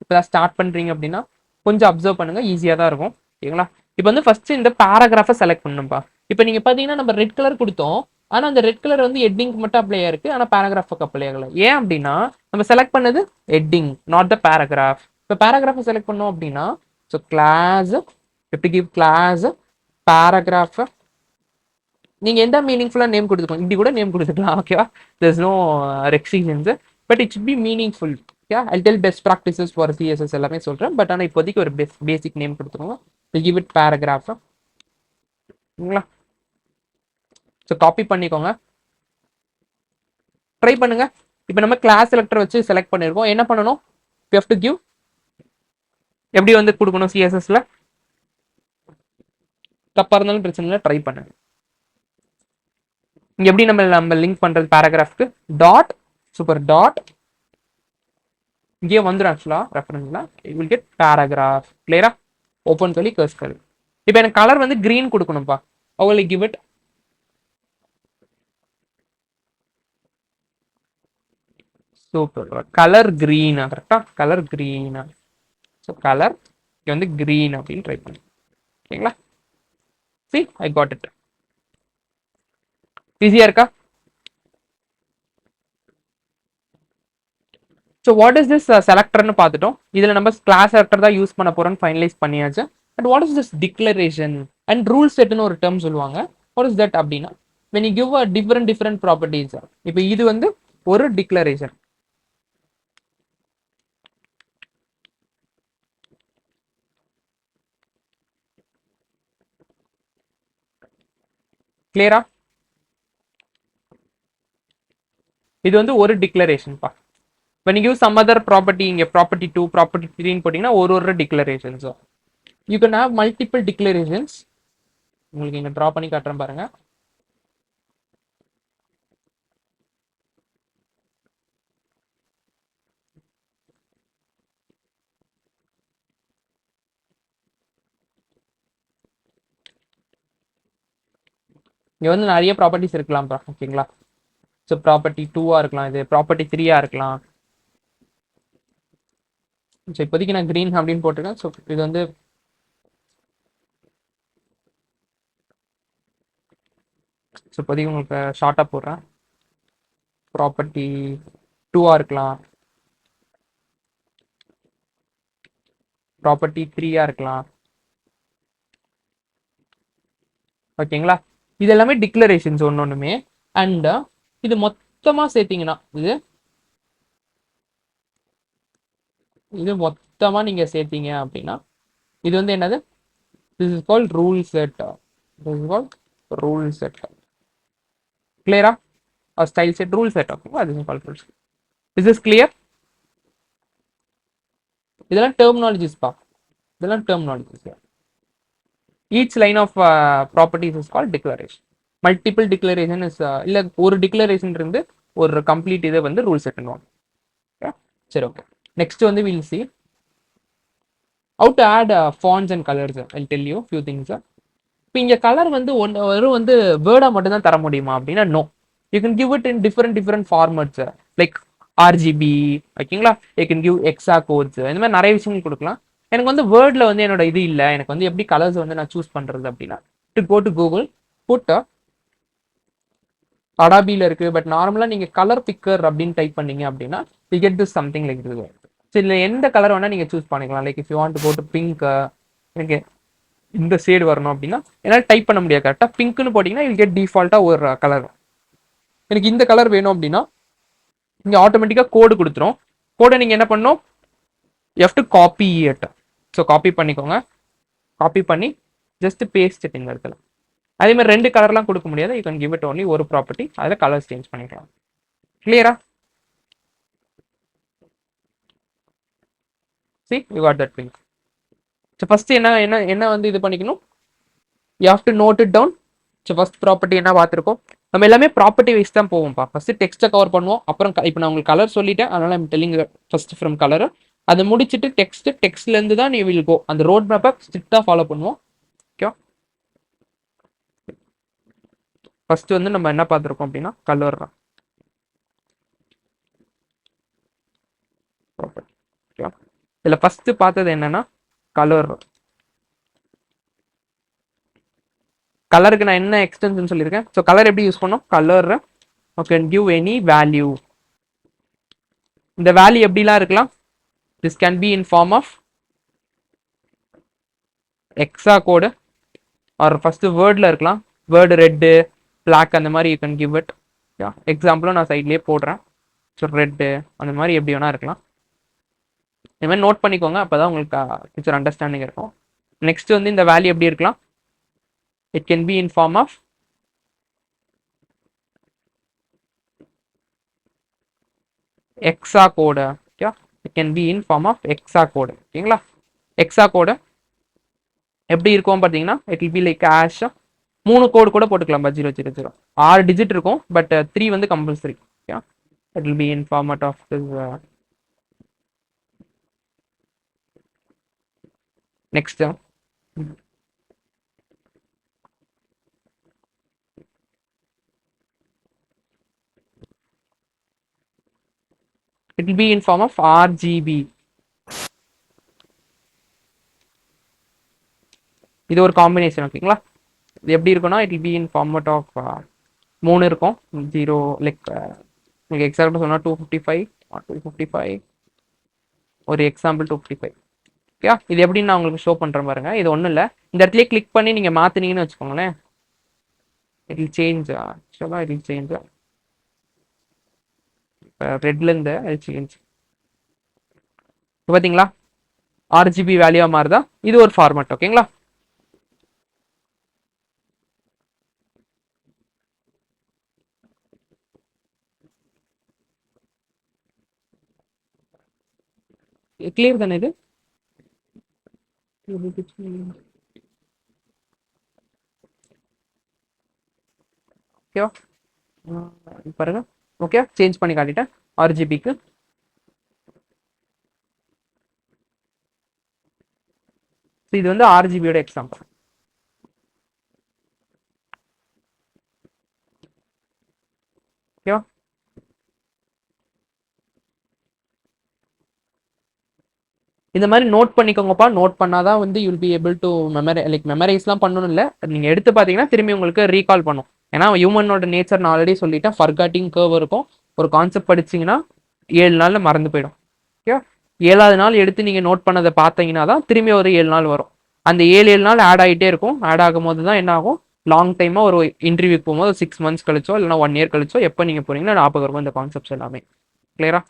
இப்போ ஸ்டார்ட் பண்றீங்க அப்படின்னா கொஞ்சம் அப்சர்வ் பண்ணுங்க, ஈஸியாக தான் இருக்கும். ஓகேங்களா? இப்போ வந்து ஃபர்ஸ்ட் இந்த பேராகிராஃபை செலக்ட் பண்ணணும்பா. இப்போ நீங்க பாத்தீங்கன்னா நம்ம ரெட் கலர் கொடுத்தோம். ஆனா அந்த ரெட் கலர் வந்து ஹெட்டிங் மட்டும் அப்ளை ஆயிருக்கு, ஆனா பேராகிராஃபுக்கு அப்ளை ஆகல. ஏன் அப்படின்னா நம்ம செலக்ட் பண்ணது ஹெட்டிங், நாட் த பேராகிராஃப். இப்போ பேராகிராஃபை செலக்ட் பண்ணோம் அப்படின்னா ஸோ கிளாஸ் எப்படி கிவ் கிளாஸ் பேராகிராஃப். நீங்க எந்த மீனிங்ஃபுல்லா நேம் கொடுத்துக்கோங்க. இப்படி கூட நேம் கொடுத்துக்கலாம். ஓகேவா? There is no restrictions, but it should be meaningful. I tell best practices for CSS எல்லாமே சொல்றேன். பட் ஆனால் இப்போதைக்கு ஒரு பேசிக் நேம் கொடுத்துக்கோங்க. Give it paragraph. ஓகேங்களா? ஸோ காப்பி பண்ணிக்கோங்க, ட்ரை பண்ணுங்க. இப்போ நம்ம கிளாஸ் செலக்டர் வச்சு செலக்ட் பண்ணிருக்கோம். என்ன பண்ணணும், யூ ஹேவ் டு கிவ் எப்படி வந்து கொடுக்கணும் சிஎஸ்எஸ்ல. தப்பா இருந்தாலும் பிரச்சனை இல்லை, ட்ரை பண்ணுங்க. இங்க எப்படி நம்ம லிங்க் பண்றது பேராகிராஃப்க்கு, டாட் சூப்பர் டாட் இங்கே வந்துடும். ஆக்சுவலா ரெஃபரன்ஸ்ல யூ வில் கெட் பேராகிராஃப். கிளியரா? Open curly கர்ஸ் curly. இப்போ எனக்கு கலர் வந்து கிரீன் கொடுக்கணும்ப்பா. I will give it super colour கிரீனா. கரெக்டா? கலர் கிரீனா. ஸோ கலர் இங்கே வந்து கிரீன் அப்படின்னு ட்ரை பண்ணு. ஓகேங்களா? see I got it. ஈஸியா இருக்கா? ஸோ வாட் இஸ் திஸ் செலக்டர்னு பார்த்துட்டோம். இதில் நம்ம கிளாஸ் செலக்டர் தான் யூஸ் பண்ண போறோம்னு ஃபைனலைஸ் பண்ணியாச்சு. And what is this declaration and rule செட்னு ஒரு டேர்ம் சொல்லுவாங்க. வாட் இஸ் தட் அப்படின்னா when you give a different properties. இப்போ இது வந்து ஒரு டிக்ளரேஷன். கிளியரா? இது வந்து ஒரு டிக்ளரேஷன்ப்பா. when you give some other property, இங்க property 2 property 3 ன்னு போட்டீங்கன்னா ஒரு declarations. you can have multiple declarations. உங்களுக்கு இங்க டிரா பண்ணி காட்டுறேன் பாருங்க. இங்க வந்து நிறைய ப்ராப்பர்ட்டிஸ் இருக்கலாம். ஓகேங்களா? ஸோ ப்ராப்பர்ட்டி 2-ஆ இருக்கலாம், இது ப்ராப்பர்ட்டி 3-ஆ இருக்கலாம். ஸோ இப்போதைக்கு நான் கிரீன் அப்படின்னு போட்டிருக்கேன். ஸோ இது வந்து ஸோ இப்போதைக்கு உங்களுக்கு ஷார்ட்டாக போடுறேன். ப்ராப்பர்ட்டி 2-ஆ இருக்கலாம், ப்ராப்பர்ட்டி 3-ஆ இருக்கலாம். ஓகேங்களா? இது எல்லாமே டிக்ளரேஷன்ஸ் ஒன்னொன்னுமே. அண்ட் இது மொத்தமா சேர்த்தீங்கன்னா இது மொத்தமா நீங்க சேர்த்தீங்க அப்படின்னா இது வந்து என்னது, this is called rule set. This is called rule set. கிளியரா? Style set, rule set. ஓகேவா? This is called rule set. Is this clear? இதெல்லாம் டெர்மினாலஜிஸ்பா, இதெல்லாம் terminologies. Each line of properties is call declaration. Multiple declaration is இல்லை ஒரு declaration இருந்து ஒரு complete இதை வந்து ரூல் செட் பண்ணுவாங்க. சரி, ஓகே. நெக்ஸ்ட் வந்து will see how to add fonts and colors. I'll tell you few things. இப்போ இங்கே கலர் வந்து வெறும் வந்து வேர்டாக மட்டும் தான் தர முடியுமா அப்படின்னா நோ. You can give it in different formats like RGB, ஓகேங்களா. You can give hexa codes, இந்த மாதிரி நிறைய விஷயங்கள் கொடுக்கலாம். எனக்கு வந்து வேர்டில் வந்து என்னோட இது இல்லை, எனக்கு வந்து எப்படி கலர்ஸ் வந்து நான் சூஸ் பண்ணுறது அப்படின்னா to go to Google, put அடாபியில் இருக்குது. பட் நார்மலாக நீங்கள் கலர் பிக்கர் அப்படின்னு டைப் பண்ணீங்க அப்படின்னா you get this something like இது. சரி, இல்லை எந்த கலர் வேணால் நீங்கள் சூஸ் பண்ணிக்கலாம். Like if you want to go to pink, எனக்கு இந்த ஷேடு வரணும் அப்படின்னா என்னால் டைப் பண்ண முடியாது. கரெக்டாக பிங்க்னு போட்டிங்கன்னா யூ கெட் டிஃபால்ட்டாக ஒரு கலர். எனக்கு இந்த கலர் வேணும் அப்படின்னா இங்கே ஆட்டோமேட்டிக்காக கோடு கொடுத்துரும். கோடை நீங்கள் என்ன பண்ணணும், you have to copy it. So copy பண்ணிக்கோங்க. காப்பி பண்ணி ஜஸ்ட் பேஸ்ட் இட் இந்த இடத்துல. அதே மாதிரி ரெண்டு கலர்லாம் கொடுக்க முடியாது. You can give it only ஒரு ப்ராப்பர்ட்டி, அதில் கலர்ஸ் சேஞ்ச் பண்ணிக்கலாம். கிளியரா? see you got that pink. So first என்ன வந்து இது பண்ணிக்கணும், you have to note it down. So first property என்ன பார்த்துருக்கோம், நம்ம எல்லாமே ப்ராப்பர்ட்டி வைஸ் தான் போவோம்ப்பா. ஃபர்ஸ்ட் டெக்ஸ்ட்டை கவர் பண்ணுவோம், அப்புறம் இப்போ நான் உங்களுக்கு கலர் சொல்லிட்டேன், அதனால I'm telling first from colour. அதை முடிச்சுட்டு டெக்ஸ்ட்லேருந்து தான் நீ வில் கோ. அந்த ரோட் மேப்பை ஸ்ட்ரிக்டாக ஃபாலோ பண்ணுவோம். ஓகே, ஃபர்ஸ்ட் வந்து நம்ம என்ன பார்த்துருக்கோம் அப்படின்னா கலர் ப்ராப்பர்ட்டி. ஓகே, இதில் ஃபர்ஸ்ட் பார்த்தது என்னன்னா கலர். கலருக்கு நான் என்ன எக்ஸ்டென்ஷன் சொல்லியிருக்கேன். ஸோ கலர் எப்படி யூஸ் பண்ணோம், colour can give any value. இந்த வேல்யூ எப்படிலாம் இருக்கலாம், this can be in form of hexa code or first வேர்டில் இருக்கலாம். வேர்டு ரெட்டு, பிளாக், அந்த மாதிரி யூ கேன் கிவ் இட். எக்ஸாம்பிளும் நான் சைட்லேயே போடுறேன். ஸோ ரெட்டு அந்த மாதிரி எப்படி வேணா இருக்கலாம். இந்த மாதிரி நோட் பண்ணிக்கோங்க, அப்போ தான் உங்களுக்கு ஃபியூச்சர் அண்டர்ஸ்டாண்டிங் இருக்கும். நெக்ஸ்ட் வந்து இந்த வேல்யூ எப்படி இருக்கலாம், it can be in form of hexa code. Okay, it can be in form of hexa code. ஓகேங்களா, hexa code எப்படி இருக்கும் பார்த்தீங்கன்னா it will be like hash. 3 கோடு கூட போட்டுக்கலாம். 000 6 டிஜிட் இருக்கும், பட் 3 வந்து compulsory. Okay, it will be in format of this next. It will be in form of RGB. இது ஒரு காம்பினேஷன். ஓகேங்களா, இது எப்படி இருக்குன்னா it will be in format of 3 இருக்கும். 0 லைக் உங்களுக்கு எக்ஸாம்பிள் சொன்னால் 255 255, ஒரு எக்ஸாம்பிள் 255. ஓகே, இது எப்படி நான் உங்களுக்கு ஷோ பண்ணுறேன் பாருங்க. இது ஒன்றும் இல்லை, இந்த இடத்துல கிளிக் பண்ணி நீங்கள் மாற்றினீங்கன்னு வச்சுக்கோங்களேன், it will change. ஆக்சுவலாக it will change. ரெட்லேருந்து சேஞ்ச் பார்த்தீங்களா, ஆர்ஜிபி வேல்யூவா மாறுதா. இது ஒரு ஃபார்மட். ஓகேங்களா, கிளியர் தானே இது? ஓகேவா பாருங்க. ஓகே, சேஞ்ச் பண்ணி காட்டிட்டேன் ஆர்ஜிபிக்கு. இது வந்து ஆர்ஜிபியோட எக்ஸாம்பிள். ஓகேவா, இந்த மாதிரி நோட் பண்ணிக்கோங்கப்பா. நோட் பண்ணாதான் வந்து யூல் பி ஏபிள் டு மெமரைஸ்லாம் பண்ணணும். இல்லை நீங்கள் எடுத்து பார்த்தீங்கன்னா திரும்பி உங்களுக்கு ரீகால் பண்ணும். ஏன்னா ஹியூமனோட நேச்சர் நான் ஆல்ரெடி சொல்லிட்டேன், ஃபர்காட்டிங் கர்வ் இருக்கும். ஒரு கான்செப்ட் படிச்சிங்கன்னா 7 நாளில் மறந்து போயிடும். ஓகே, 7வது நாள் எடுத்து நீங்கள் நோட் பண்ணதை பார்த்தீங்கன்னா தான் திரும்பி ஒரு 7 நாள் வரும். அந்த 7 நாள் ஆட் ஆகிட்டே இருக்கும். ஆட் ஆகும் போது தான் என்ன ஆகும், லாங் டைமாக ஒரு இன்டர்வியூக்கு போகும்போது 6 months கழிச்சோ இல்லைனா 1 year கழிச்சோ எப்போ நீங்கள் போகிறீங்கன்னா ஞாபகம் இருக்கும் இந்த கான்செப்ட்ஸ் எல்லாமே. கிளியரா?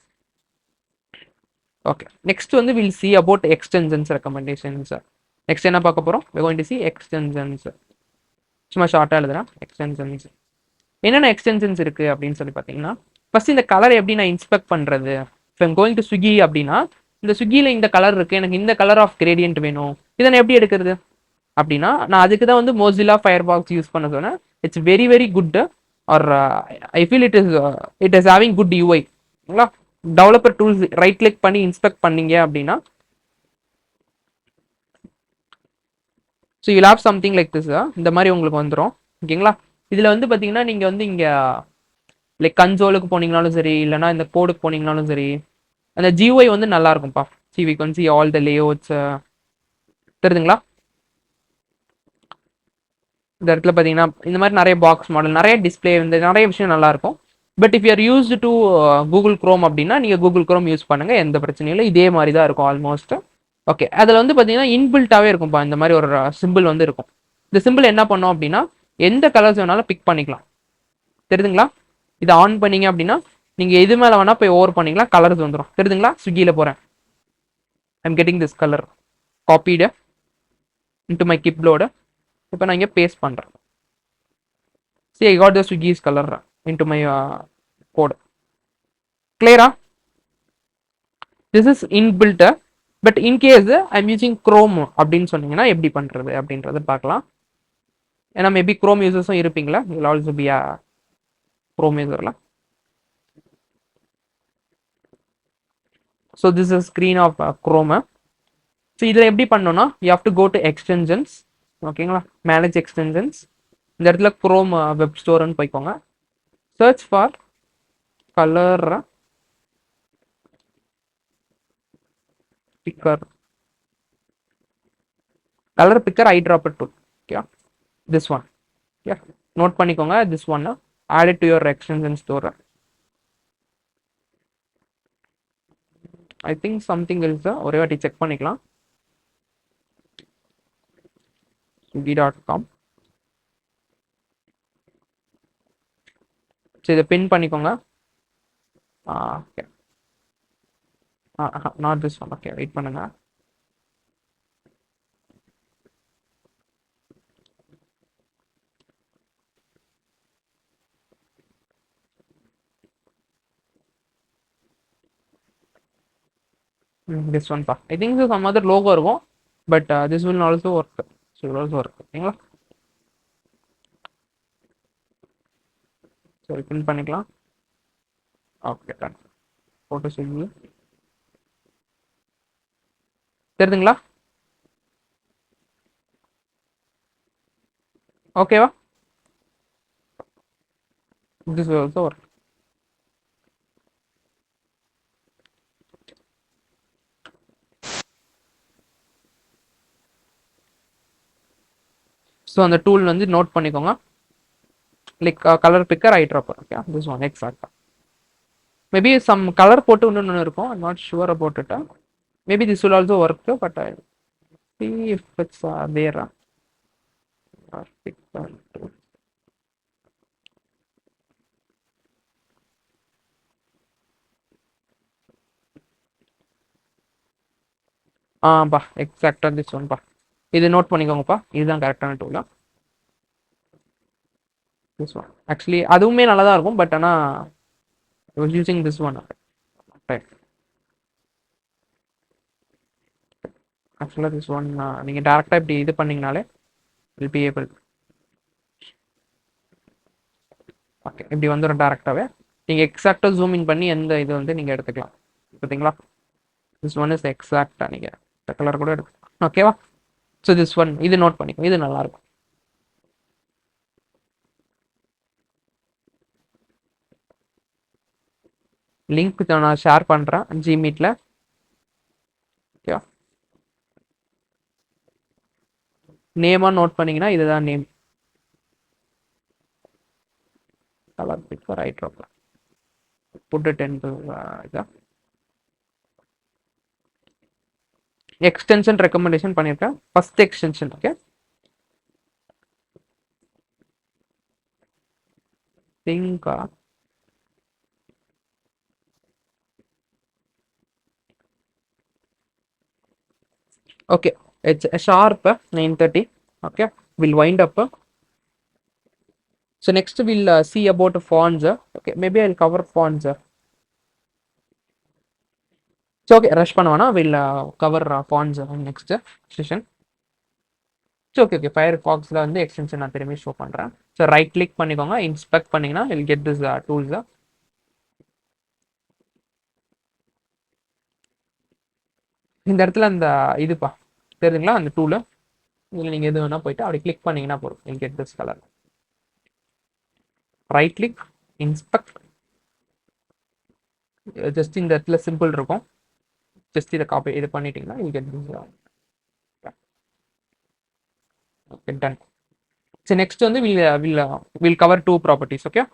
ஓகே, நெக்ஸ்ட் வந்து will see about extensions recommendations. Next என்ன பார்க்க போகிறோம், we are going to see extensions. சும்மா ஷார்ட்டாக எழுதுறேன். எக்ஸ்டென்ஷன்ஸ் என்னென்ன எக்ஸ்டென்ஷன்ஸ் இருக்குது அப்படின்னு சொல்லி பார்த்தீங்கன்னா, ஃபர்ஸ்ட் இந்த கலர் எப்படி நான் இன்ஸ்பெக்ட் பண்றது? இப்போ கோயிங் டு ஸ்விக்கி அப்படின்னா இந்த ஸ்விக்கியில் இந்த கலர் இருக்கு, எனக்கு இந்த கலர் ஆஃப் கிரேடியன்ட் வேணும், இதை நான் எப்படி எடுக்கிறது அப்படின்னா நான் அதுக்கு தான் வந்து மோசிலா ஃபயர்பாக்ஸ் யூஸ் பண்ண சொன்னேன். It's very very good, or I feel it is having good UI. ஓகேங்களா? டெவலப்பர் டூல்ஸ் ரைட் கிளிக் பண்ணி இன்ஸ்பெக்ட் பண்ணீங்க அப்படின்னா so you have something like this. இந்த மாதிரி உங்களுக்கு வந்துடும். ஓகேங்களா? இதில் வந்து பார்த்தீங்கன்னா நீங்கள் வந்து இங்கே லைக் கன்சோலுக்கு போனீங்கனாலும் சரி, இல்லைனா இந்த கோடுக்கு போனீங்கனாலும் சரி, அந்த ஜியூஐ வந்து நல்லா இருக்கும்ப்பா. See we can see all the layouts. தெரியுதுங்களா? இந்த இடத்துல பார்த்தீங்கன்னா இந்த மாதிரி நிறைய பாக்ஸ் மாடல், நிறைய டிஸ்பிளே, இந்த நிறைய விஷயம் நல்லா இருக்கும். But if you're used to Google Chrome அப்படின்னா நீங்கள் கூகுள் குரோம் யூஸ் பண்ணுங்க, எந்த பிரச்சனையும் இல்லை. இதே மாதிரி தான் இருக்கும் ஆல்மோஸ்ட். ஓகே, அதில் வந்து பார்த்தீங்கன்னா இன்பில்ட்டாகவே இருக்கும்ப்பா இந்த மாதிரி ஒரு சிம்பிள் வந்து இருக்கும். இந்த சிம்பிள் என்ன பண்ணோம் அப்படின்னா எந்த கலர்ஸ் வேணாலும் பிக் பண்ணிக்கலாம். தெரியுதுங்களா? இதை ஆன் பண்ணீங்க அப்படின்னா நீங்கள் எது மேலே வேணால் போய் ஓவர் பண்ணிக்கலாம், கலர்ஸ் வந்துடும். தெரியுதுங்களா? ஸ்விக்கியில் போகிறேன், ஐம் கெட்டிங் திஸ் கலர் காப்பீடு இன்டு மை கிப்லோட. இப்போ நான் இங்கே பேஸ்ட் பண்ணுறேன். See, I got the Swiggy's color into my code. Clear? This is inbuilt. But in case I'm using Chrome அப்படின்னு சொன்னீங்கன்னா எப்படி பண்ணுறது அப்படின்றத பார்க்கலாம். ஏன்னா மேபி Chrome யூசர்ஸும் இருப்பீங்களா, will also be a Chrome user. So this is screen of Chrome. So இதில் எப்படி பண்ணணும்னா you have to go to extensions. ஓகேங்களா? Manage extensions. இந்த இடத்துல குரோம் வெப் ஸ்டோர்னு போய்க்கோங்க. Search for colour picker, colour picker eye dropper tool. Okay, this one. Okay, note பண்ணிக்கோங்க. This one add it to your extension store. I think something else. ஒரே வாட்டி check பண்ணிக்கலாம். swiggy.com. சரி, இதை பின் பண்ணிக்கோங்க. Okay, not this one. Okay, wait பண்ணுங்க. This one pa. I think some other logo இருக்கும், but this will also work. So will also work. ஓகேங்களா? சரி, பின் பண்ணிக்கலாம். Okay, done. போட்டோ ஸ்விக்கி. தெரியுதுங்களா? ஓகேவா? This will also work. So அந்த tool வந்து note பண்ணிக்கோங்க. Like colour picker eye dropper. Okay, this one எக்ஸாக்டா. மேபி சம் கலர் போட்டு இன்னொன்று இருக்கும். I'm not sure about it. Maybe this will also work, but I see if it's there. பா, எக்ஸாக்டா this one பா. இது நோட் பண்ணிக்கோங்கப்பா, இதுதான் கரெக்டான டூலா. திஸ் ஒன் ஆக்சுவலி அதுவுமே நல்லா தான் இருக்கும், பட் ஆனால் I was using this one. ஆக்சுவலாக திஸ் ஒன் நீங்கள் டேரெக்டாக இப்படி இது பண்ணிங்கனாலே வில் பி ஏபிள். ஓகே, இப்படி வந்துடும் டேரெக்டாகவே. நீங்கள் எக்ஸாக்டாக ஜூம் இன் பண்ணி எந்த இது வந்து நீங்கள் எடுத்துக்கலாம். பார்த்தீங்களா? திஸ் ஒன் இஸ் எக்ஸாக்டாக நீங்கள் இந்த கலர் கூட எடுத்துக்கலாம். ஓகேவா? ஸோ திஸ் ஒன் இது நோட் பண்ணிக்கோ, இது நல்லாயிருக்கும். லிங்க் நான் ஷேர் பண்ணுறேன் ஜிமீட்டில். ஓகே, நேமாக நோட் பண்ணிங்கன்னா இதுதான் name. Colour picker right drop put 10 இதா எக்ஸ்டென்ஷன் ரெக்கமெண்டேஷன் பண்ணியிருக்கேன். First extension. ஓகே, திங்கா okay, it's a sharp 9:30. Okay, we'll wind up. So next we'll see about fonts. Okay, maybe I'll cover fonts. So okay, rush பண்ணவேனா, we'll cover fonts in next session. So okay, Firefoxல வந்து extension நான் திரும்பி show பண்றேன். So right click பண்ணிக்கோங்க, inspect பண்ணீங்கன்னா you'll get this tools. இந்த இடத்துல அந்த இதுப்பா தெரியுதுங்களா, அந்த டூல். இதில் நீங்கள் எது வேணால் போயிட்டு அப்படி கிளிக் பண்ணீங்கன்னா போதும், you'll get this color. Right click, inspect. Just இந்த இடத்துல சிம்பிள் இருக்கும், ஜஸ்ட் இதை காப்பி இது பண்ணிட்டீங்கன்னா you'll get this. Okay, done. So next வந்து we'll cover two properties. Okay,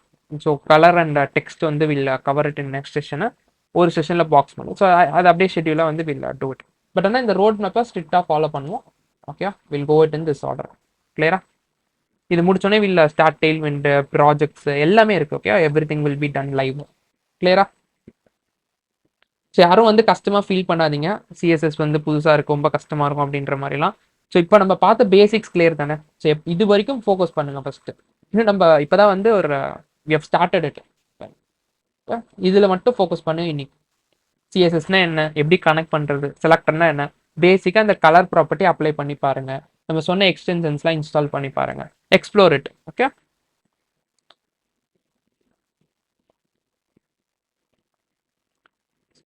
so color and text வந்து we'll cover it in next session. ஒரு செஷன்ல box பண்ணுவோம். ஸோ அது அப்படியே ஷெட்யூலாக வந்து வில் டூ இட். பட் ஆனால் இந்த ரோட் மேப்பை ஸ்ட்ரிக்டாக ஃபாலோ பண்ணுவோம். Okay, we'll go it in this order. கிளியரா? இது முடிச்சோடனே we'll start Tailwind projects எல்லாமே இருக்கு. Okay, everything will be done live. கிளியரா? ஸோ யாரும் வந்து கஷ்டமாக ஃபீல் பண்ணாதீங்க, சிஎஸ்எஸ் வந்து புதுசாக இருக்கும், ரொம்ப கஷ்டமாக இருக்கும் அப்படின்ற மாதிரிலாம். ஸோ இப்போ நம்ம பார்த்த பேசிக்ஸ் கிளியர் தானே? ஸோ இது வரைக்கும் ஃபோக்கஸ் பண்ணுங்க ஃபர்ஸ்ட். இன்னும் நம்ம இப்போதான் வந்து ஒரு வி ஹவ் ஸ்டார்டட் இட். இதில் மட்டும் ஃபோக்கஸ் பண்ணு. இன்னைக்கு சிஎஸ்எஸ்னா என்ன, எப்படி கனெக்ட் பண்ணுறது, செலக்டர்னா என்ன, பேசிக்காக அந்த கலர் ப்ராப்பர்ட்டி அப்ளை பண்ணி பாருங்க, நம்ம சொன்ன எக்ஸ்டென்ஷன்ஸ்லாம் இன்ஸ்டால் பண்ணி பாருங்க, எக்ஸ்ப்ளோர் இட். ஓகே.